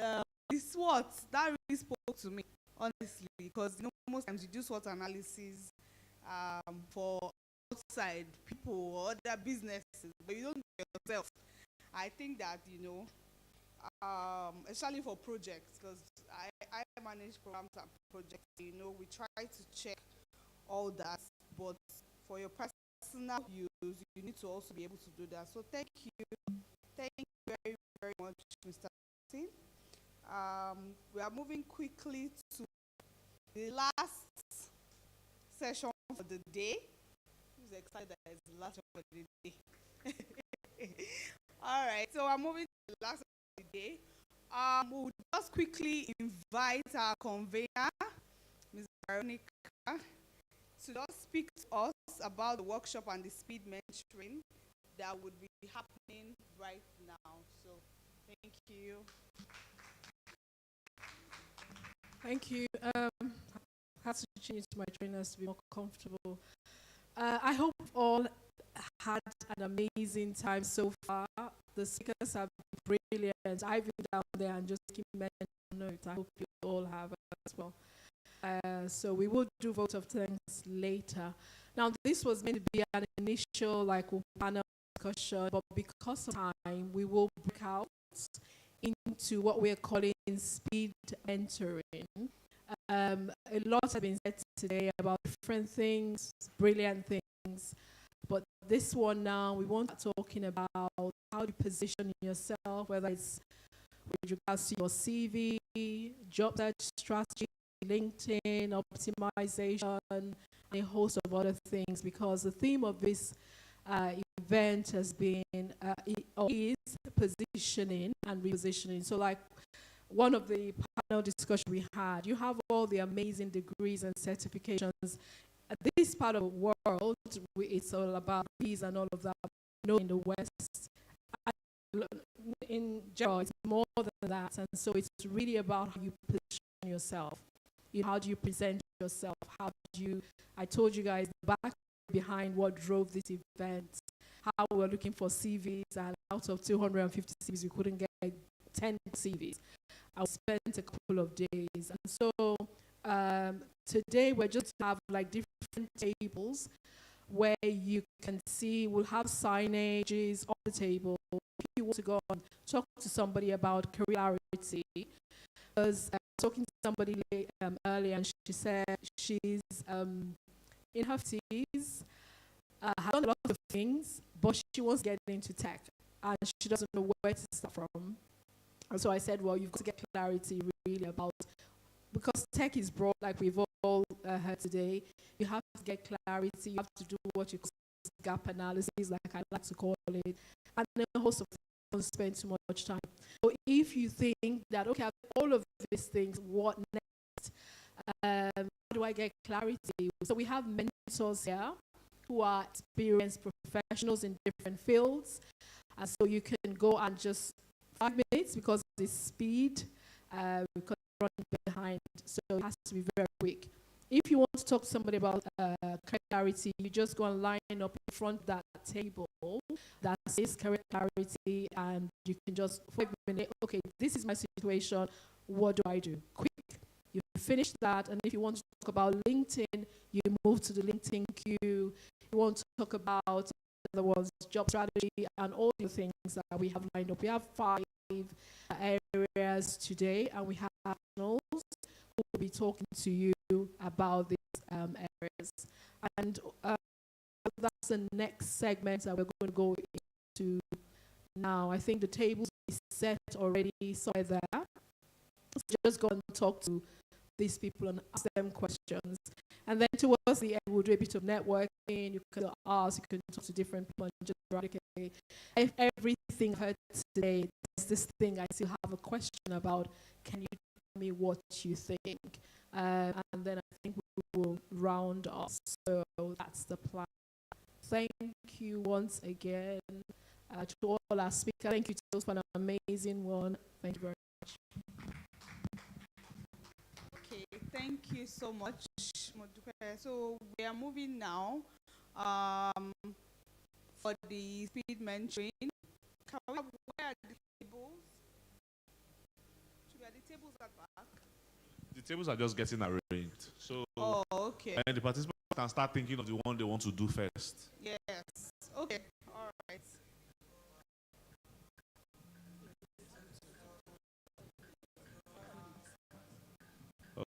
this SWOT, that really spoke to me, honestly, because most times you do SWOT analysis for outside people or other businesses, but you don't do it yourself. I think that, especially for projects, because I manage programs and projects, we try to check all that, but for your personal use, you need to also be able to do that. So thank you very, very much, Mr. Martin. We are moving quickly to the last session for the day. Who's excited that it's the last one for the day? All right, so I'm moving to the last one for the day. We'll just quickly invite our convener, Ms. Veronica, to just speak to us about the workshop and the speed mentoring that would be happening right now. So, thank you. Thank you. I had to change my trainers to be more comfortable. I hope all had an amazing time so far. The speakers have been brilliant. I've been down there and just keep mentioning notes. I hope you all have as well. So we will do vote of thanks later. Now, this was meant to be an initial panel discussion, but because of time, we will break out into what we are calling speed mentoring. A lot has been said today about different things, brilliant things, but this one now, we want to talking about how you position yourself, whether it's with regards to your CV, job search strategy, LinkedIn, optimization, and a host of other things, because the theme of this event has been, is positioning and repositioning. So one of the panel discussions we had, you have all the amazing degrees and certifications. This part of the world, it's all about these and all of that. In the West, in general, it's more than that. And so it's really about how you position yourself. How do you present yourself? I told you guys the back behind what drove this event, how we were looking for CVs, and out of 250 CVs, we couldn't get 10 CVs. I spent a couple of days. And so today we're just have different tables where you can see, we'll have signages on the table. If you want to go and talk to somebody about careerity, because talking to somebody earlier, and she said she's in her 50s, has done a lot of things, but she wants to get into tech, and she doesn't know where to start from. And so I said, well, you've got to get clarity really about, because tech is broad, like we've all heard today. You have to get clarity. You have to do what you call gap analysis, like I like to call it, and then a host of things. Don't spend too much time. So if you think that, okay, all of these things, what next? How do I get clarity? So we have mentors here who are experienced professionals in different fields. And so you can go and just 5 minutes because it's speed, because you're running behind, so it has to be very quick. If you want to talk to somebody about career clarity, you just go and line up in front of that table that says career clarity, and you can just 5 minutes, okay, this is my situation, what do I do? Quick. You finish that, and if you want to talk about LinkedIn, you move to the LinkedIn queue. You want to talk about the ones, job strategy, and all the things that we have lined up. We have 5 areas today, and we have professionals who will be talking to you about these areas. And that's the next segment that we're going to go into now. I think the tables is set already somewhere there. So just go and talk to these people and ask them questions. And then towards the end, we'll do a bit of networking. You can ask, you can talk to different people and just eradicate. If everything I've heard today, there's this thing I still have a question about. Can you tell me what you think? And then I think we will round off. So that's the plan. Thank you once again to all our speakers. Thank you to those for an amazing one. Thank you very much. Okay, thank you so much, Modupe. So we are moving now for the speed mentoring. Can we have, where are the tables? Should be at the tables at back? The tables are just getting arranged. So Oh, okay. and the participants can start thinking of the one they want to do first. Yes. Okay. All right.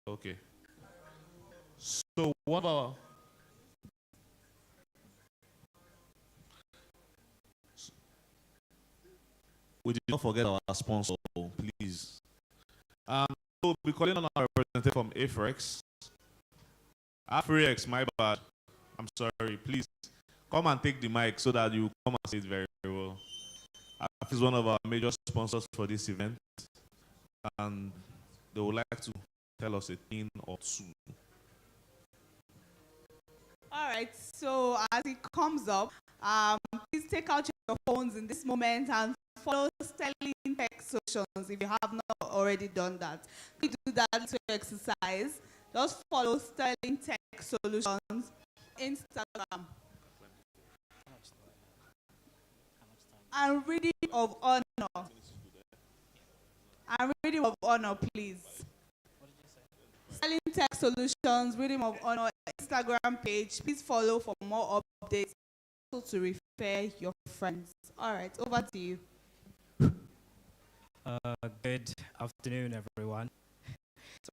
Okay. So what about we did not forget our sponsor, please. We'll be calling on our representative from Afrex. Afrex, my bad. I'm sorry. Please come and take the mic so that you come and say it very well. Afrex is one of our major sponsors for this event, and they would like to tell us a thing or two. All right, so as it comes up, please take out your phones in this moment and follow Sterling Tech Solutions if you have not already done that. We do that to exercise. Just follow Sterling Tech Solutions Instagram. And reading of honor. And reading of honor, please. Sterling Tech Solutions, Reading of Honor Instagram page. Please follow for more updates, also to refer your friends. All right, over to you. Good afternoon, everyone.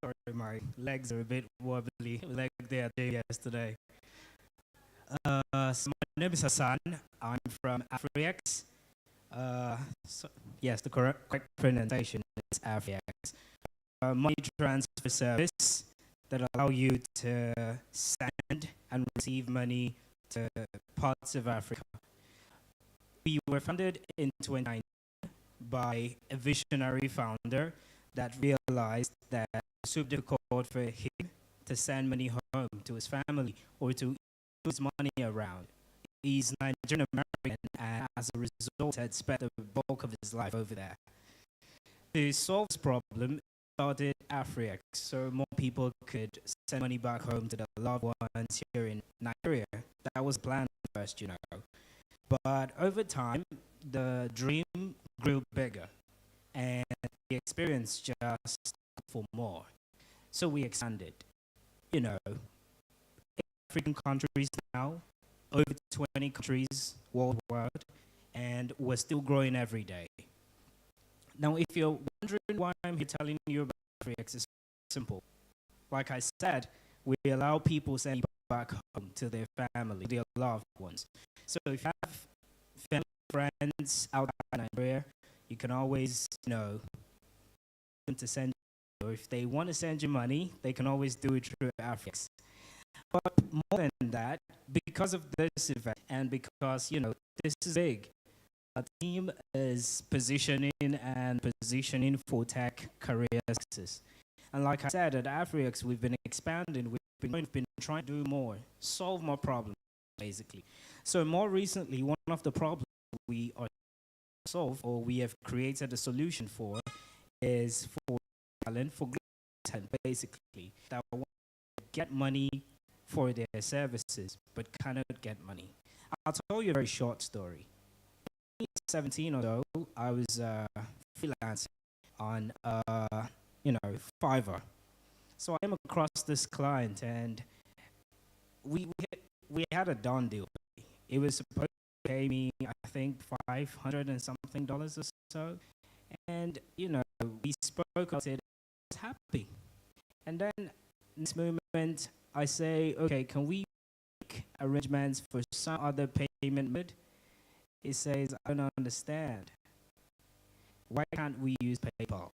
Sorry, my legs are a bit wobbly, like they are doing yesterday. So my name is Hassan. I'm from Afrex. Yes, the correct pronunciation is Afrex. Money transfer service that allow you to send and receive money to parts of Africa. We were founded in 2019 by a visionary founder that realized that it was so difficult for him to send money home to his family or to move his money around. He's Nigerian American and as a result had spent the bulk of his life over there. To solve this problem, started Afrex so more people could send money back home to their loved ones here in Nigeria. That was planned first, you know. But over time, the dream grew bigger and the experience just for more. So we expanded. You know, African countries now, over 20 countries worldwide, and we're still growing every day. Now, if you're wondering why I'm here telling you about Afrex, it's simple. Like I said, we allow people send back home to their family, their loved ones. So if you have family, friends outside Nigeria, you can always, you know, to send, or if they want to send you money, they can always do it through Afrex. But more than that, because of this event and because, you know, this is big, our team is positioning for tech career success. And like I said, at Afrex, we've been expanding, we've been trying to do more, solve more problems, basically. So more recently, one of the problems we are solve or we have created a solution for is for talent, for content, basically, that want to get money for their services but cannot get money. I'll tell you a very short story. In 2017 or so, I was freelancing on, Fiverr. So I came across this client, and we had a done deal. It was supposed to pay me, I think, $500 and something or so. And, we spoke about it. I was happy. And then in this moment, I say, okay, can we make arrangements for some other payment method? He says, I don't understand. Why can't we use PayPal?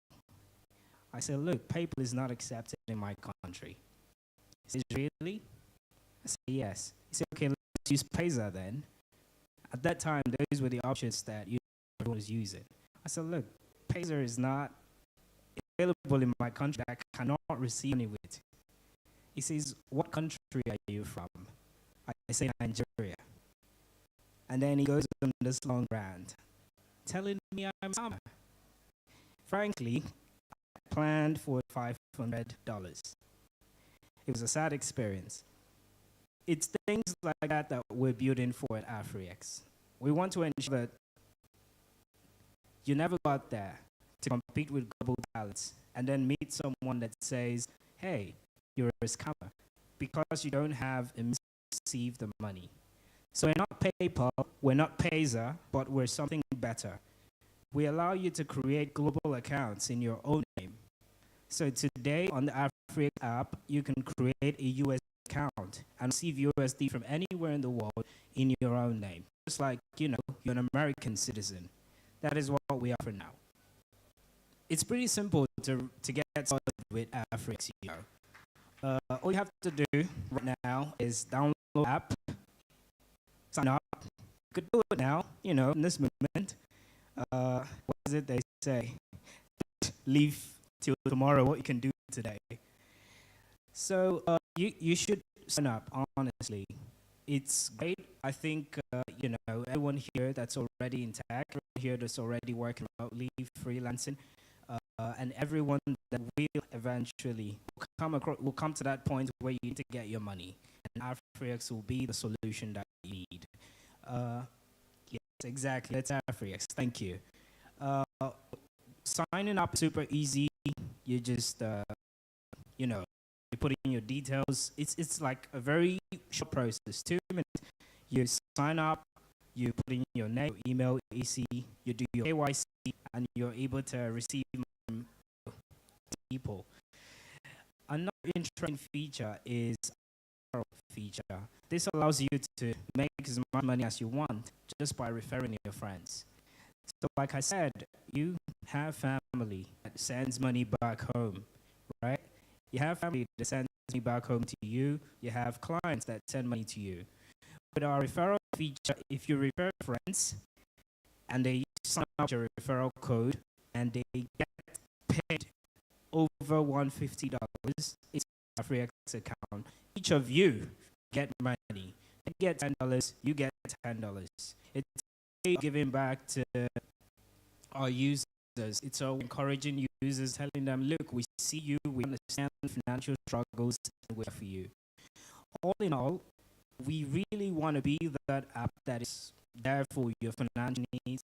I said, look, PayPal is not accepted in my country. He says, really? I said, yes. He said, okay, let's use Payza then. At that time, those were the options that everyone was using. I said, look, Payza is not available in my country. I cannot receive money with. He says, what country are you from? I say, Nigeria. And then he goes on this long rant, telling me I'm Sama. Frankly, I planned for $500. It was a sad experience. It's things like that that we're building for at AfriX. We want to ensure that you never go out there to compete with global talents and then meet someone that says, hey, you're a scammer, because you don't have received the money. So we're not PayPal, we're not Payza, but we're something better. We allow you to create global accounts in your own name. So today on the AfriX app, you can create a US account and receive USD from anywhere in the world in your own name. Just like, you're an American citizen. That is what we offer now. It's pretty simple to get started with AfriX. All you have to do right now is download the app, sign up. You could do it now, in this moment. What is it they say? Leave till tomorrow what you can do today. So you should sign up, honestly. It's great. I think, everyone here that's already in tech, everyone here that's already working remotely, freelancing, and everyone that will eventually will come to that point where you need to get your money. And AfriX will be the solution that you need. Yes, exactly. That's AfriX. Thank you. Signing up is super easy. You just, you put in your details. It's like a very short process. 2 minutes. You sign up. You put in your name, your email, EC. You do your KYC, and you're able to receive from people. Another interesting feature is a feature. This allows you to make as much money as you want just by referring your friends. So like I said, you have family that sends money back home, right? You have family that sends money back home to you. You have clients that send money to you. With our referral feature, if you refer friends and they sign up your referral code and they get paid over $150, it's AfriX account. Each of you get money. They get $10, you get $10. It's giving back to our users. It's all encouraging users, telling them, look, we see you, we understand financial struggles, and we're for you. All in all, we really want to be that app that is there for your financial needs,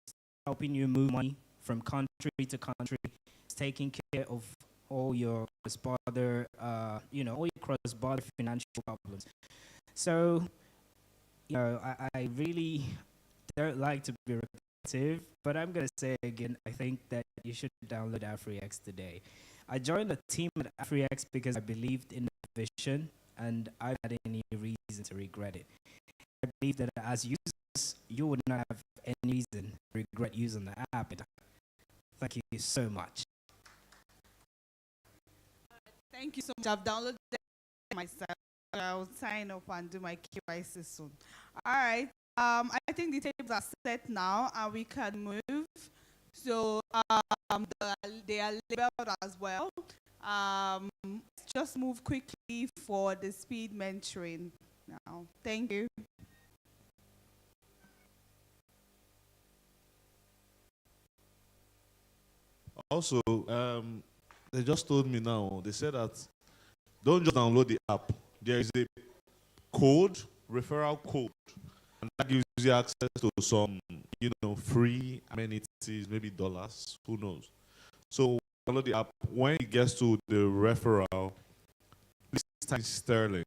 helping you move money from country to country, taking care of all your cross-border, all your cross-border financial problems. So, I really don't like to be repetitive, but I'm going to say again, I think that you should download AfriX today. I joined the team at AfriX because I believed in the vision, and I haven't had any reason to regret it. I believe that as users, you would not have any reason to regret using the app. Thank you so much. Thank you so much. I've downloaded it myself. I'll sign up and do my KYC soon. All right. I think the tables are set now, and we can move. So they are labeled as well. Just move quickly for the speed mentoring now. Thank you. Also, they just told me now, they said that don't just download the app. There is a code, referral code, and that gives you access to some, free amenities, maybe dollars, who knows. So download the app. When it gets to the referral, please type Sterling.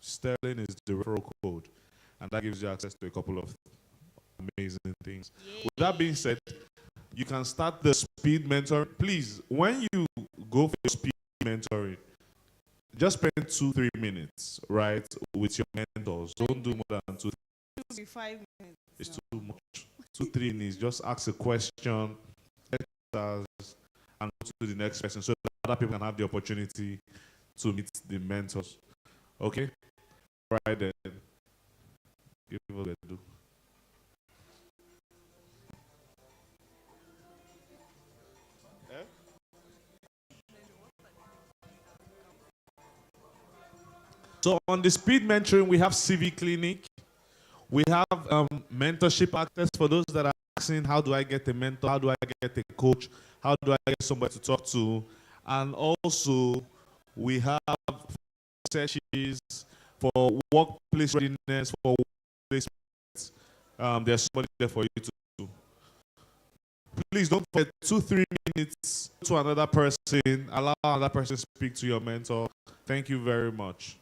Sterling is the referral code, and that gives you access to a couple of amazing things. Yay. With that being said, you can start the speed mentoring. Please, when you go for speed mentoring, just spend 2-3 minutes, right, with your mentors. Don't do more than 2. It will be 5 minutes. It's too much. 2-3 minutes. Just ask a question, and go to the next person, so that other people can have the opportunity to meet the mentors. Okay? All right then. Give people a do. So on the speed mentoring, we have CV Clinic. We have mentorship access for those that are asking, how do I get a mentor? How do I get a coach? How do I get somebody to talk to? And also, we have sessions for workplace readiness, for workplace. There's somebody there for you to do. Please don't forget 2-3 minutes to another person. Allow another person to speak to your mentor. Thank you very much.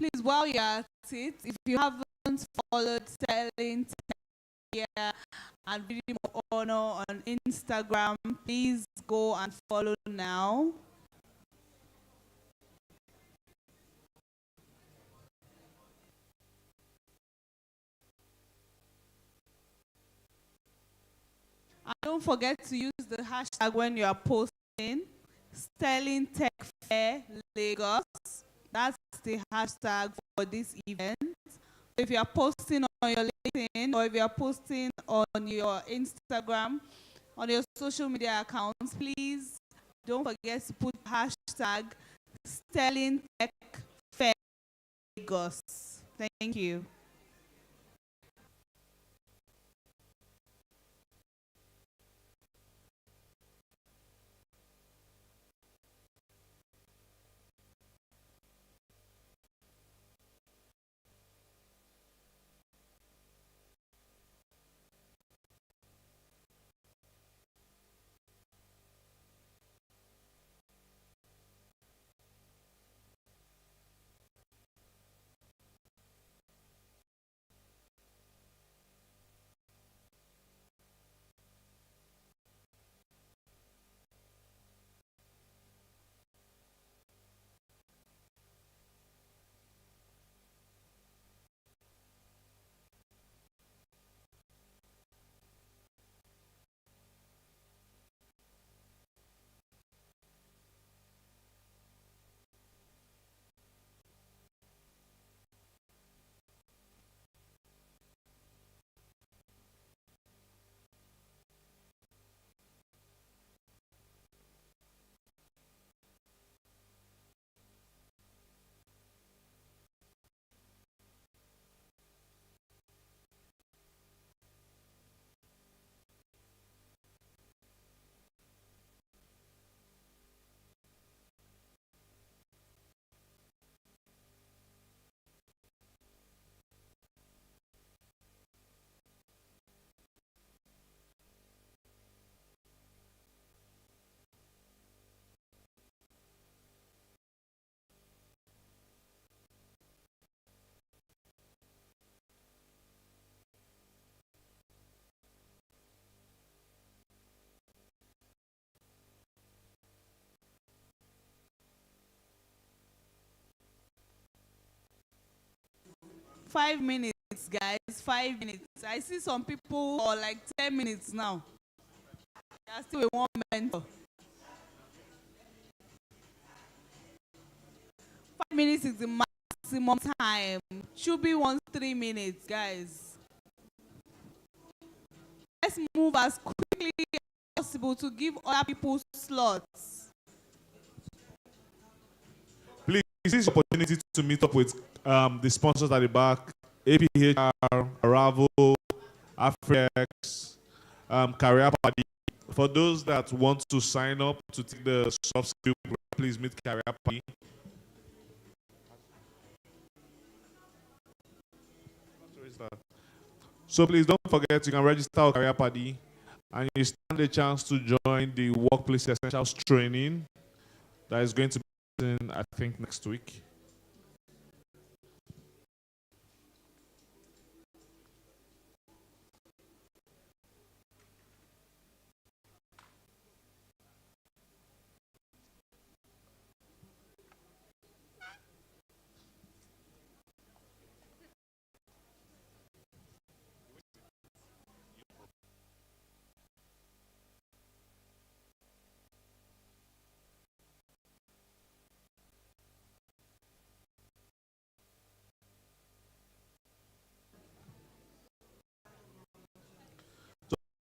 Please, while you're at it, if you haven't followed Sterling here and Redeem of Honor on Instagram, please go and follow now. And don't forget to use the hashtag when you are posting. Sterling Tech Fair Lagos. That's the hashtag for this event. If you are posting on your LinkedIn or if you are posting on your Instagram, on your social media accounts, please don't forget to put hashtag Sterling Tech Fair Lagos. Thank you. 5 minutes, guys. 5 minutes. I see some people for like 10 minutes now. They are still with one mentor. 5 minutes is the maximum time. Should be 3 minutes, guys. Let's move as quickly as possible to give other people slots. Please, this is an opportunity to meet up with the sponsors at the back, APHR, Aravo, Afrix, Career Party. For those that want to sign up to take the soft skill program, please meet Career Party. So please don't forget, you can register with Career Party and you stand a chance to join the Workplace Essentials training that is going to be in, I think, next week.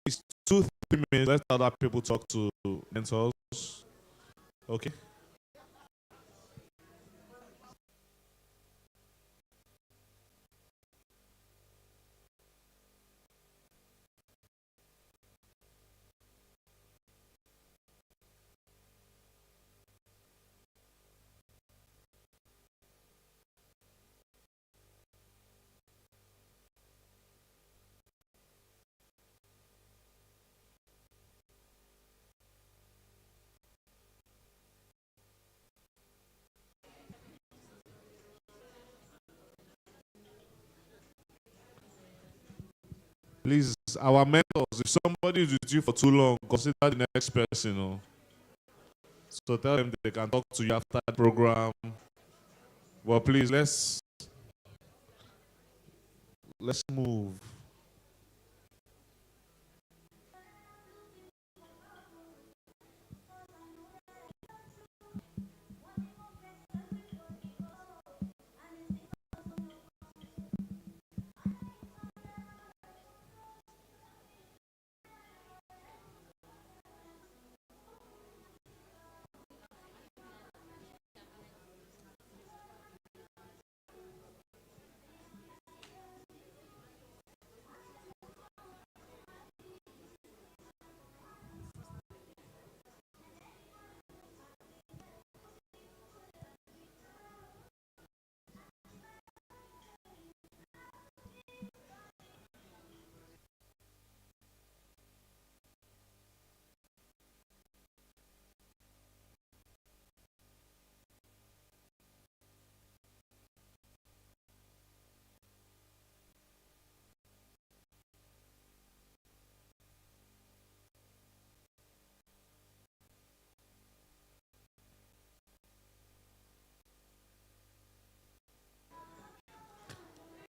It's 2-3 minutes. Let other people talk to mentors. Okay. Please, our mentors, if somebody is with you for too long, consider the next person. Oh. So tell them they can talk to you after the program. Well, please, let's move.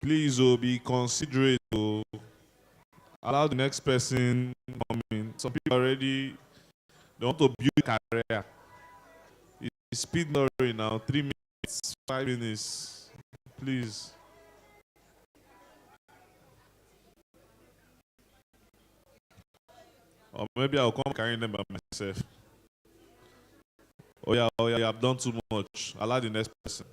Please, be considerate. Allow the next person come in. Some people already they want to build a career. It's speed lottery now. 3 minutes, 5 minutes. Please. Or maybe I'll come carrying them by myself. Oh yeah, I've done too much. Allow the next person.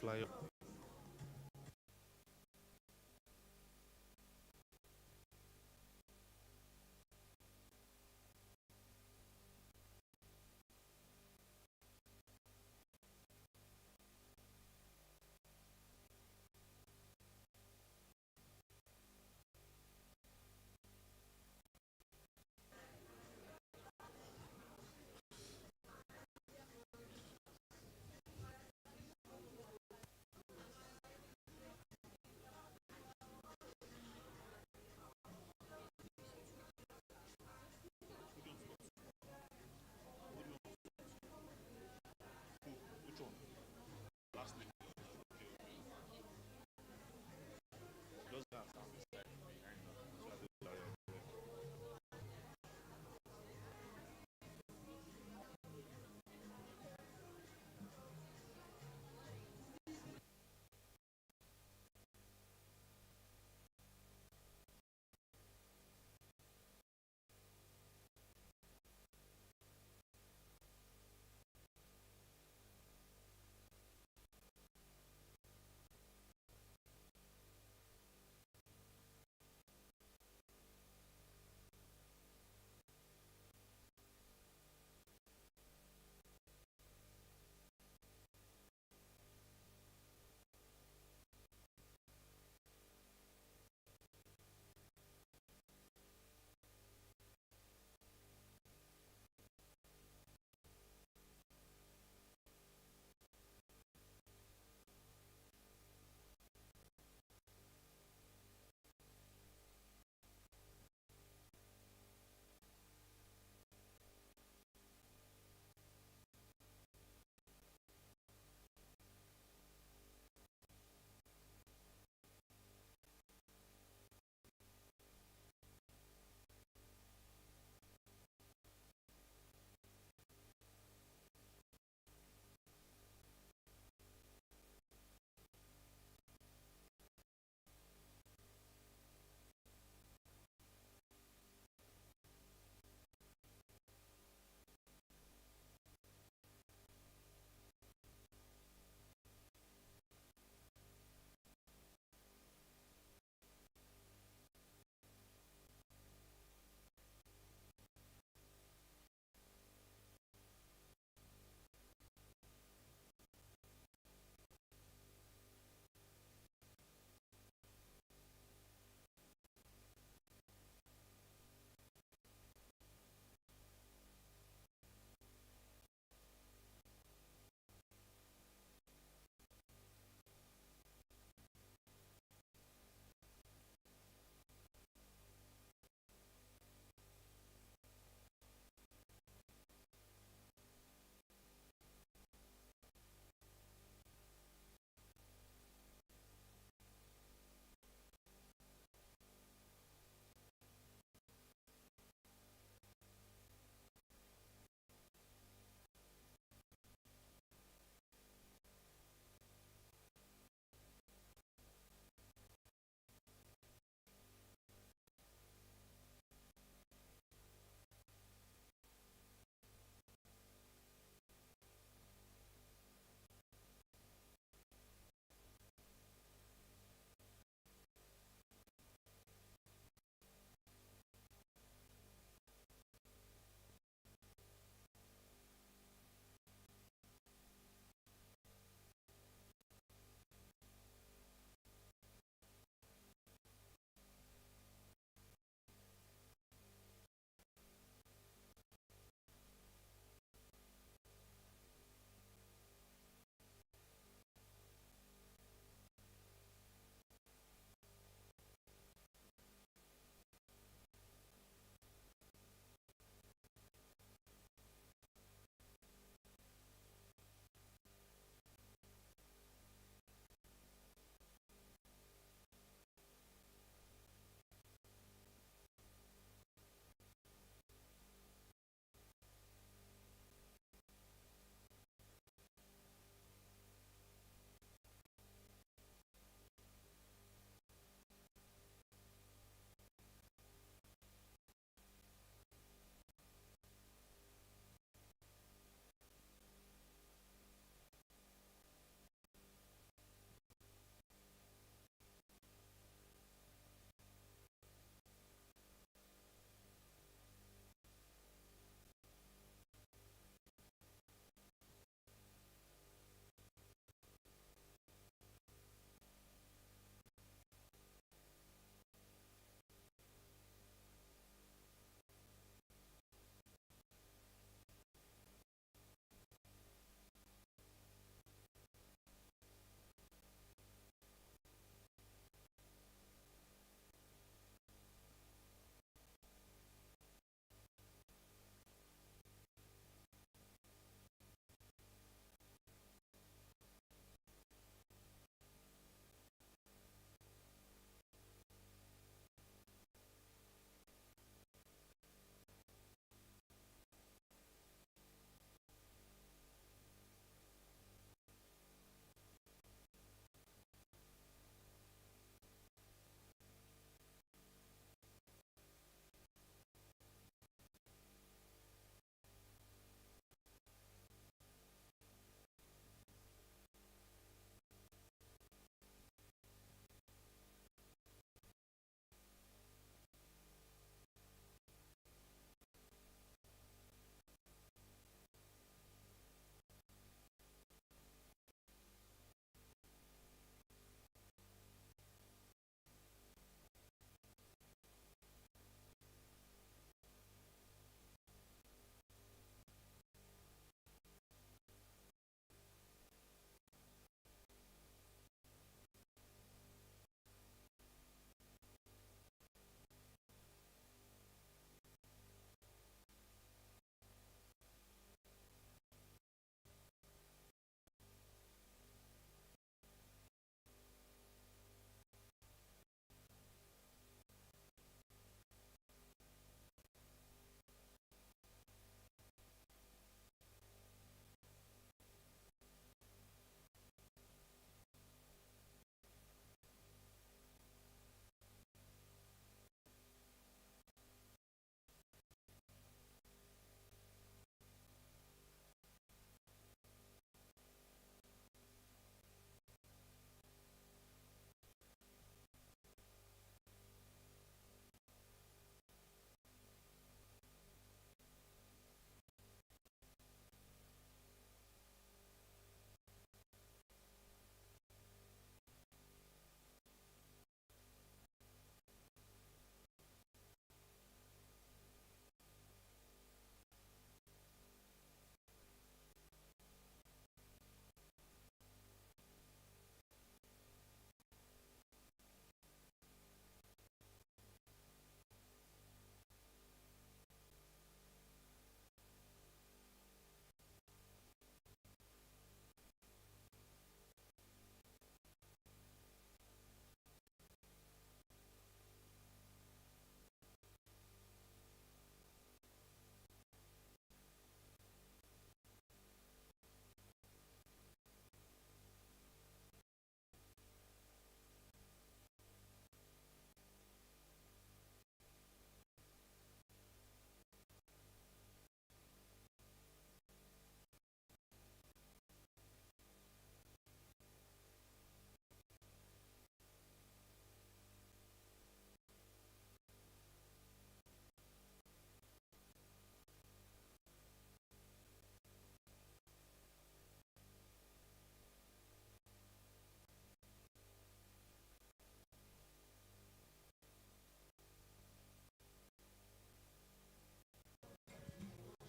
flyer.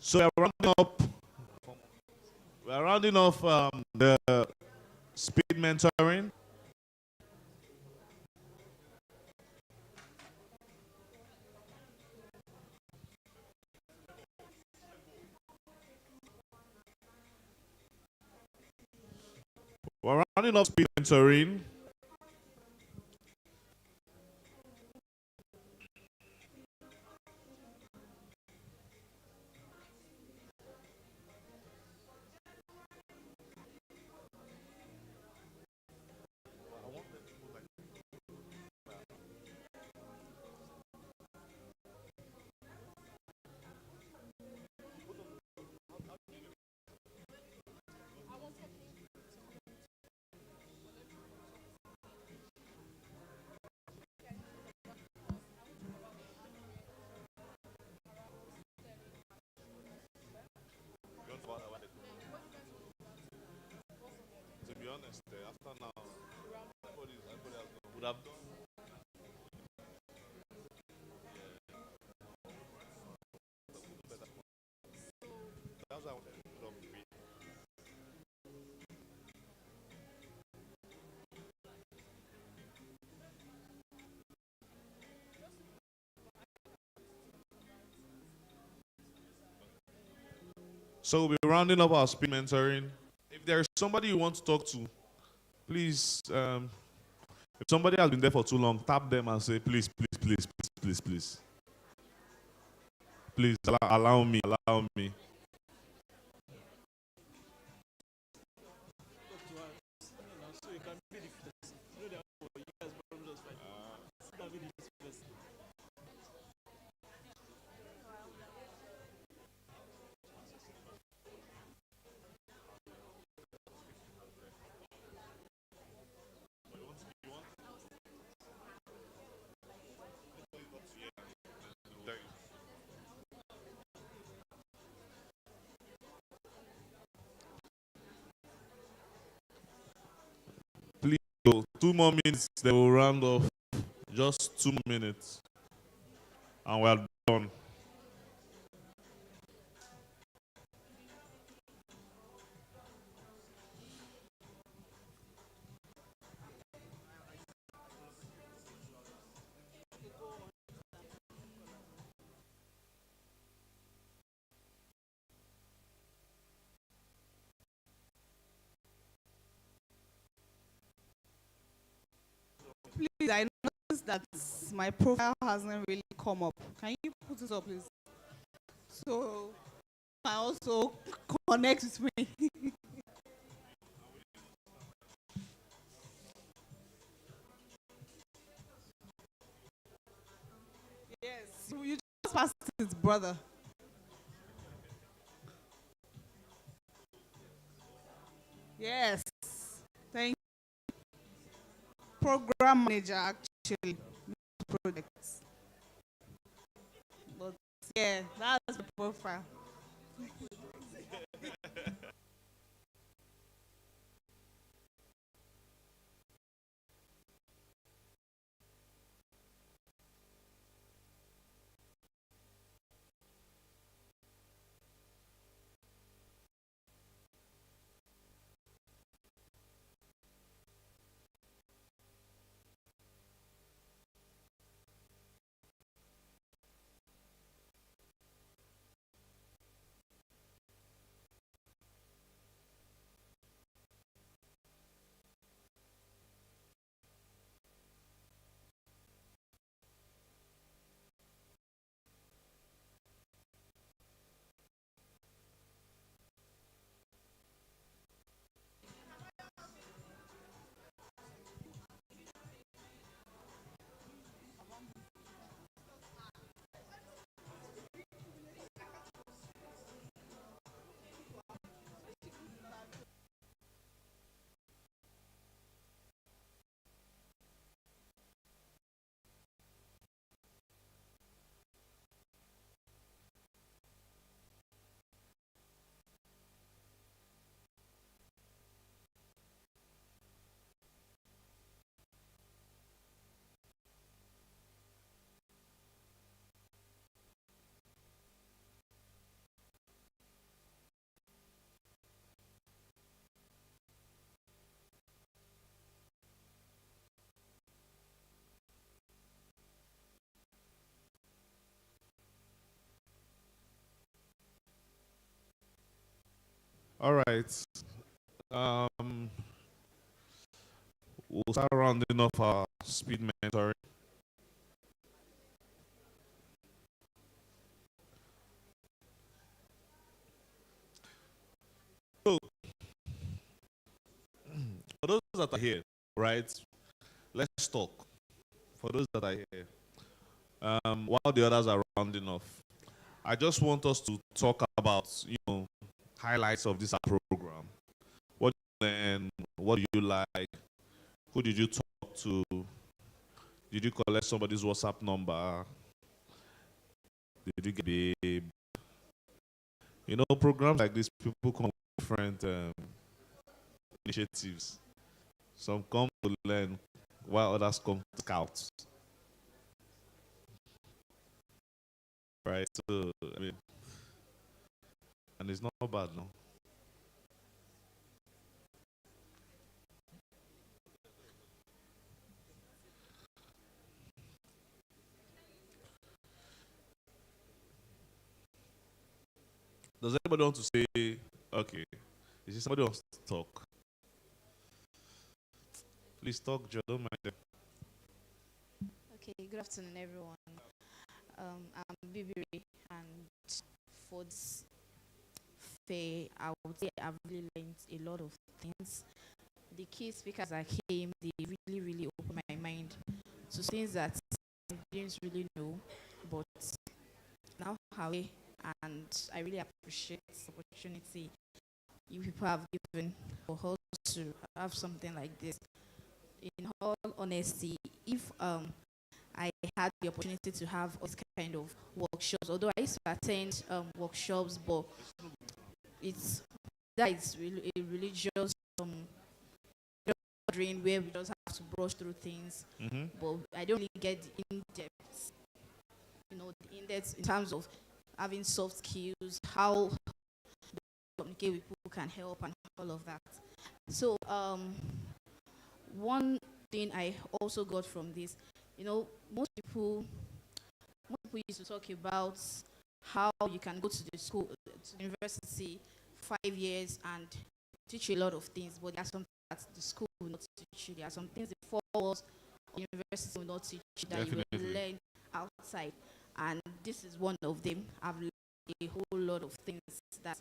So we're rounding off the speed mentoring. We're rounding off speed mentoring. To be honest, after now, everybody would have done. That's why I wanted to put up the beat. So we'll be rounding up our speed mentoring. If there is somebody you want to talk to, please, if somebody has been there for too long, tap them and say, please, please, please, please, please, please. Please allow me, allow me. Please, 2 more minutes, they will round off. Just 2 minutes. And we're done. Please, I noticed that my profile hasn't really come up. Can you put it up, please? So I also connect with me. Yes, you just passed it, brother. Yes, thank you. Program manager, actually, not projects. But yeah, that's the profile. All right. Um, we'll start rounding off our speed mentoring. So, for those that are here, right, let's talk. For those that are here, while the others are rounding off, I just want us to talk about, highlights of this program. What did you learn? What do you like? Who did you talk to? Did you collect somebody's WhatsApp number? Did you get babe? Programs like this, people come with different initiatives. Some come to learn, while others come to scout. Right? So, and it's not bad, no? Does anybody want to say, okay, is there somebody wants to talk? Please talk, Joe, don't mind them. Okay, good afternoon, everyone. I'm Bibiri, and for this fair, I would say I've really learned a lot of things. The key speakers that came, they really, really opened my mind to things that I didn't really know, but now have it, and I really appreciate the opportunity you people have given for us to have something like this. In all honesty, if I had the opportunity to have this kind of workshops, although I used to attend workshops, but it's really a religious gathering where we just have to brush through things, but I don't really get the in-depth, the in-depth in terms of having soft skills, how communicate with people can help, and all of that. So one thing I also got from this, most people used to talk about how you can go to the school, to the university, 5 years and teach you a lot of things, but there are some things that the school will not teach you. There are some things the 4 walls of university will not teach you that you will learn outside, and this is one of them. I've learned a whole lot of things that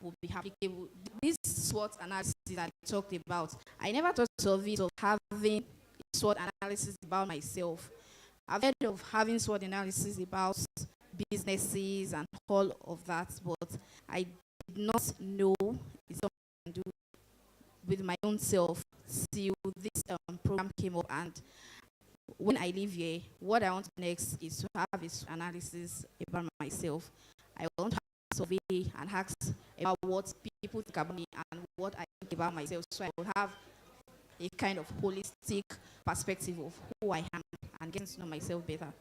will be applicable. This SWOT analysis that I talked about, I never thought of it, of having a SWOT analysis about myself. I've heard of having SWOT analysis about businesses and all of that, but I did not know it's something I can do with my own self till this program came up. And when I leave here, what I want next is to have this analysis about myself. I want to have a survey and ask about what people think about me and what I think about myself, so I will have a kind of holistic perspective of who I am and getting to know myself better.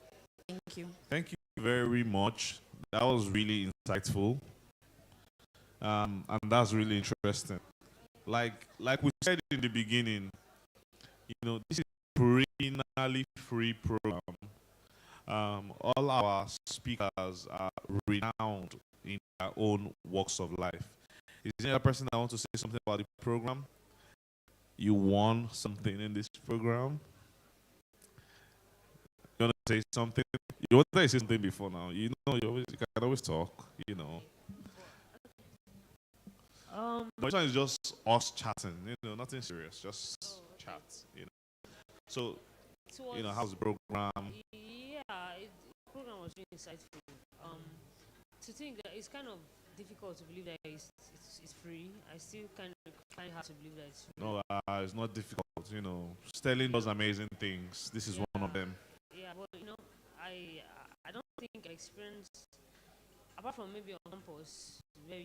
Thank you. Thank you very much. That was really insightful. And that's really interesting. Like we said in the beginning, this is a perennially free program. All our speakers are renowned in their own walks of life. Is there a person that wants to say something about the program? You won something in this program? You want to say something? You want to say something before now? You can always talk, But this one is just us chatting, nothing serious, just chat, So, how's the program? Yeah, the program was really insightful. To think that it's kind of difficult to believe that it's free. I still kind of find it hard to believe that it's free. No, it's not difficult. Sterling does amazing things. This is one of them. Yeah, but I don't think I experienced, apart from maybe on campus, where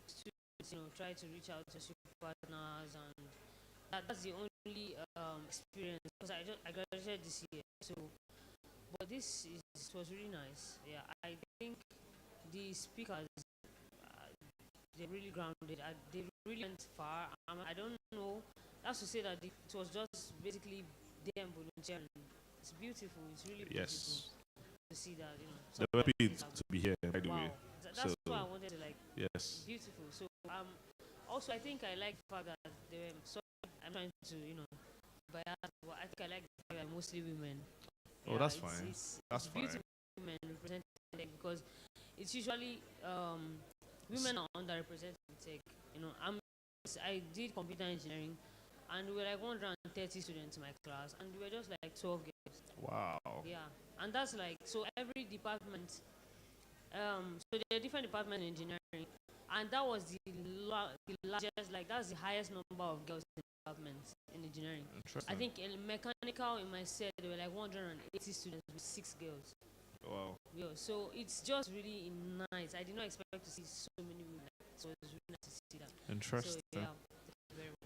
students try to reach out to super partners, and that's the only experience, because I graduated this year. So, but this was really nice. Yeah, I think the speakers, they're really grounded. They really went far. I don't know. That's to say that it was just basically them volunteering. It's beautiful. It's really beautiful to see that. They're happy to be here, by the way. that's why I wanted to like. Yes. Beautiful. So also I think I like the fact that they were. So I'm trying to bias. Well, I think I like the fact that mostly women. Oh, that's fine. That's fine. Beautiful women represented because it's usually women are underrepresented in tech. I did computer engineering, and we were like 130 students in my class, and we were just like 12 girls. Wow. Yeah, and that's like so every department. So there are different departments in engineering, and that was the largest, like that's the highest number of girls in departments in engineering. I think in mechanical in my set there were like 180 students with 6 girls. Wow. Yeah, so it's just really nice. I did not expect to see so many women, so it's really nice to see that. Interesting. So, yeah,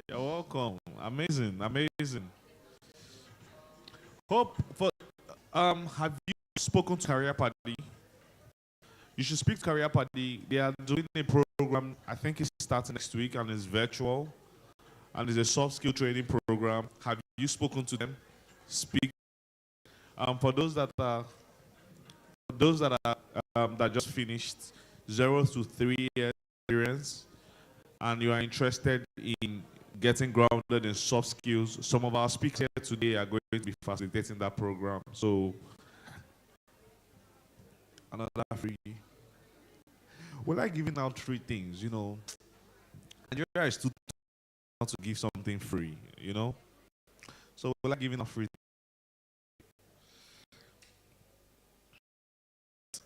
you're welcome. Amazing, amazing. Hope for have you spoken to Career Party? You should speak to Career Party. They are doing a program. I think it's starting next week and it's virtual, and it's a soft skill training program. Have you spoken to them? Speak. For those that are that just finished 0 to 3 years experience, and you are interested in getting grounded in soft skills, some of our speakers here today are going to be facilitating that program. So, another free. We like giving out free things, Nigeria is too tough to give something free, So we like giving out free.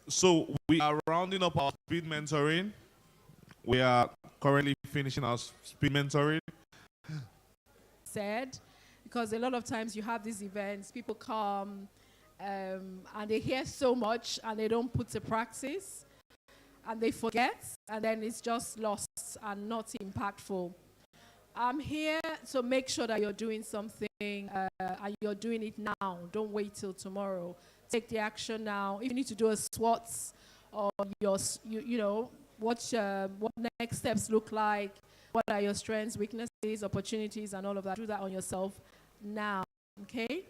So we are rounding up our speed mentoring. We are currently finishing our speed mentoring. Said, because a lot of times you have these events, people come and they hear so much and they don't put to practice and they forget, and then it's just lost and not impactful. I'm here to make sure that you're doing something and you're doing it now. Don't wait till tomorrow. Take the action now. If you need to do a SWOT or what next steps look like, what are your strengths, weaknesses, opportunities, and all of that. Do that on yourself now, okay?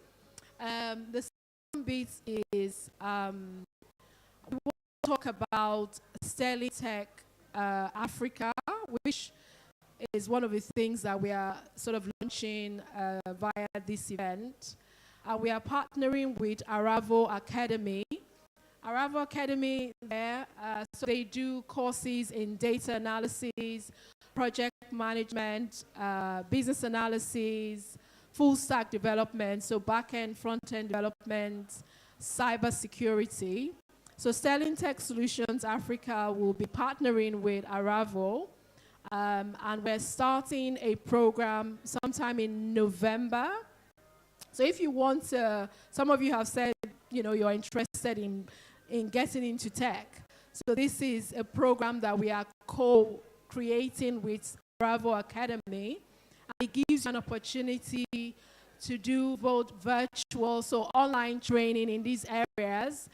The second bit is we want to talk about Sterling Tech Africa, which is one of the things that we are sort of launching via this event. We are partnering with Aravo Academy. Aravo Academy, so they do courses in data analysis, project management, business analysis, full stack development, so back-end, front-end development, cyber security. So Sterling Tech Solutions Africa will be partnering with Aravo, and we're starting a program sometime in November. So if you want to, some of you have said, you're interested in getting into tech. So this is a program that we are co-creating with Bravo Academy. And it gives you an opportunity to do both virtual, so online training in these areas.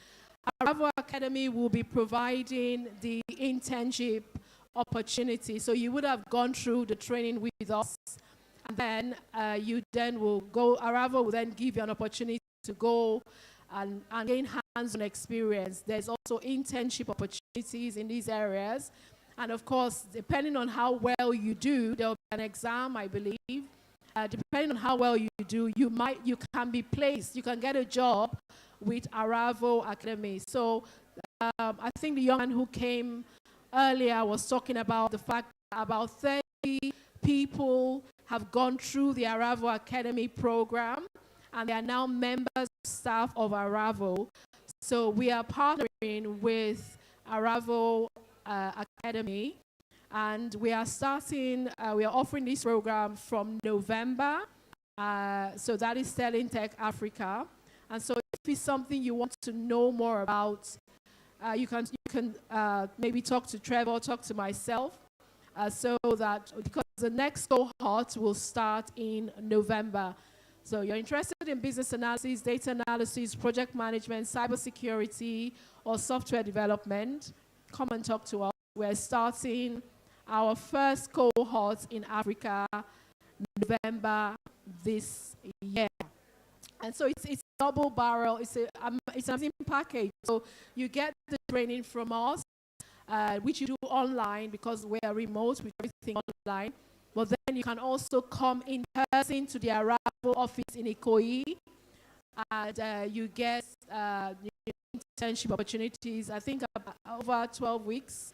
Bravo Academy will be providing the internship opportunity. So you would have gone through the training with us, and then you then will go, Aravo will then give you an opportunity to go and gain hands-on experience. There's also internship opportunities in these areas. And of course, depending on how well you do, there will be an exam, I believe. Depending on how well you do, you can be placed, you can get a job with Aravo Academy. So I think the young man who came earlier was talking about the fact that about 30 people have gone through the Aravo Academy program, and they are now members of staff of Aravo. So we are partnering with Aravo Academy, and we are offering this program from November. So that is Sterling Tech Africa. And so if it's something you want to know more about, you can maybe talk to Trevor, talk to myself, so that, because the next cohort will start in November. So you're interested in business analysis, data analysis, project management, cybersecurity, or software development, come and talk to us. We're starting our first cohort in Africa November this year. And so it's double barrel, it's an amazing package. So you get the training from us, which you do online because we are remote with everything online. But then you can also come in person to the Aravo office in Ikoyi, and you get internship opportunities, I think over 12 weeks.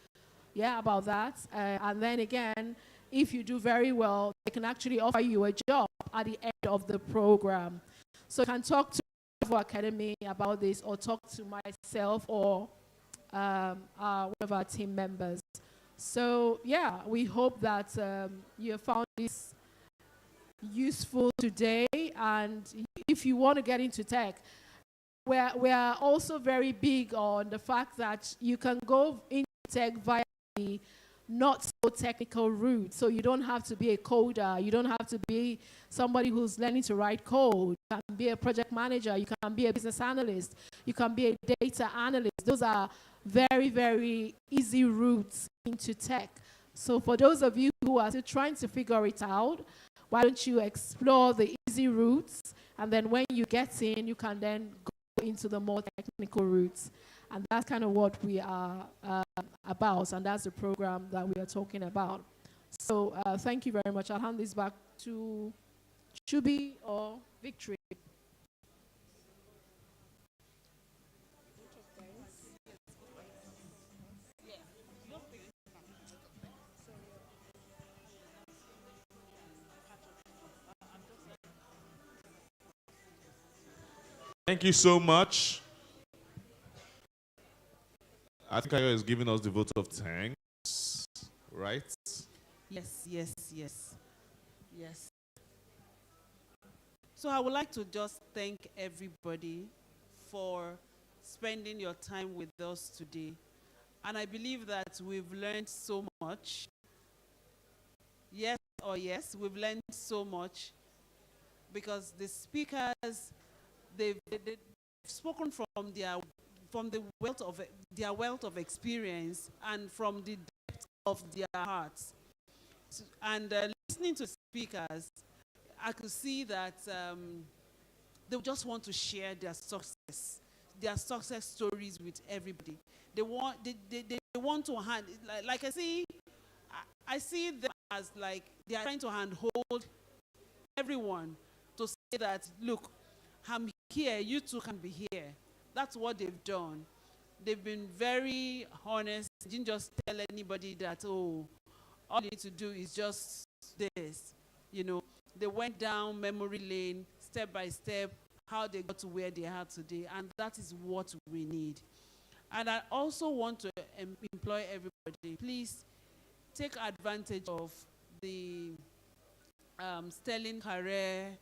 Yeah, about that. And then again, if you do very well, they can actually offer you a job at the end of the program. So you can talk to Aravo Academy about this, or talk to myself or one of our team members. So yeah, we hope that you have found this useful today, and if you want to get into tech, we are also very big on the fact that you can go into tech via the not so technical route. So you don't have to be a coder, you don't have to be somebody who's learning to write code. You can be a project manager, you can be a business analyst, you can be a data analyst. Those are very, very easy routes into tech. So for those of you who are still trying to figure it out, why don't you explore the easy routes, and then when you get in, you can then go into the more technical routes. And that's kind of what we are about, and that's the program that we are talking about. So thank you very much. I'll hand this back to Chubi or Victory. Thank you so much. I think Ayo is giving us the vote of thanks, right? Yes, yes, yes, yes. So I would like to just thank everybody for spending your time with us today. And I believe that we've learned so much. Yes or yes, we've learned so much because the speakers, they've spoken from the wealth of experience and from the depth of their hearts. And listening to speakers, I could see that they just want to share their success stories with everybody. They want to hand, like I see them as like they are trying to handhold everyone to say that, look, I'm here, you too can be here. That's what they've done. They've been very honest. They didn't just tell anybody that, oh, all you need to do is just this. You know, they went down memory lane, step by step, how they got to where they are today. And that is what we need. And I also want to employ everybody. Please take advantage of the Sterling Career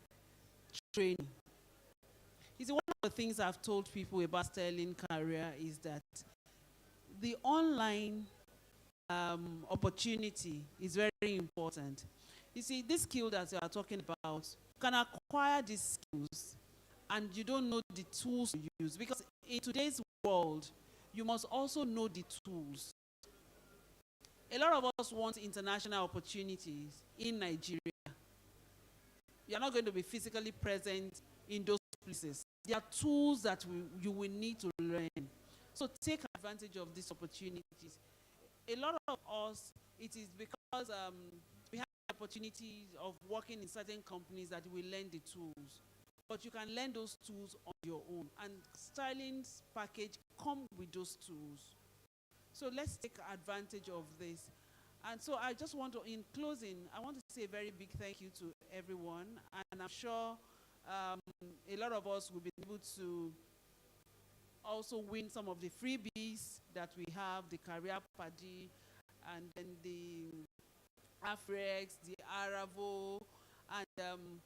Training. You see, one of the things I've told people about Sterling Career is that the online opportunity is very important. You see, this skill that you are talking about, you can acquire these skills and you don't know the tools to use, because in today's world, you must also know the tools. A lot of us want international opportunities in Nigeria. You're not going to be physically present in those places. There are tools that you will need to learn. So take advantage of these opportunities. A lot of us, it is because we have the opportunity of working in certain companies that we learn the tools. But you can learn those tools on your own. And Sterling's package comes with those tools. So let's take advantage of this. And so I just want to, in closing, I want to say a very big thank you to everyone. And I'm sure a lot of us will be able to also win some of the freebies that we have, the Career Paddy, and then the Afrex, the Aravo, and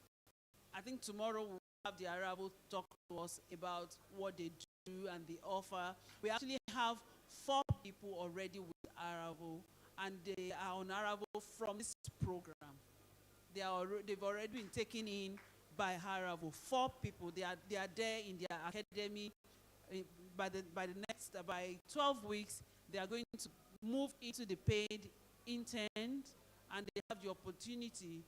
I think tomorrow we'll have the Aravo talk to us about what they do and the offer. We actually have 4 people already with Aravo, and they are on Aravo from this program. They've already been taken in by Aravo. 4 people. They are there in their academy. By 12 weeks, they are going to move into the paid intern, and they have the opportunity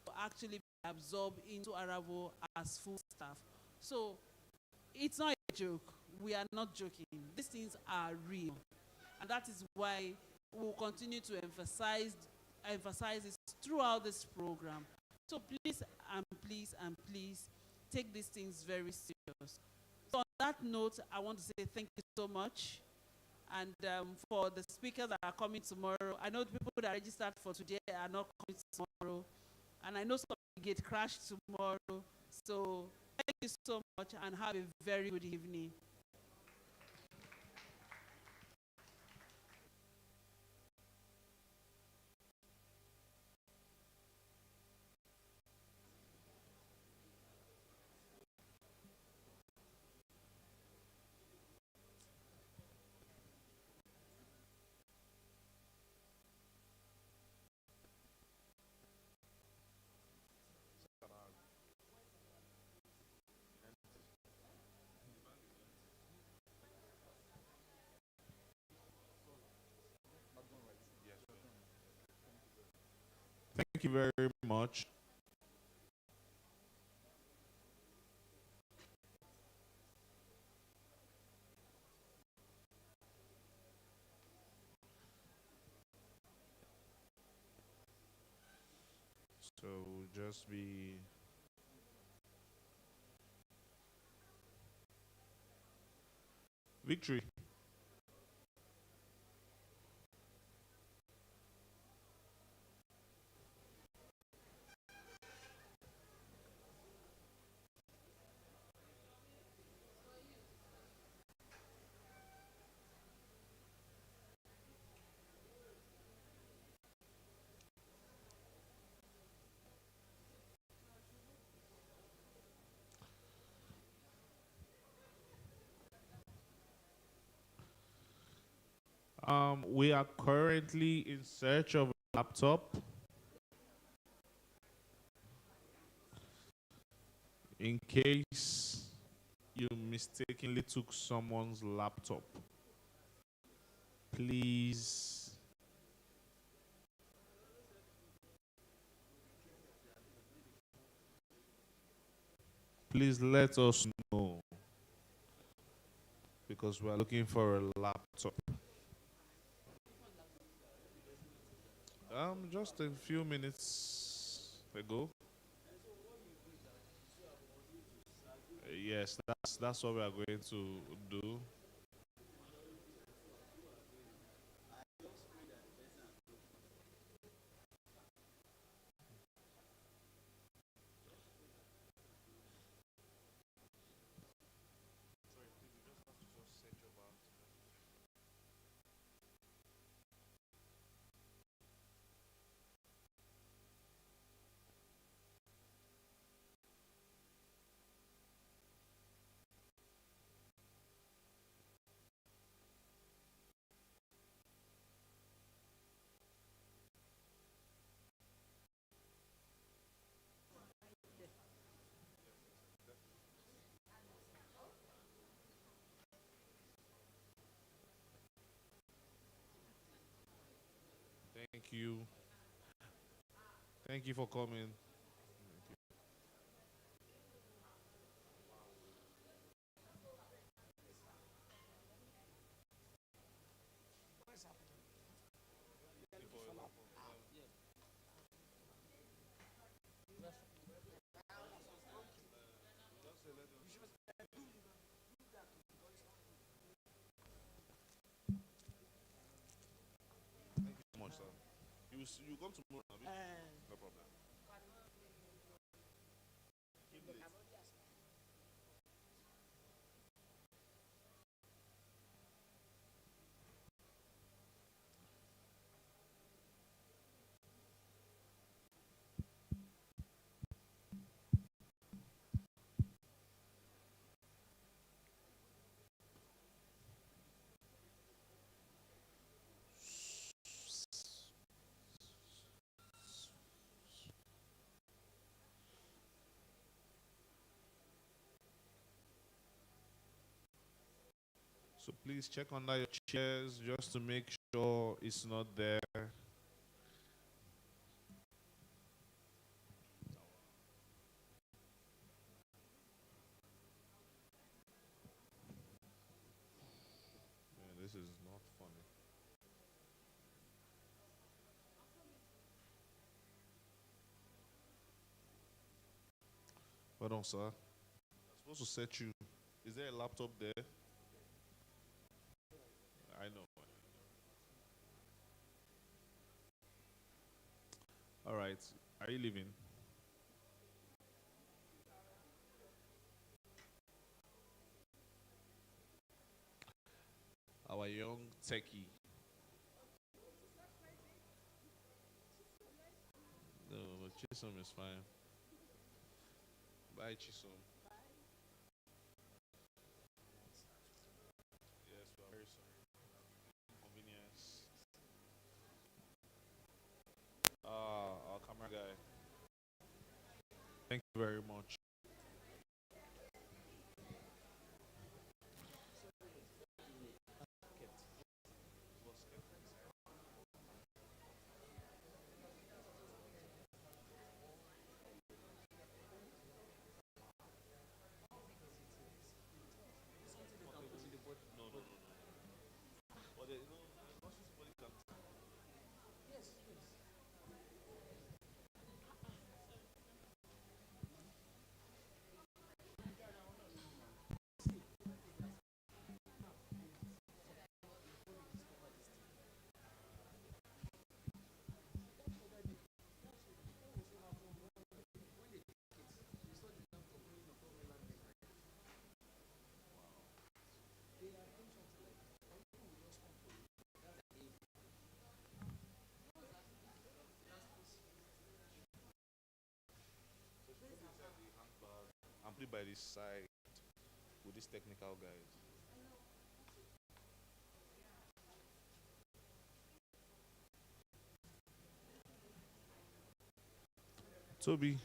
to actually be absorbed into Aravo as full staff. So it's not a joke. We are not joking. These things are real. And that is why we'll continue to emphasize this throughout this program. So please and please and please take these things very serious. So on that note, I want to say thank you so much. And for the speakers that are coming tomorrow, I know the people that registered for today are not coming tomorrow. And I know some get crashed tomorrow. So thank you so much and have a very good evening. Thank you very much. So just be victory. We are currently in search of a laptop. In case you mistakenly took someone's laptop, please let us know, because we are looking for a laptop. Just a few minutes ago. Yes, that's what we are going to do. Thank you. Thank you for coming. Thank you so much, sir. You come tomorrow, Abi? No problem. So please check under your chairs just to make sure it's not there. Man, this is not funny. Hold on, sir. I'm supposed to set you. Is there a laptop there? I know. All right. Are you leaving? Our young techie. No, Chisom is fine. Bye, Chisom. Yes, we are very sorry. Inconvenience. Our camera guy. Thank you very much. I'm played by this side with these technical guys. Toby,